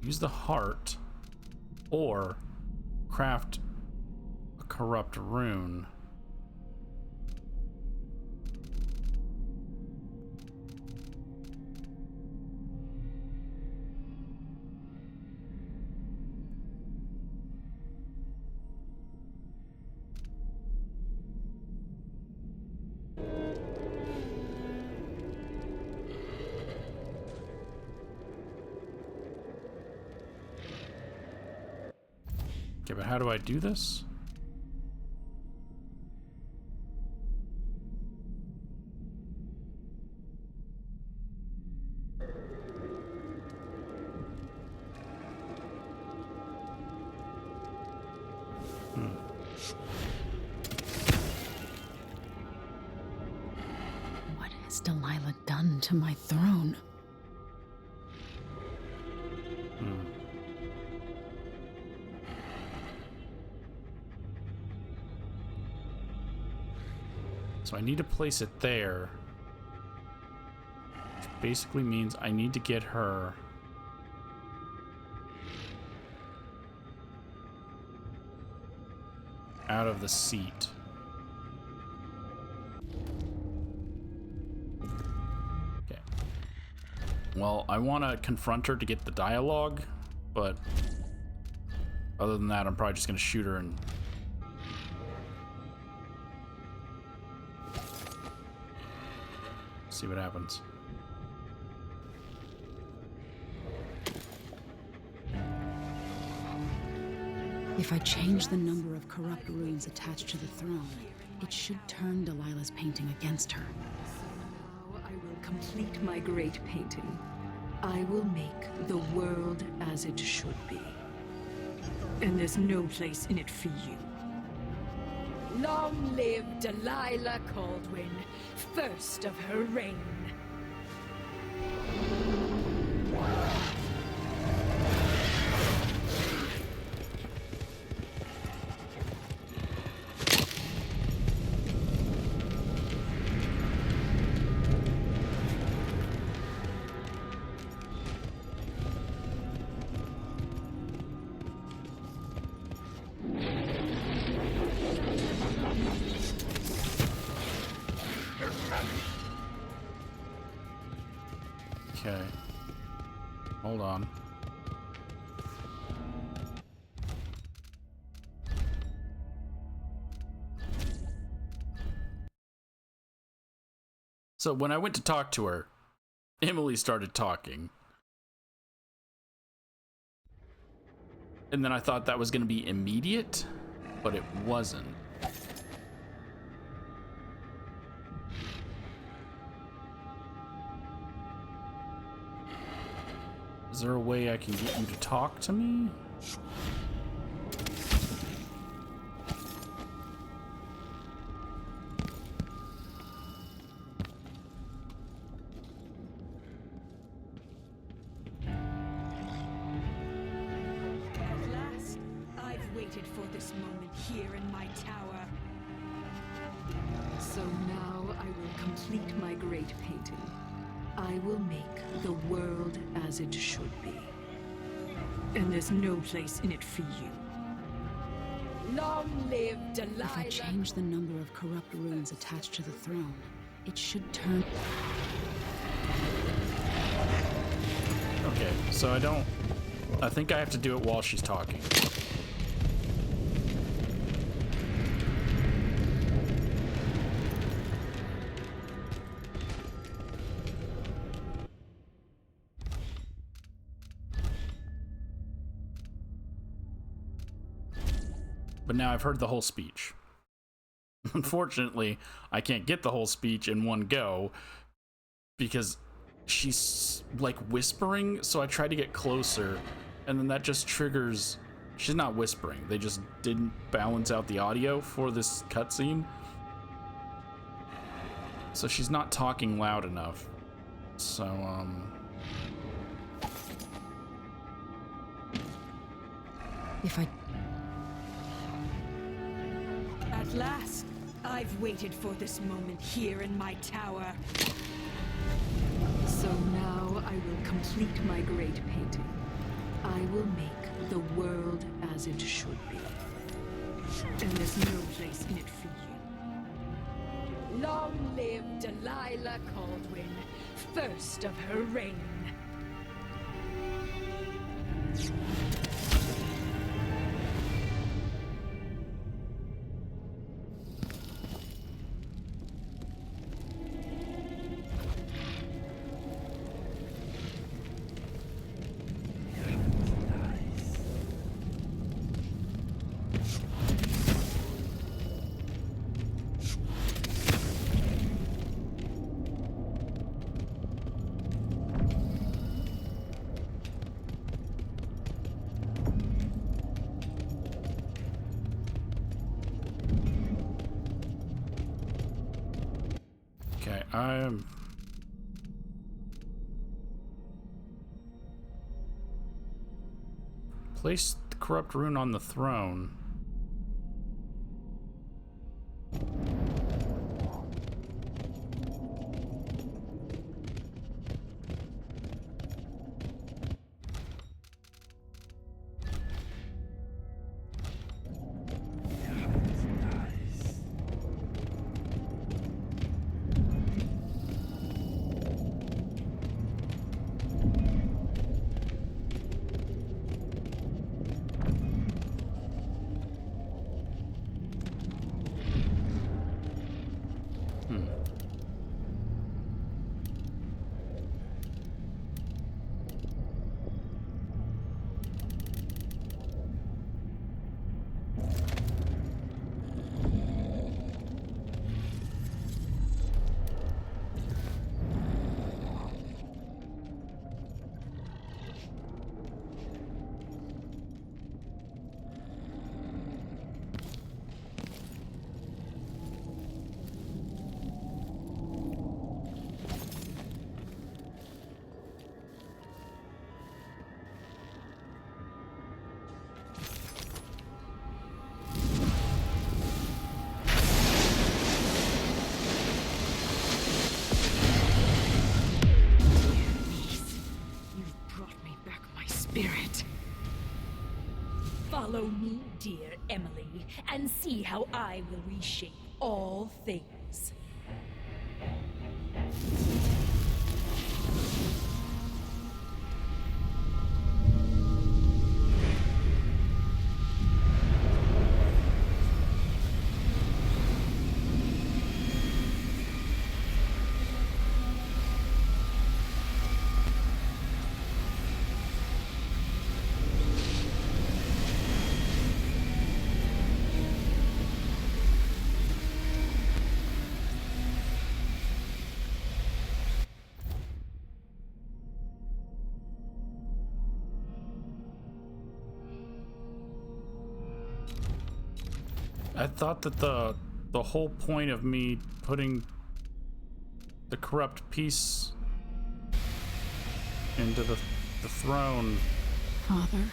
Use the heart or craft a corrupt rune. Okay, but how do I do this? What has Delilah done to my throne? So I need to place it there, which basically means I need to get her out of the seat. Okay. Well, I want to confront her to get the dialogue, but other than that, I'm probably just going to shoot her and see what happens. If I change the number of corrupt runes attached to the throne, it should turn Delilah's painting against her. Now I will complete my great painting. I will make the world as it should be. And there's no place in it for you. Long live Delilah Caldwin, first of her reign. Okay. Hold on. So when I went to talk to her, Emily started talking. And then I thought that was going to be immediate, but it wasn't. Is there a way I can get you to talk to me? At last, I've waited for this moment here in my tower. So now I will complete my great painting. I will make the world as it should be. And there's no place in it for you. Long live Delilah. If I change the number of corrupt runes attached to the throne, it should turn... Okay, so I think I have to do it while she's talking. But now I've heard the whole speech. Unfortunately, I can't get the whole speech in one go because she's like whispering, so I tried to get closer, and then that just triggers... She's not whispering, they just didn't balance out the audio for this cutscene. So she's not talking loud enough. So, If I... At last, I've waited for this moment here in my tower. So now I will complete my great painting. I will make the world as it should be. And there's no place in it for you. Long live Delilah Caldwin, first of her reign. Place the corrupt rune on the throne. Follow me, dear Emily, and see how I will reshape all things. I thought that the whole point of me putting the corrupt piece into the throne. Father.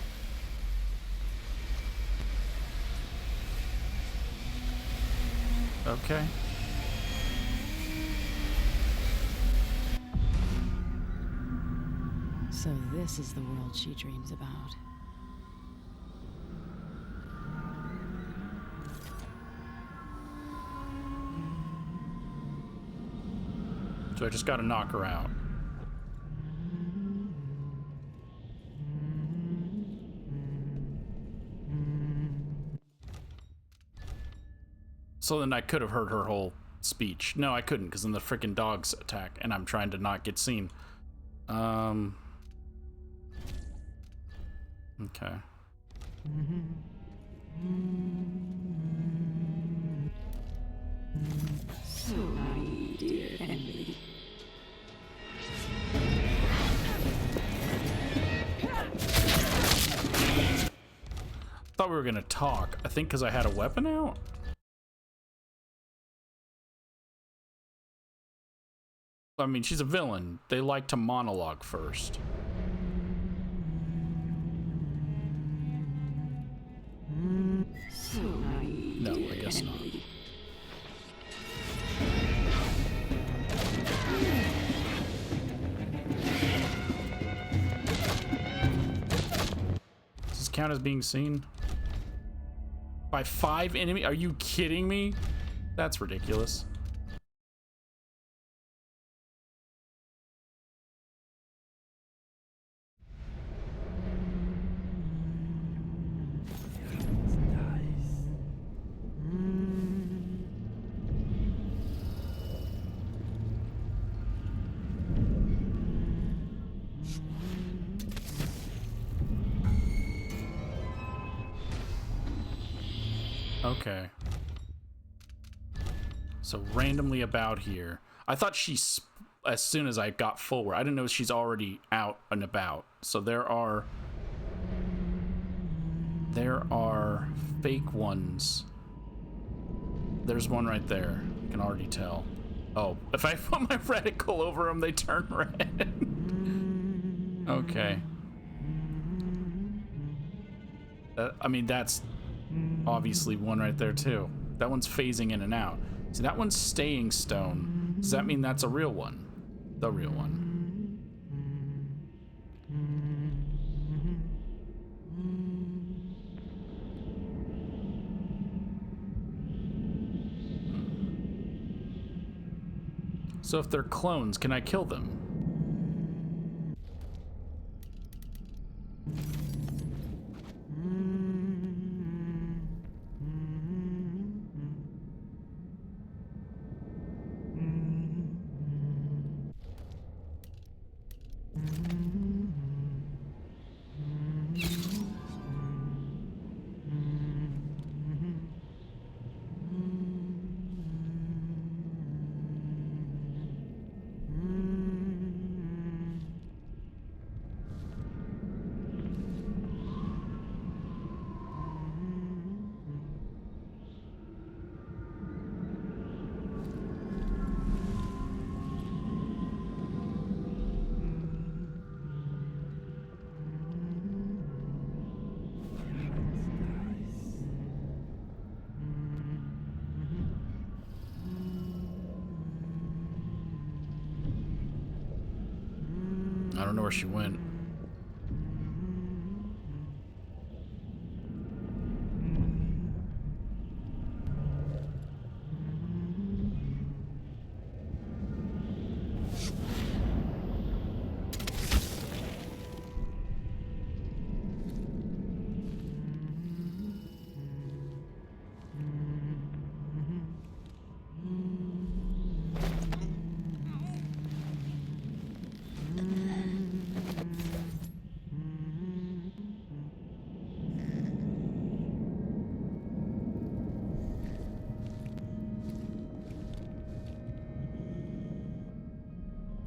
Okay. So this is the world she dreams about. So I just gotta knock her out. So then I could have heard her whole speech. No, I couldn't, because then the freaking dogs attack, and I'm trying to not get seen. Okay. So naive, dear Emily. Thought we were gonna talk. I think because I had a weapon out. I mean, she's a villain. They like to monologue first. So naive. No, I guess not. count as being seen? By 5 enemy? Are you kidding me? That's ridiculous. Okay. So randomly about here. I thought she's as soon as I got forward. I didn't know she's already out and about. So there are fake ones. There's one right there. I can already tell. Oh, if I put my reticle over them, they turn red. Okay. I mean, that's obviously one right there too. That one's phasing in and out. So that one's staying stone. Does that mean that's a real one? The real one. So if they're clones, can I kill them? I don't know where she went.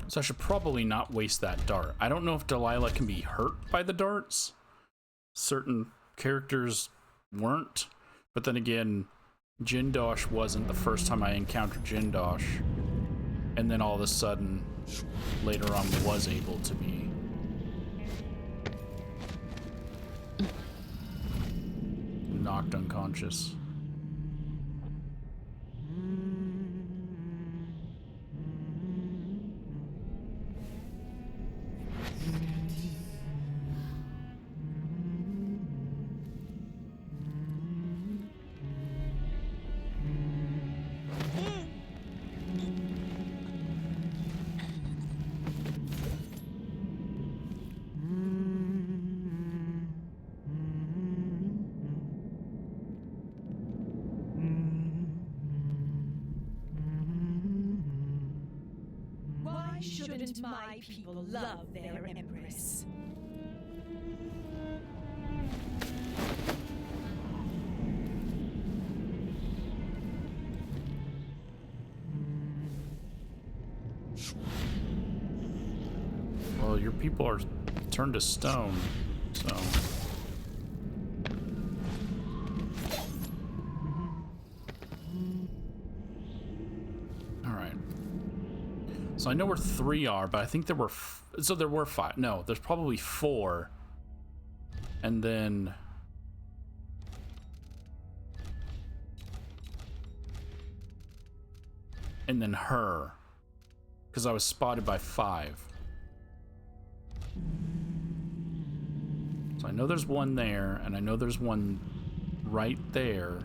So I should probably not waste that dart. I don't know if Delilah can be hurt by the darts. Certain characters weren't. But then again, Jindosh wasn't the first time I encountered Jindosh. And then all of a sudden, later on, was able to be. Knocked unconscious. Shouldn't my people love their Empress? Well, your people are turned to stone, so... So I know where 3 are, but I think there were... so there were 5. No, there's probably 4. And then... and then her. Because I was spotted by 5. So I know there's one there, and I know there's one right there.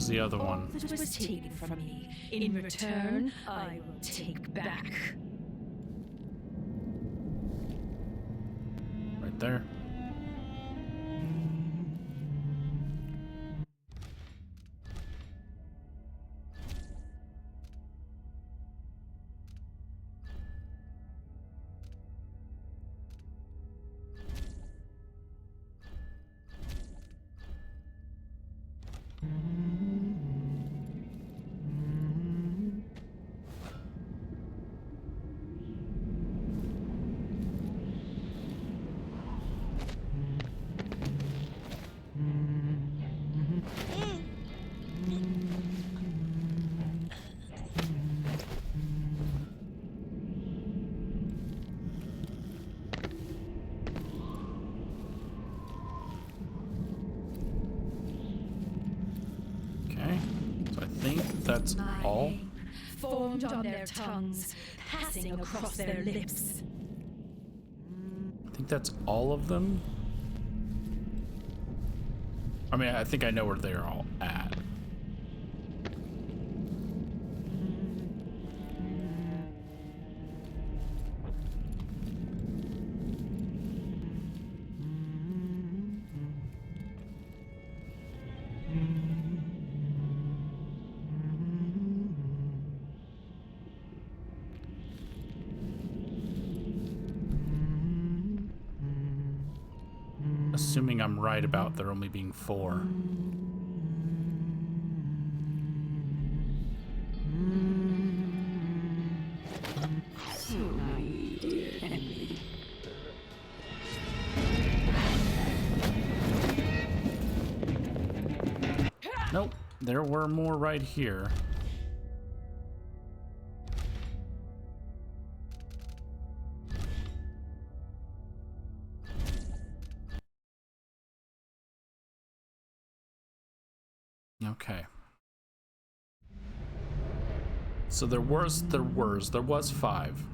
The other one. That was taken from me. In return, I will take back. Right there. That's all? Formed on their tongues, passing across their lips. I think that's all of them. I mean, I think I know where they're all at. Assuming I'm right about there only being 4. So naive, dear Emily. Nope, there were more right here. Okay. So there was 5.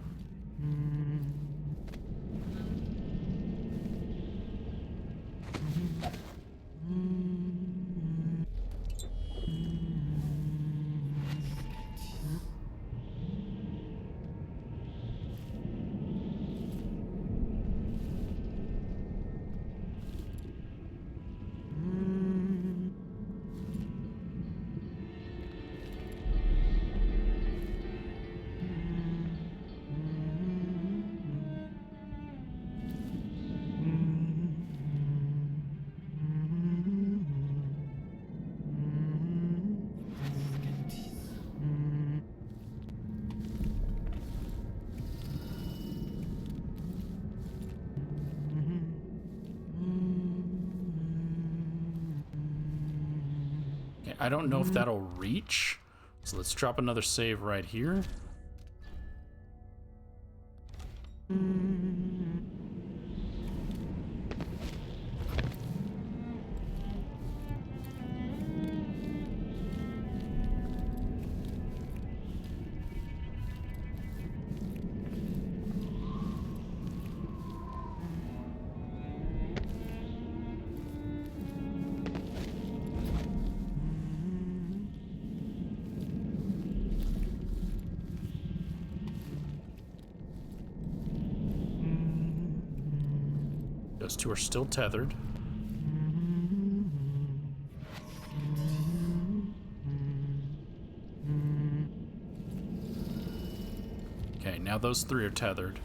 I don't know if that'll reach, so let's drop another save right here. Those two are still tethered. Okay, now those 3 are tethered.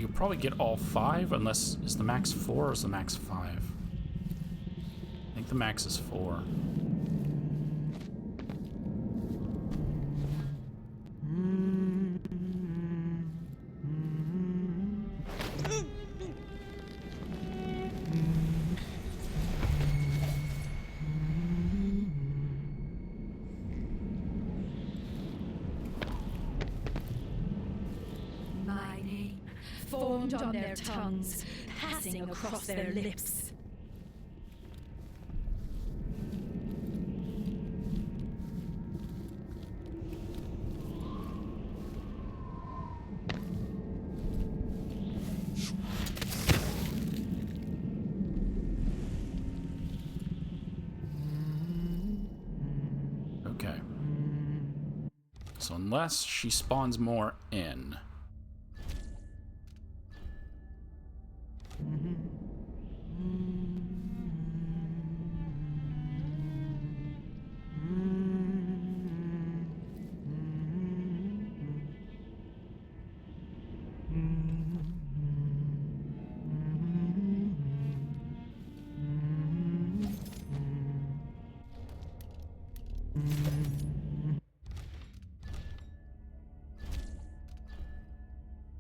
You could probably get all 5, unless... Is the max 4 or is the max 5? I think the max is 4. My name, formed on their tongues, passing across their lips. Okay. So unless she spawns more in.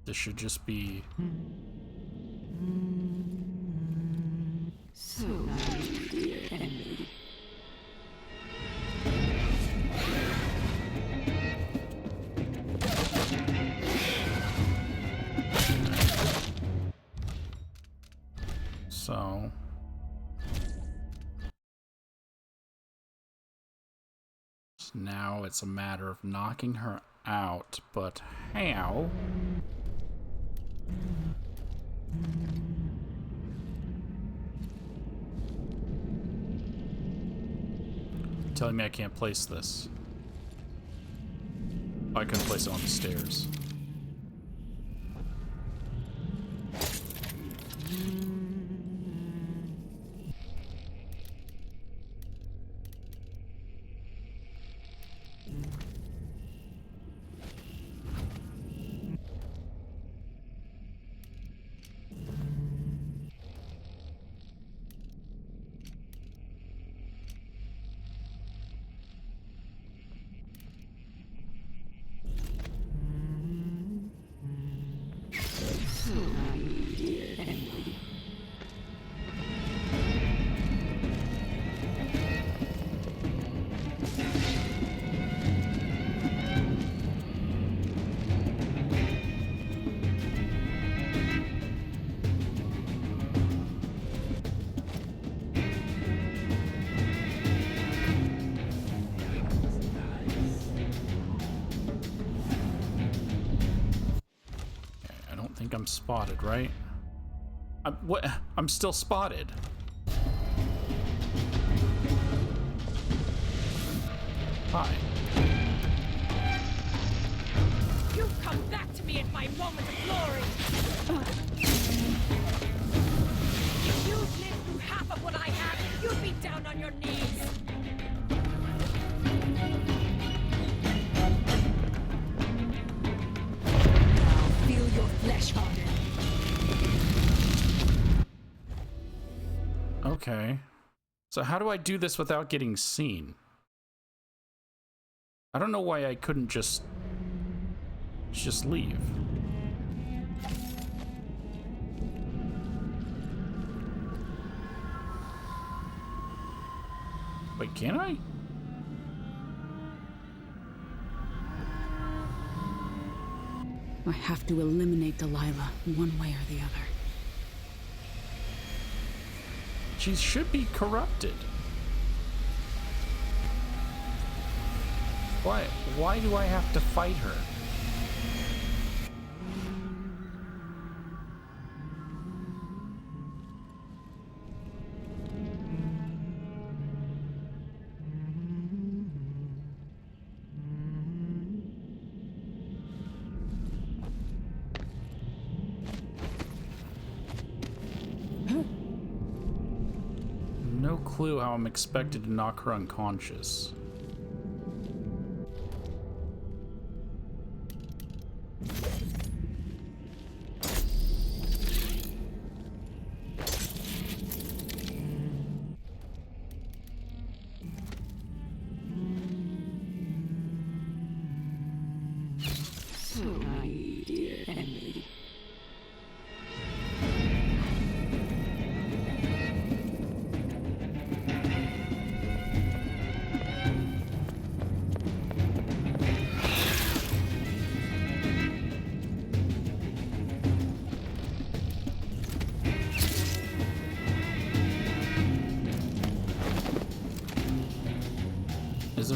This should just be... So naive, dear enemy. So... Now it's a matter of knocking her out, but how? You're telling me I can't place this? Oh, I couldn't place it on the stairs. I'm spotted, right? What? I'm still spotted. Hi. You've come back to me at my moment of glory. If you'd lived through half of what I have, you'd be down on your knees. Feel your flesh harden. Okay. So how do I do this without getting seen? I don't know why I couldn't just leave. Wait, can I? I have to eliminate Delilah one way or the other. She should be corrupted. Why do I have to fight her? No clue how I'm expected to knock her unconscious.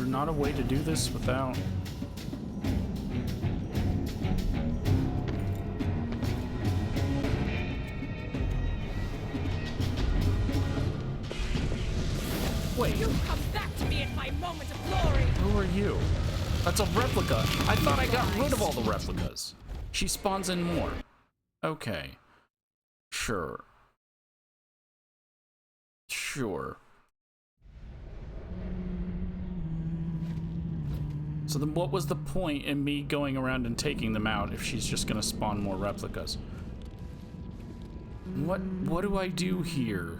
not a way to do this without... Wait. You come back to me in my moment of glory. Who are you? That's a replica. I thought I got rid of all the replicas. She spawns in more. Okay. Sure. Sure. So then what was the point in me going around and taking them out if she's just gonna spawn more replicas? What do I do here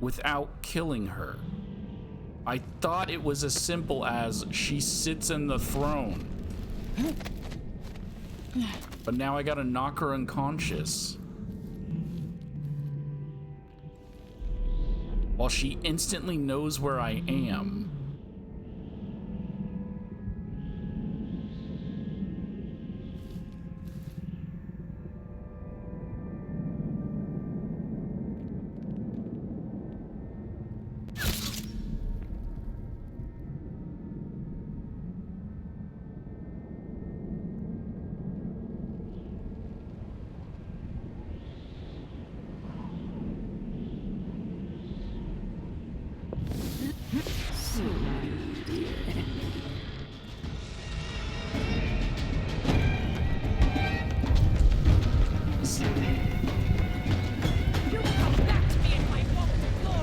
without killing her? I thought it was as simple as she sits in the throne. But now I gotta knock her unconscious. While she instantly knows where I am.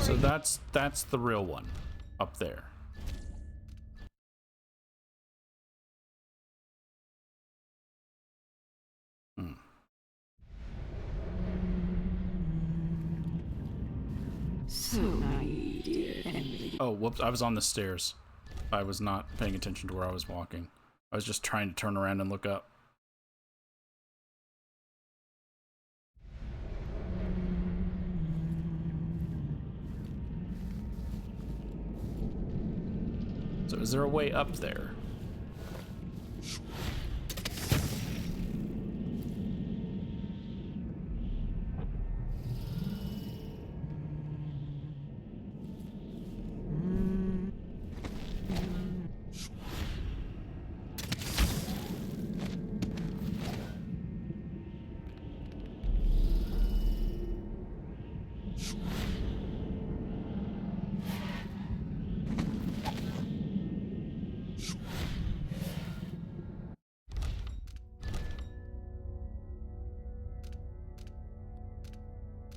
So that's the real one up there. So naive, dear Emily. Oh, whoops, I was on the stairs. I was not paying attention to where I was walking. I was just trying to turn around and look up. So is there a way up there?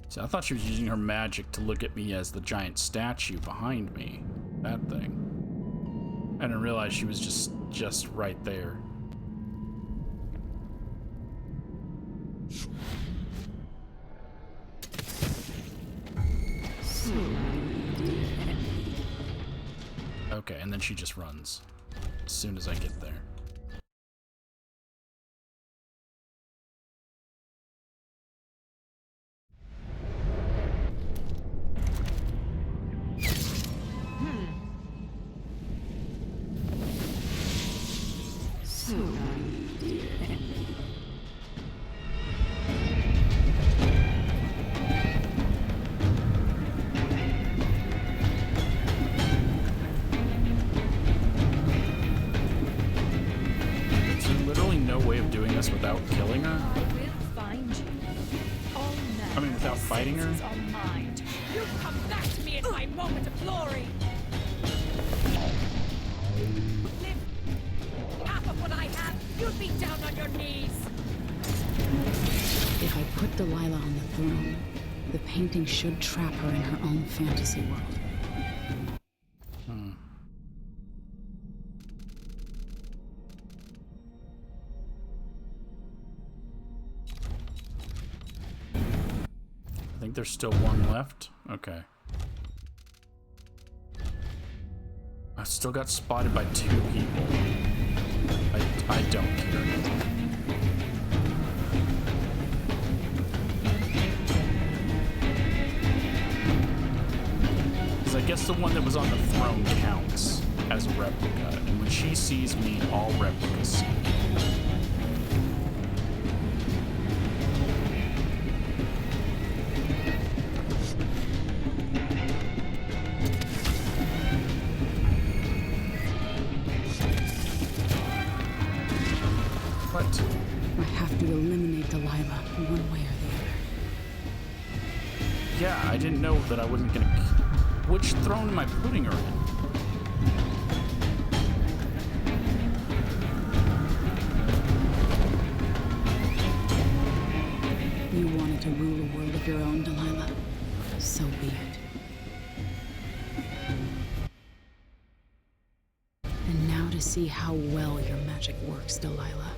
See, I thought she was using her magic to look at me as the giant statue behind me. That thing. I didn't realize she was just right there. Okay, and then she just runs as soon as I get there. Without killing her? I will find you. I mean, without fighting her? You come back to me in my moment of glory. Live half of what I have, you'd be down on your knees. If I put Delilah on the throne, the painting should trap her in her own fantasy world. I think there's still one left. Okay. I still got spotted by 2 people. I don't care. Because I guess the one that was on the throne counts as a replica. And when she sees me, all replicas see me. What? I have to eliminate Delilah one way or the other. Yeah, I didn't know that I wasn't gonna... Which throne am I putting her in? You wanted to rule a world of your own, Delilah. So be it. And now to see how well your magic works, Delilah.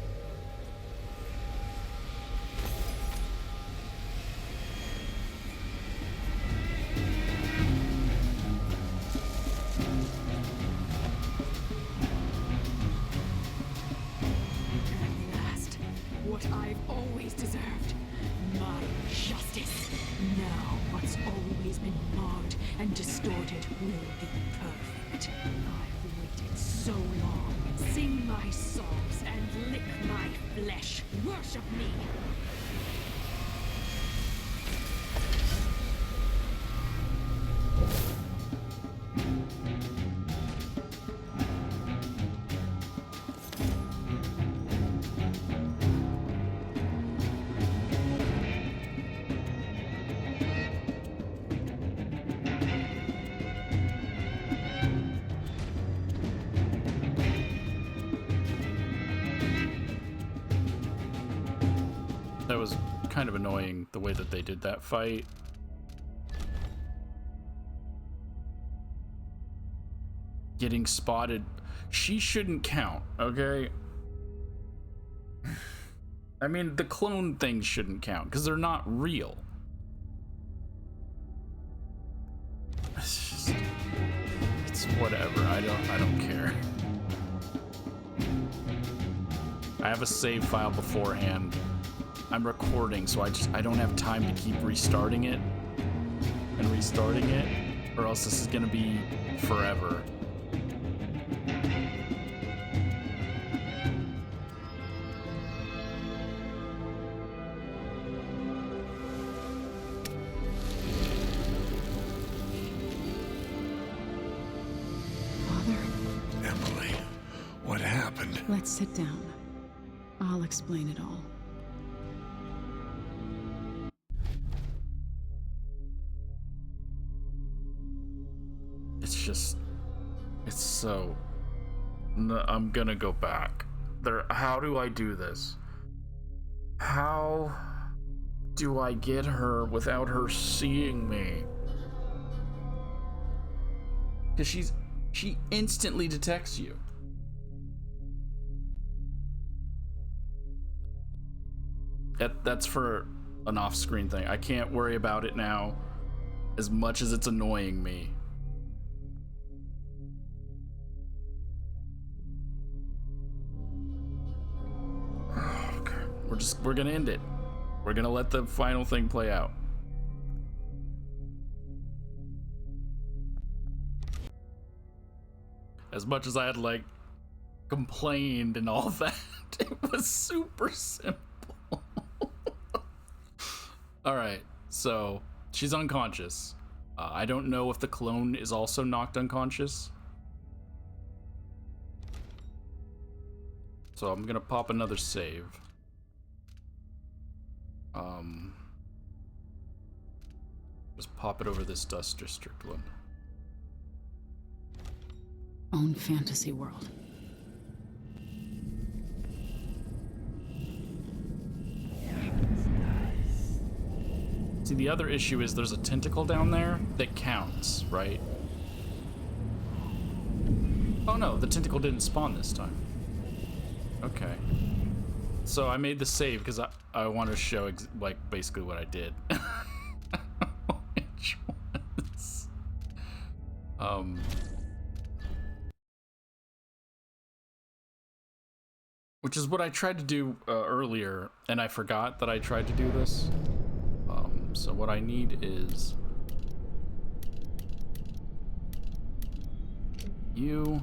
What I've always deserved. My justice. Now what's always been marred and distorted will be perfect. I've waited so long. Sing my songs and lick my flesh. Worship me. That was kind of annoying, the way that they did that fight. Getting spotted. She shouldn't count, okay? I mean, the clone things shouldn't count, because they're not real. It's just... It's whatever. I don't care. I have a save file beforehand. I'm recording, so I don't have time to keep restarting it and restarting it, or else this is gonna be forever. Father? Emily, what happened? Let's sit down. I'll explain it all. It's so... No, I'm gonna go back. How do I do this? How do I get her without her seeing me? Because she instantly detects you. That's for an off-screen thing. I can't worry about it now, as much as it's annoying me. We're gonna end it. We're gonna let the final thing play out. As much as I had like complained and all that, it was super simple. All right, so she's unconscious. I don't know if the clone is also knocked unconscious. So I'm gonna pop another save. Just pop it over this Dust District one. Own fantasy world. See, the other issue is there's a tentacle down there that counts, right? Oh no, the tentacle didn't spawn this time. Okay. So I made the save because I want to show like basically what I did. Which was, which is what I tried to do earlier, and I forgot that I tried to do this. So what I need is you.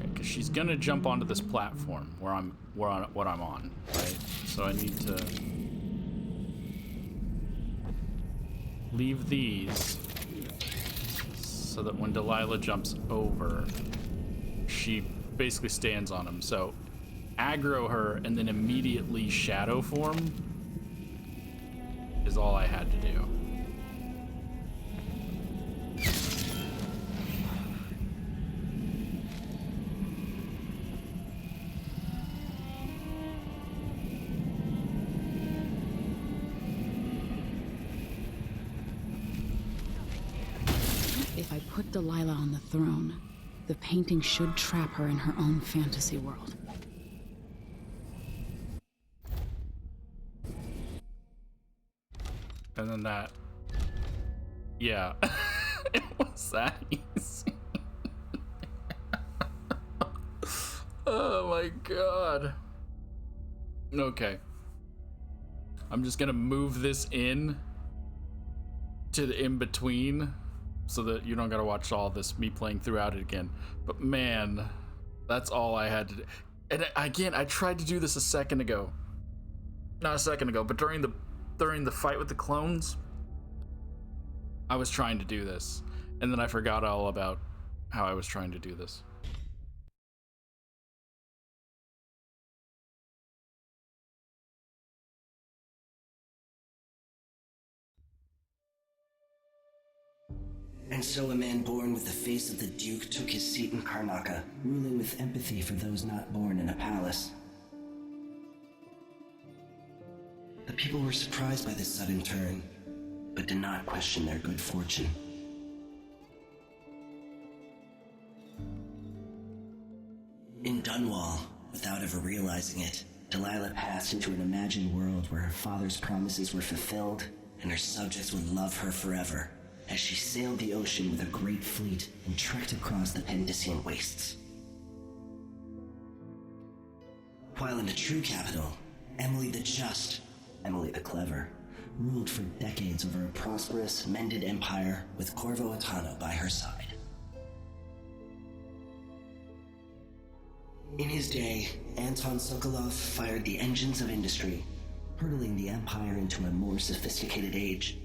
Because she's gonna jump onto this platform where I'm on, right? So I need to leave these so that when Delilah jumps over, she basically stands on him. So aggro her and then immediately shadow form is all I had to do. If I put Delilah on the throne, the painting should trap her in her own fantasy world. And then that... Yeah. It was that easy. Oh my god. Okay. I'm just gonna move this in to the in-between so that you don't gotta watch all this, me playing throughout it again. But man, that's all I had to do. And again, I tried to do this a second ago. Not a second ago, but during the fight with the clones, I was trying to do this. And then I forgot all about how I was trying to do this. And so a man born with the face of the Duke took his seat in Karnaca, ruling with empathy for those not born in a palace. The people were surprised by this sudden turn, but did not question their good fortune. In Dunwall, without ever realizing it, Delilah passed into an imagined world where her father's promises were fulfilled and her subjects would love her forever, as she sailed the ocean with a great fleet and trekked across the Pendician wastes. While in the true capital, Emily the Just, Emily the Clever, ruled for decades over a prosperous, mended empire with Corvo Attano by her side. In his day, Anton Sokolov fired the engines of industry, hurtling the empire into a more sophisticated age.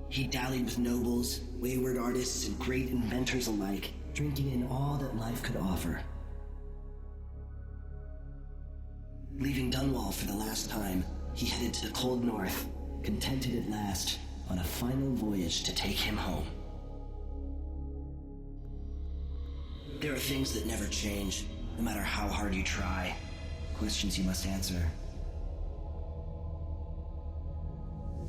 He dallied with nobles, wayward artists, and great inventors alike, drinking in all that life could offer. Leaving Dunwall for the last time, he headed to the cold north, contented at last, on a final voyage to take him home. There are things that never change, no matter how hard you try. Questions you must answer.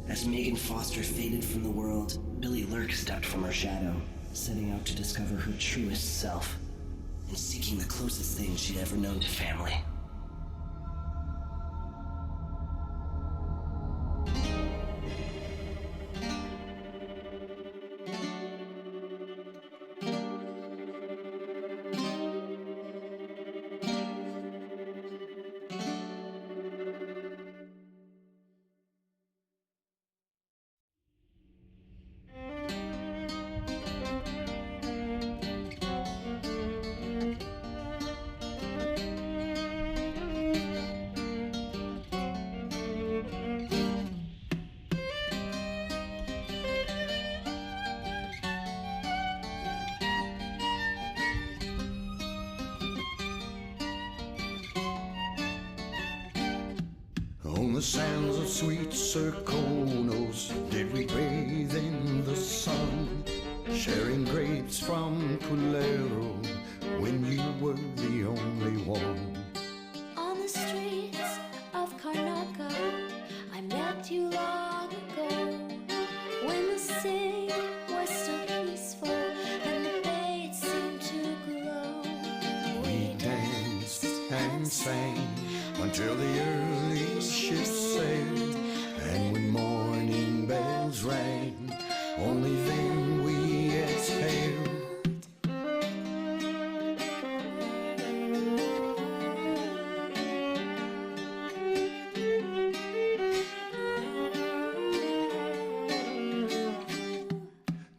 As Megan Foster faded from the world, Billy Lurk stepped from her shadow, setting out to discover her truest self, and seeking the closest thing she'd ever known to family. On the sands of sweet Serkonos did we bathe in the sun, sharing grapes from Pulero when you were the only one. On the streets of Karnaca, I met you long ago, when the city was so peaceful and the bay seemed to glow. We danced and sang until the early ships sailed, and when morning bells rang, only then we exhaled.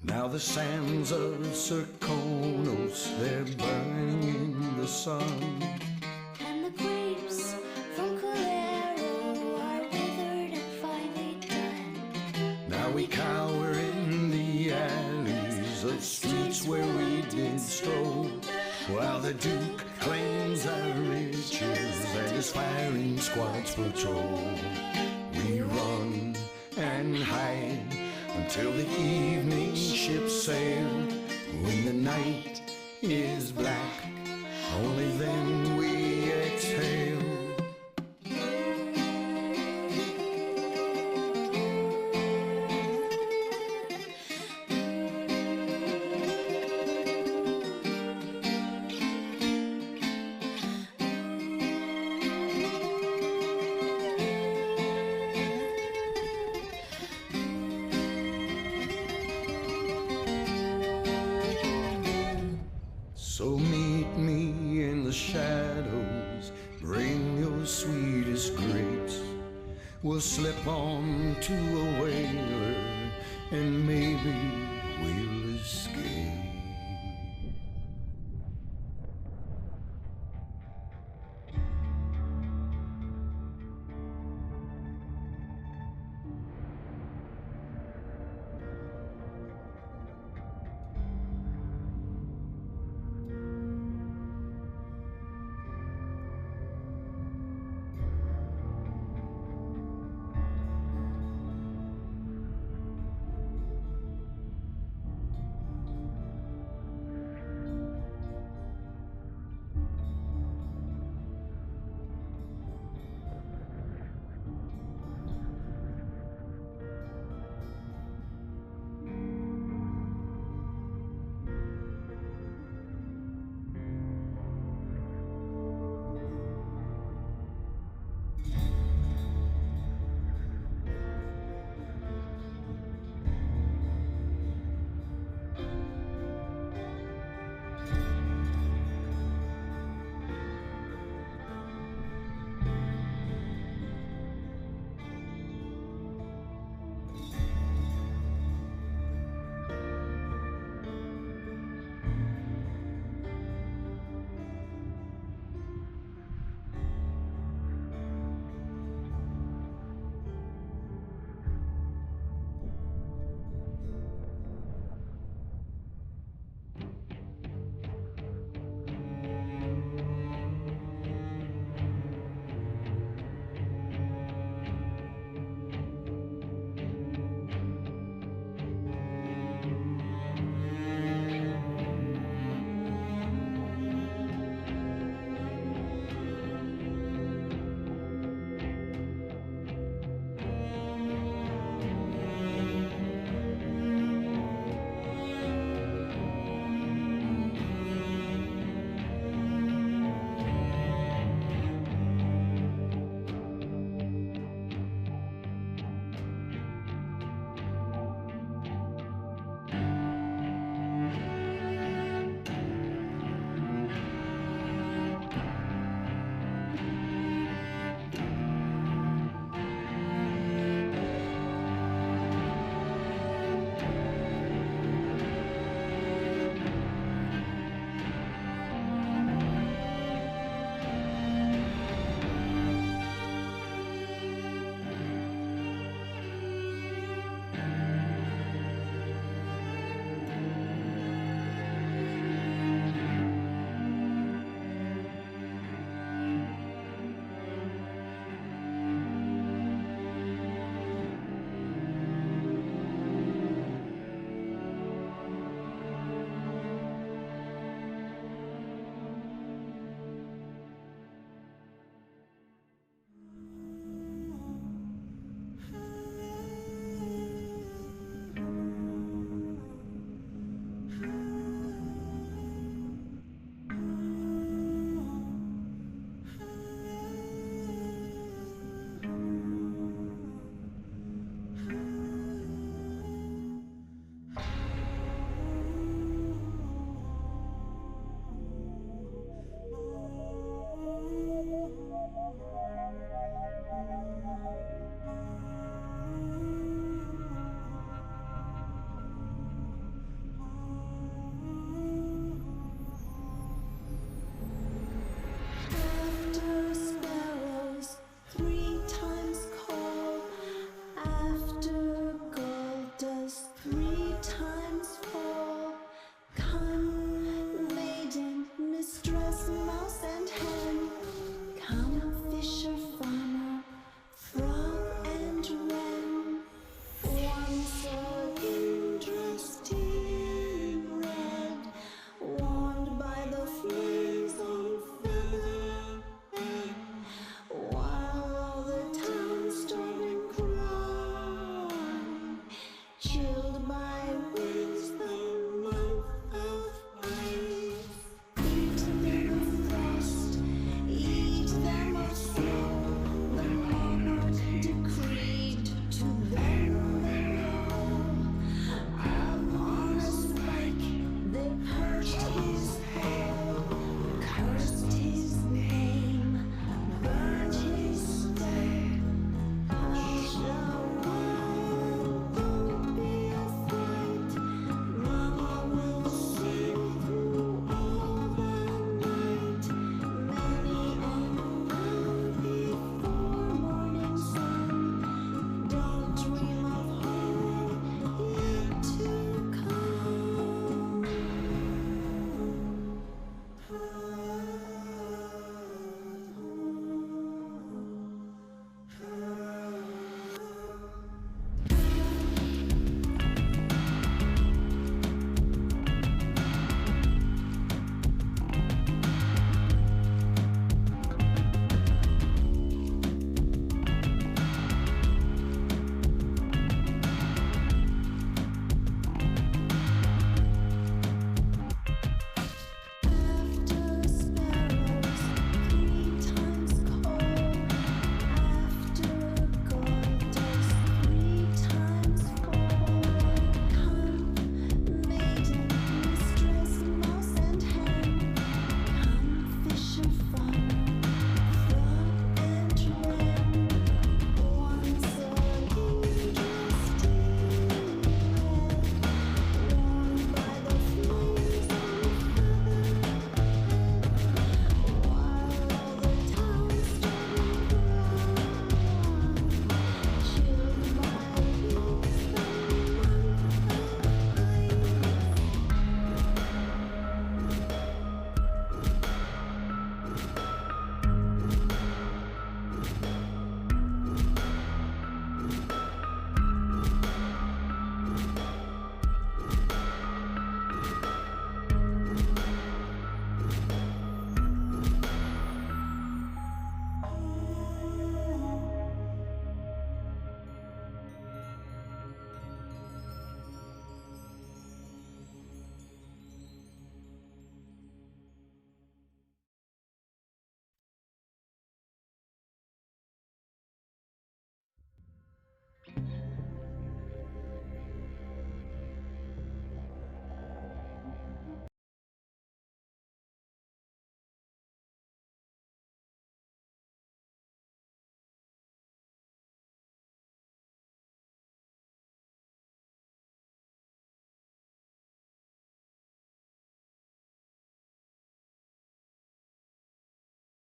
Now the sands of Serkonos, they're burning in the sun. And the grapes from Colero are withered and finally done. Now we cower in canals of streets where we did stroll, while the Duke claims our riches and his firing squads patrol. We run and hide until the evening ships sail. When the night is black, only then we exhale. So meet me in the shadows, bring your sweetest grapes. We'll slip on to a whaler